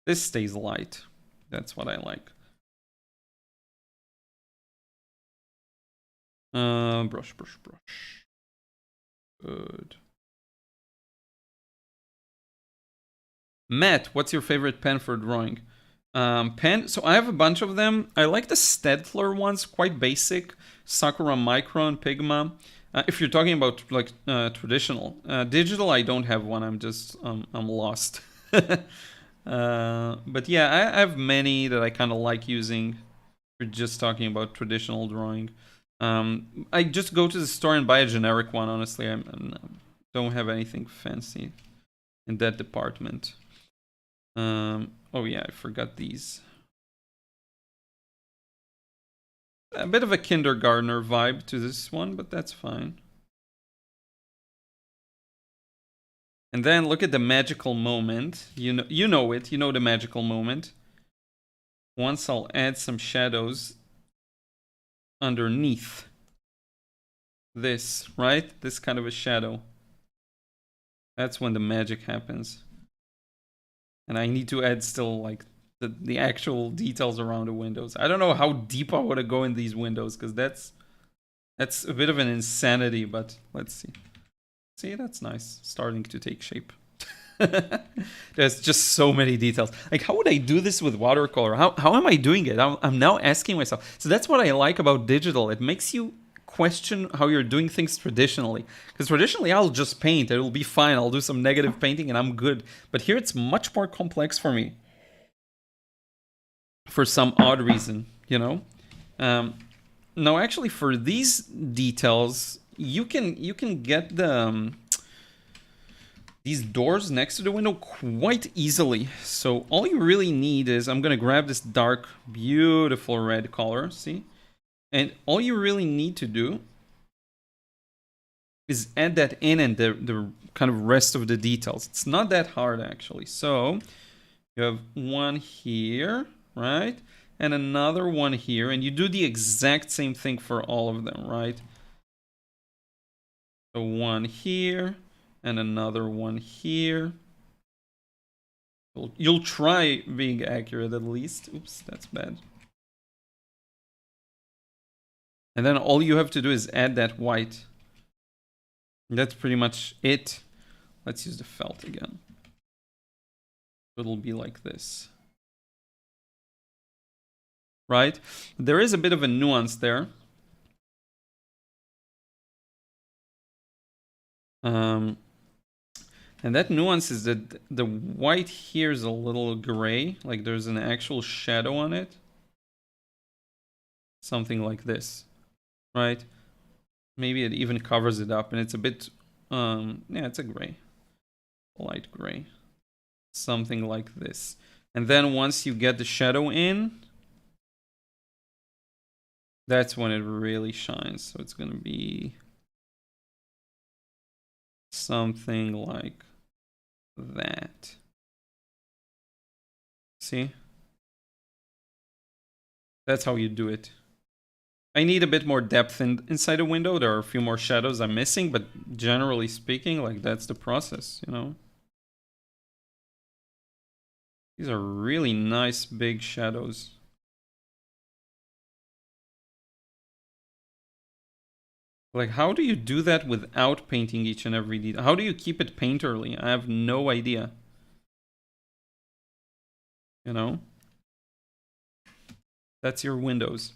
This stays light. That's what I like. Brush. Good. Matt, what's your favorite pen for drawing? Pen. So I have a bunch of them. I like the Staedtler ones, quite basic. Sakura Micron, Pigma. If you're talking about like traditional, digital, I don't have one. I'm lost. But yeah, I have many that I kind of like using. We're just talking about traditional drawing. I just go to the store and buy a generic one. Honestly, I don't have anything fancy in that department. Oh yeah, I forgot these. A bit of a kindergartner vibe to this one, but that's fine. And then look at the magical moment. You know it. You know the magical moment. Once I'll add some shadows underneath this, right? This kind of a shadow. That's when the magic happens. And I need to add still like the actual details around the windows. I don't know how deep I want to go in these windows because that's a bit of an insanity, but let's see. See, that's nice. Starting to take shape. There's just so many details. Like, how would I do this with watercolor? How am I doing it? I'm now asking myself. So that's what I like about digital. It makes you question how you're doing things traditionally. Because traditionally, I'll just paint. It'll be fine. I'll do some negative painting and I'm good. But here it's much more complex for me. For some odd reason, you know? No, actually, for these details, you can get the these doors next to the window quite easily. So all you really need is, I'm gonna grab this dark, beautiful red color, see? And all you really need to do is add that in and the kind of rest of the details. It's not that hard actually. So you have one here, right? And another one here, and you do the exact same thing for all of them, right? So one here, and another one here. You'll try being accurate at least. Oops, that's bad. And then all you have to do is add that white. That's pretty much it. Let's use the felt again. It'll be like this. Right? There is a bit of a nuance there. And that nuance is that the white here is a little gray, like there's an actual shadow on it. Something like this, right? Maybe it even covers it up and it's a bit, yeah, it's a gray, light gray. Something like this. And then once you get the shadow in, that's when it really shines. So it's gonna be something like that. See? That's how you do it. I need a bit more depth inside a window. There are a few more shadows I'm missing, but generally speaking, like that's the process, you know? These are really nice big shadows. Like, how do you do that without painting each and every detail? How do you keep it painterly? I have no idea. You know? That's your windows.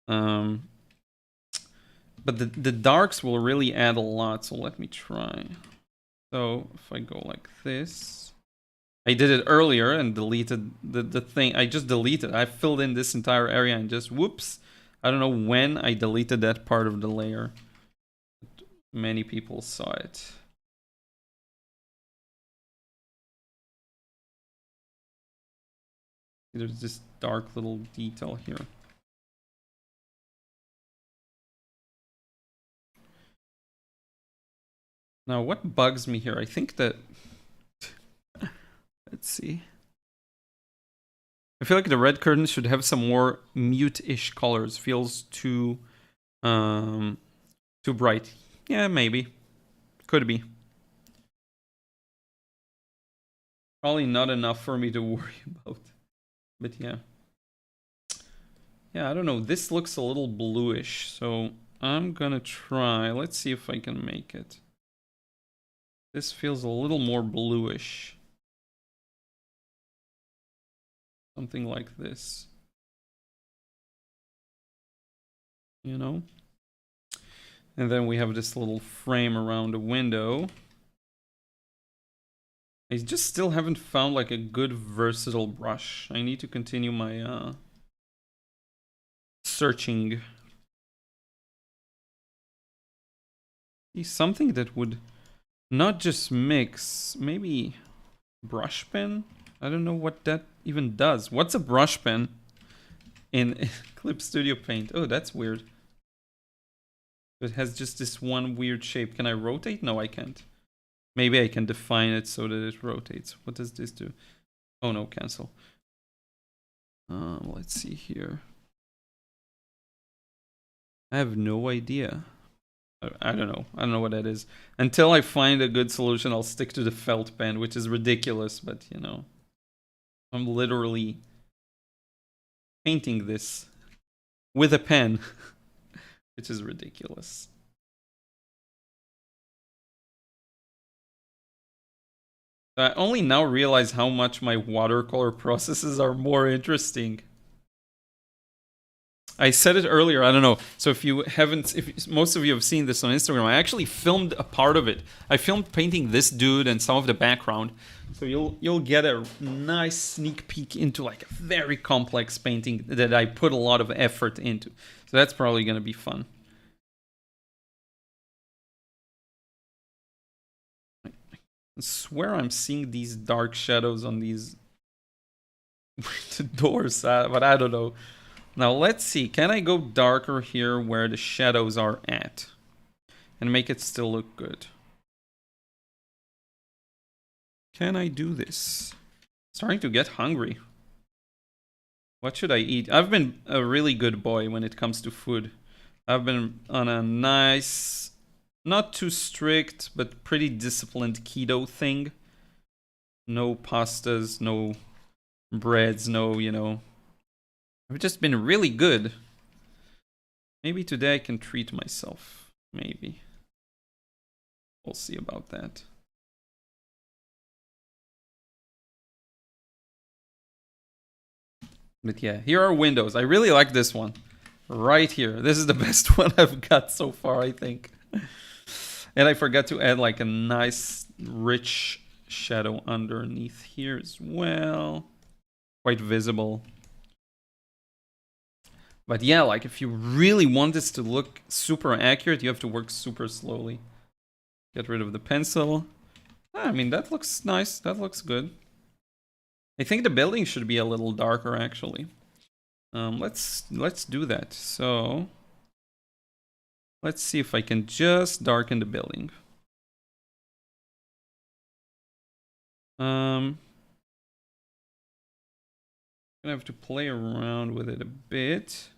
But the darks will really add a lot, so let me try. So if I go like this, I did it earlier and deleted the thing. I just deleted. I filled in this entire area and just whoops. I don't know when I deleted that part of the layer. But many people saw it. There's this dark little detail here. Now, what bugs me here? I think that... Let's see. I feel like the red curtain should have some more mute-ish colors. Feels too bright. Yeah, maybe. Could be. Probably not enough for me to worry about. But yeah. Yeah, I don't know. This looks a little bluish, so I'm gonna try. Let's see if I can make it. This feels a little more bluish. Something like this. You know? And then we have this little frame around the window. I just still haven't found like a good versatile brush. I need to continue my searching. Something that would not just mix, maybe brush pen? I don't know what that even does. What's a brush pen in Clip Studio Paint? Oh, that's weird. It has just this one weird shape. Can I rotate? No, I can't. Maybe I can define it so that it rotates. What does this do? Oh no, cancel. Let's see here. I have no idea. I don't know. I don't know what that is. Until I find a good solution, I'll stick to the felt pen, which is ridiculous, but you know. I'm literally painting this with a pen, which is ridiculous. I only now realize how much my watercolor processes are more interesting. I said it earlier, I don't know. So if you haven't, if most of you have seen this on Instagram, I actually filmed a part of it. I filmed painting this dude and some of the background. So you'll get a nice sneak peek into like a very complex painting that I put a lot of effort into. So that's probably gonna be fun. I swear I'm seeing these dark shadows on these doors, but I don't know. Now let's see, can I go darker here where the shadows are at and make it still look good? Can I do this? Starting to get hungry. What should I eat? I've been a really good boy when it comes to food. I've been on a nice, not too strict, but pretty disciplined keto thing. No pastas, no breads, no, you know. I've just been really good. Maybe today I can treat myself. Maybe. We'll see about that. But yeah, here are windows. I really like this one. Right here. This is the best one I've got so far, I think. And I forgot to add like a nice, rich shadow underneath here as well. Quite visible. But yeah, like if you really want this to look super accurate, you have to work super slowly. Get rid of the pencil. I mean, that looks nice. That looks good. I think the building should be a little darker, actually. Let's do that. So let's see if I can just darken the building. I'm gonna have to play around with it a bit.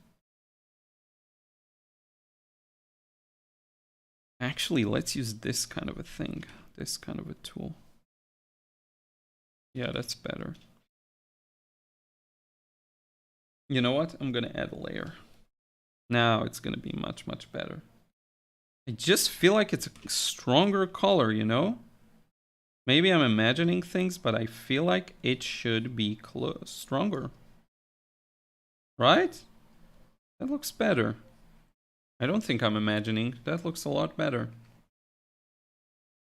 Actually, let's use this kind of a thing. This kind of a tool. Yeah, that's better. You know what? I'm gonna add a layer. Now it's gonna be much, much better. I just feel like it's a stronger color, you know? Maybe I'm imagining things, but I feel like it should be stronger. Right? That looks better. I don't think I'm imagining. That looks a lot better.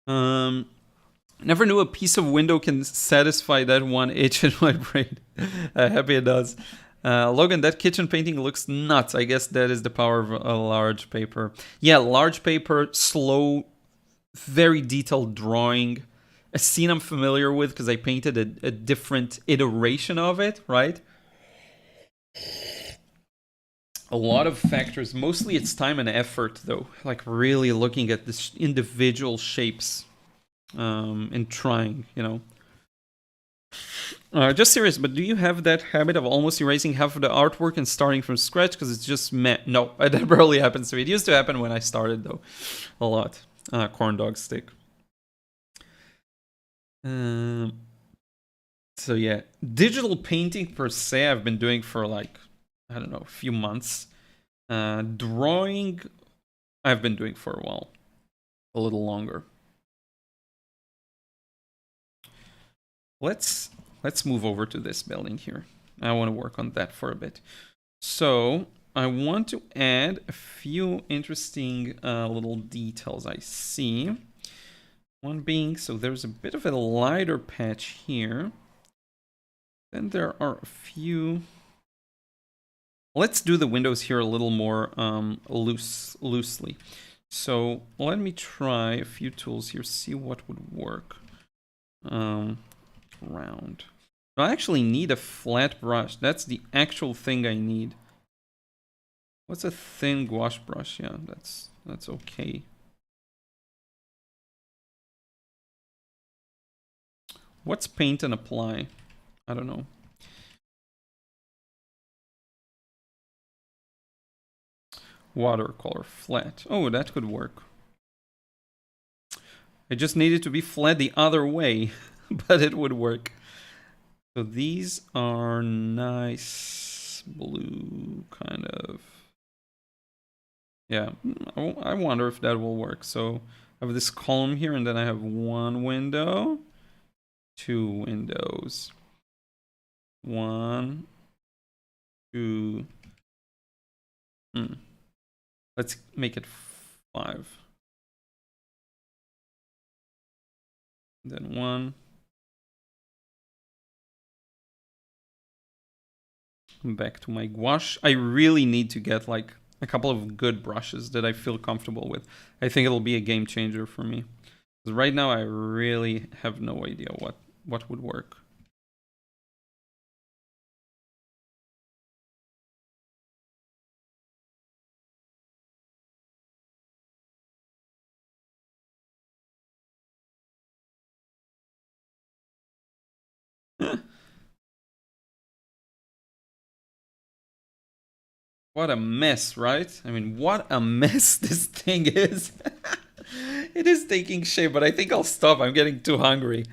Never knew a piece of window can satisfy that one itch in my brain. Happy it does. Logan, that kitchen painting looks nuts. I guess that is the power of a large paper. Yeah, large paper, slow, very detailed drawing. A scene I'm familiar with because I painted a different iteration of it, right? A lot of factors. Mostly it's time and effort, though. Like really looking at the individual shapes and trying, you know. Just serious, but do you have that habit of almost erasing half of the artwork and starting from scratch because it's just meh? No, that barely happens to me. It used to happen when I started, though. A lot. Corn dog stick. So yeah, digital painting per se I've been doing for like, I don't know, a few months. Drawing I've been doing for a while. A little longer. Let's move over to this building here. I want to work on that for a bit. So I want to add a few interesting little details I see. One being, so there's a bit of a lighter patch here. Then there are a few. Let's do the windows here a little more loosely. So let me try a few tools here, see what would work. Round. I actually need a flat brush. That's the actual thing I need. What's a thin gouache brush? Yeah, that's okay. What's paint and apply? I don't know. Watercolor flat. Oh, that could work. I just need it to be flat the other way, but it would work. So these are nice blue kind of. Yeah, I wonder if that will work. So I have this column here, and then I have one window, two windows. One, two. Let's make it 5. Then 1. Back to my gouache. I really need to get like a couple of good brushes that I feel comfortable with. I think it'll be a game changer for me. Because right now I really have no idea what would work. What a mess, right? I mean, what a mess this thing is. It is taking shape, but I think I'll stop. I'm getting too hungry.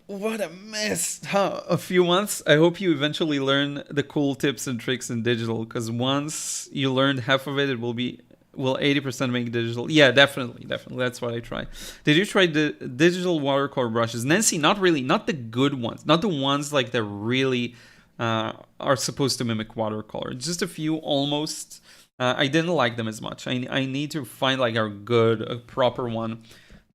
What a mess. Huh? A few months. I hope you eventually learn the cool tips and tricks in digital, because once you learned half of it, it will 80% make digital. Yeah, definitely. That's what I try. Did you try the digital watercolor brushes? Nancy, not really. Not the good ones. Not the ones like that really are supposed to mimic watercolor. Just a few almost. I didn't like them as much. I need to find like a proper one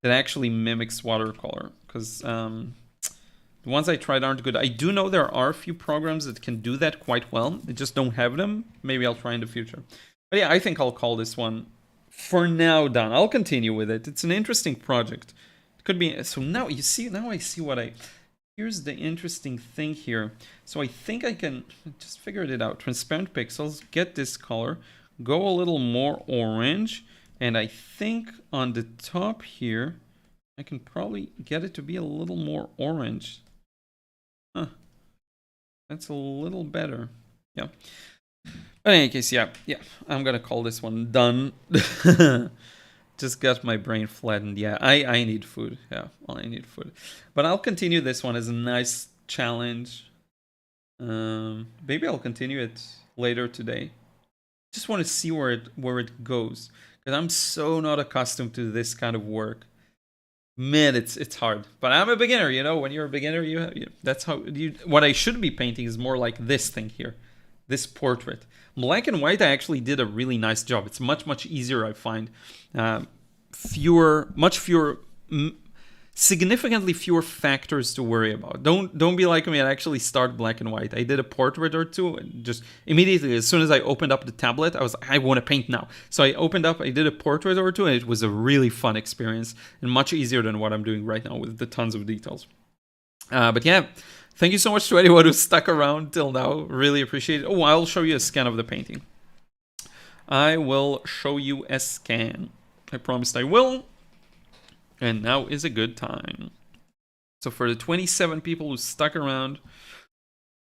that actually mimics watercolor, because the ones I tried aren't good. I do know there are a few programs that can do that quite well. I just don't have them. Maybe I'll try in the future. But yeah, I think I'll call this one for now done. I'll continue with it. It's an interesting project. It could be. So now you see. Now I see what I. Here's the interesting thing here. So I think I can just figure it out. Transparent pixels. Get this color. Go a little more orange. And I think on the top here, I can probably get it to be a little more orange. Huh. That's a little better. Yeah. But in any case, yeah. I'm gonna call this one done. Just got my brain flattened. Yeah, I need food. Yeah, well, I need food. But I'll continue this one as a nice challenge. Maybe I'll continue it later today. Just want to see where it goes, because I'm so not accustomed to this kind of work. Man, it's hard. But I'm a beginner, you know. When you're a beginner, that's how you. What I should be painting is more like this thing here, this portrait. Black and white, I actually did a really nice job. It's much easier, I find. Significantly fewer factors to worry about. Don't be like me and actually start black and white. I did a portrait or two, and just immediately, as soon as I opened up the tablet, I was like, I want to paint now. So I opened up, I did a portrait or two, and it was a really fun experience and much easier than what I'm doing right now with the tons of details. But yeah, thank you so much to anyone who stuck around till now. Really appreciate it. Oh, I'll show you a scan of the painting. I will show you a scan. I promised I will. And now is a good time. So for the 27 people who stuck around,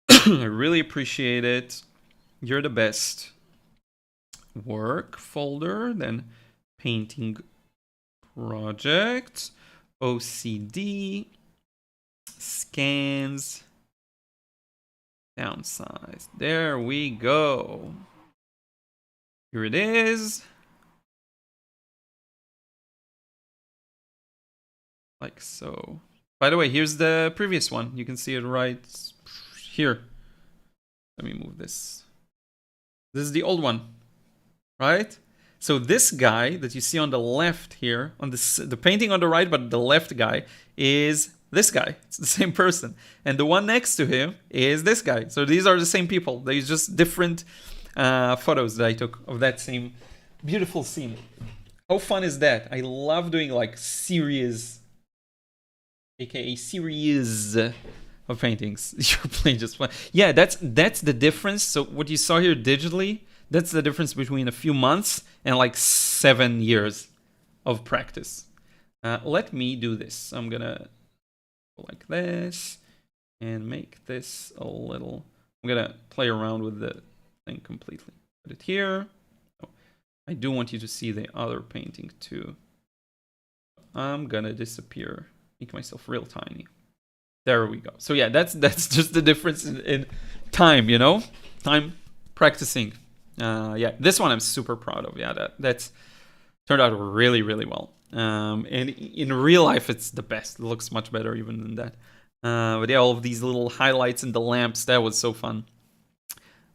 I really appreciate it. You're the best. Work folder, then painting project, OCD, scans, downsize. There we go. Here it is. Like so. By the way, here's the previous one. You can see it right here. Let me move this. This is the old one, right? So this guy that you see on the left here, on the painting on the right, but the left guy is this guy. It's the same person. And the one next to him is this guy. So these are the same people. There's just different photos that I took of that same beautiful scene. How fun is that? I love doing like series, aka series of paintings. You're playing just fun. Yeah, that's the difference. So what you saw here digitally, that's the difference between a few months and like 7 years of practice. Let me do this. I'm gonna go like this and make this a little. I'm gonna play around with the thing completely. Put it here. Oh, I do want you to see the other painting too. I'm gonna disappear, make myself real tiny. There we go. So yeah, that's just the difference in time, you know, time practicing. Yeah, this one I'm super proud of. Yeah, that's turned out really, really well. And in real life, it's the best. It looks much better even than that. But yeah, all of these little highlights and the lamps, that was so fun.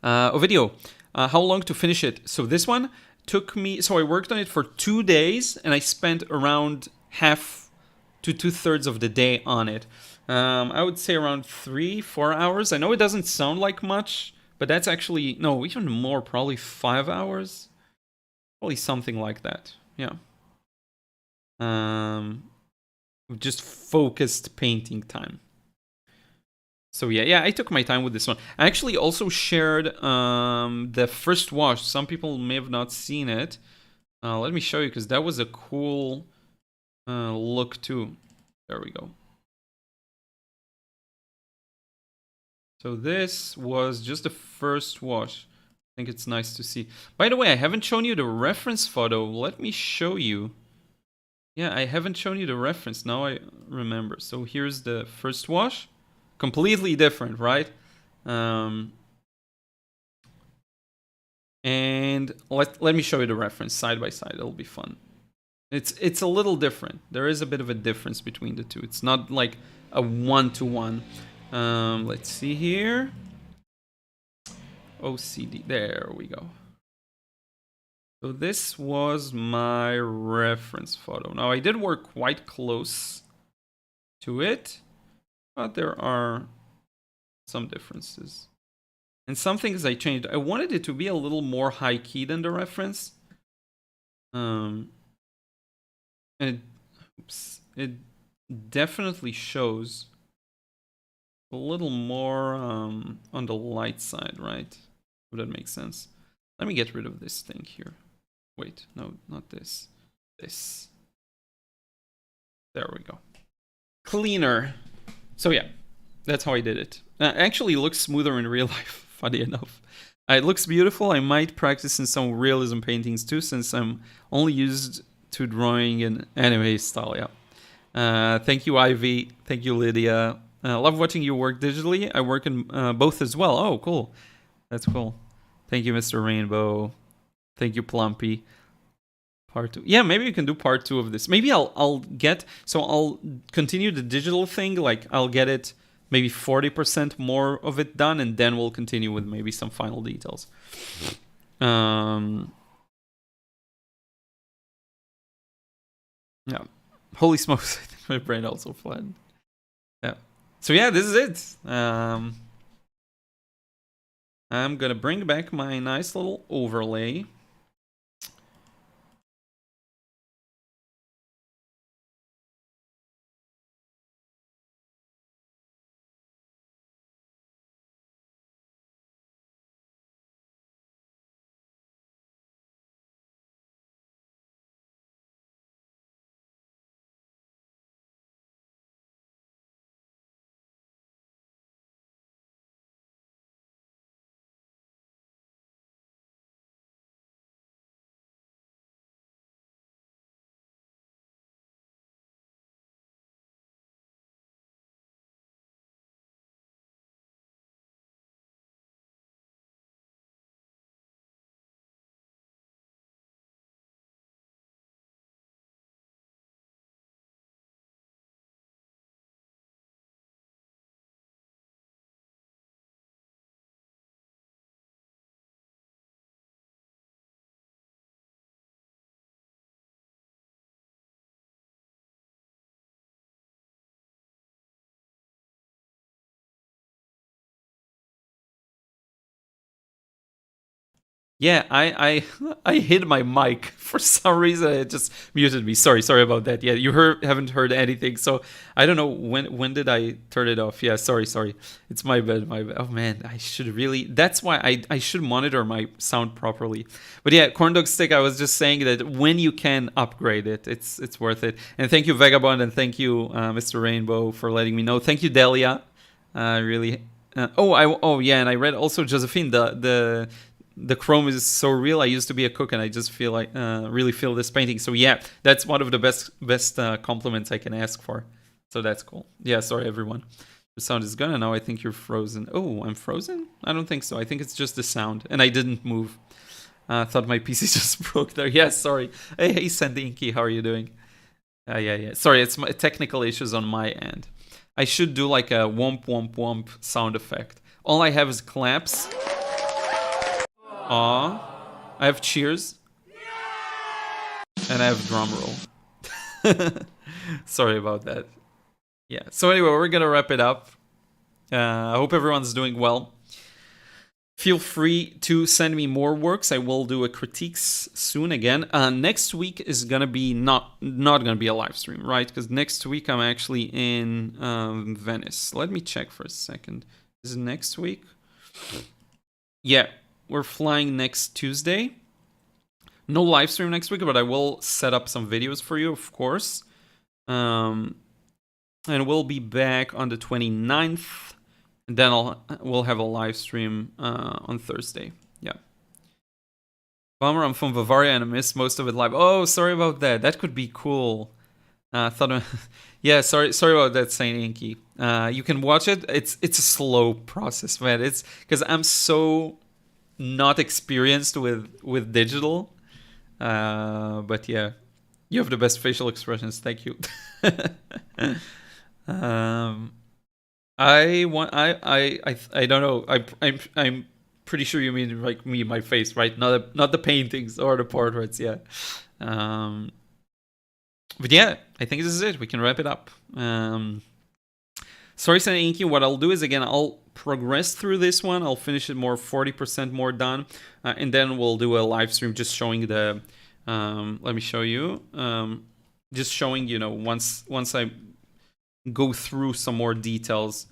Video, how long to finish it? So this one took me, so I worked on it for 2 days and I spent around half to 2/3 of the day on it. I would say around 3-4 hours. I know it doesn't sound like much, but that's actually, no, even more, probably 5 hours. Probably something like that. Yeah. Just focused painting time. So yeah, I took my time with this one. I actually also shared the first wash. Some people may have not seen it. Let me show you, because that was a cool look too. There we go. So this was just the first wash. I think it's nice to see. By the way, I haven't shown you the reference photo. Let me show you. Yeah, I haven't shown you the reference. Now I remember. So here's the first wash. Completely different, right? And let me show you the reference side by side. It'll be fun. It's a little different. There is a bit of a difference between the two. It's not like a one-to-one. Let's see here. OCD. There we go. So this was my reference photo. Now I did work quite close to it, but there are some differences. And some things I changed. I wanted it to be a little more high key than the reference. And it definitely shows a little more on the light side, right? Would that make sense? Let me get rid of this thing here. Wait, no, not this. This. There we go. Cleaner. So yeah, that's how I did it. Actually, it looks smoother in real life, funny enough. It looks beautiful. I might practice in some realism paintings too, since I'm only used to drawing in anime style, yeah. Thank you, Ivy. Thank you, Lydia. Love watching you work digitally. I work in both as well. Oh, cool. That's cool. Thank you, Mr. Rainbow. Thank you, Plumpy. Part 2. Yeah, maybe we can do part 2 of this. Maybe I'll continue the digital thing. Like, I'll get it maybe 40% more of it done, and then we'll continue with maybe some final details. Yeah. Holy smokes, I think my brain also fled. Yeah. So yeah, this is it. I'm gonna bring back my nice little overlay. Yeah, I hid my mic for some reason. It just muted me. Sorry about that. Yeah, you haven't heard anything. So I don't know when did I turn it off. Yeah, sorry. It's my bad. Oh man, I should really. That's why I should monitor my sound properly. But yeah, corn dog stick. I was just saying that when you can upgrade it, it's worth it. And thank you Vagabond, and thank you Mr. Rainbow for letting me know. Thank you Delia. Really. Oh yeah, and I read also Josephine the chrome is so real. I used to be a cook, and I just feel like really feel this painting. So yeah, that's one of the best compliments I can ask for. So that's cool. Yeah, sorry everyone. The sound is gone, and now I think you're frozen. Oh, I'm frozen? I don't think so. I think it's just the sound, and I didn't move. I thought my PC just broke there. Yeah, sorry. Hey, Sandinky, how are you doing? Yeah. Sorry, it's technical issues on my end. I should do like a womp womp womp sound effect. All I have is claps. Aw. I have cheers. And I have drum roll. Sorry about that. Yeah. So anyway, we're gonna wrap it up. I hope everyone's doing well. Feel free to send me more works. I will do a critiques soon again. Next week is gonna be not gonna be a live stream, right? Because next week I'm actually in Venice. Let me check for a second. Is it next week? Yeah, we're flying next Tuesday. No live stream next week, but I will set up some videos for you, of course. And we'll be back on the 29th. And then we'll have a live stream on Thursday. Yeah. Bummer, I'm from Bavaria and I missed most of it live. Oh, sorry about that. That could be cool. Yeah, sorry about that, Saint Inky. You can watch it. It's a slow process, man. It's because I'm so not experienced with digital. But yeah, you have the best facial expressions. Thank you. I don't know. I'm pretty sure you mean like me, my face, right? Not the paintings or the portraits. Yeah. But yeah, I think this is it. We can wrap it up. Sorry, San Inky. What I'll do is again, I'll progress through this one. I'll finish it more 40% more done, and then we'll do a live stream just showing the. Let me show you. Just showing, you know, once I go through some more details,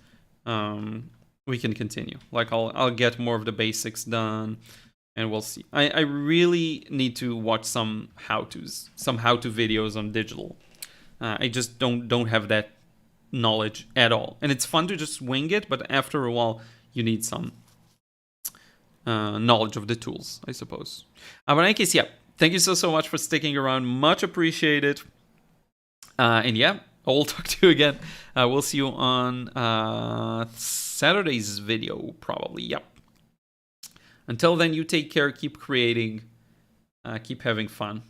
we can continue. Like I'll get more of the basics done, and we'll see. I really need to watch some how-tos, some how-to videos on digital. I just don't have that knowledge at all, and it's fun to just wing it, but after a while you need some knowledge of the tools, I suppose. But in any case, yeah, thank you so much for sticking around. Much appreciated. And yeah, I'll talk to you again. We'll see you on Saturday's video, probably. Yep. Until then, you take care, keep creating, keep having fun.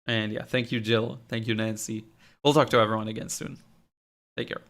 And yeah, thank you, Jill. Thank you, Nancy. We'll talk to everyone again soon. Take care.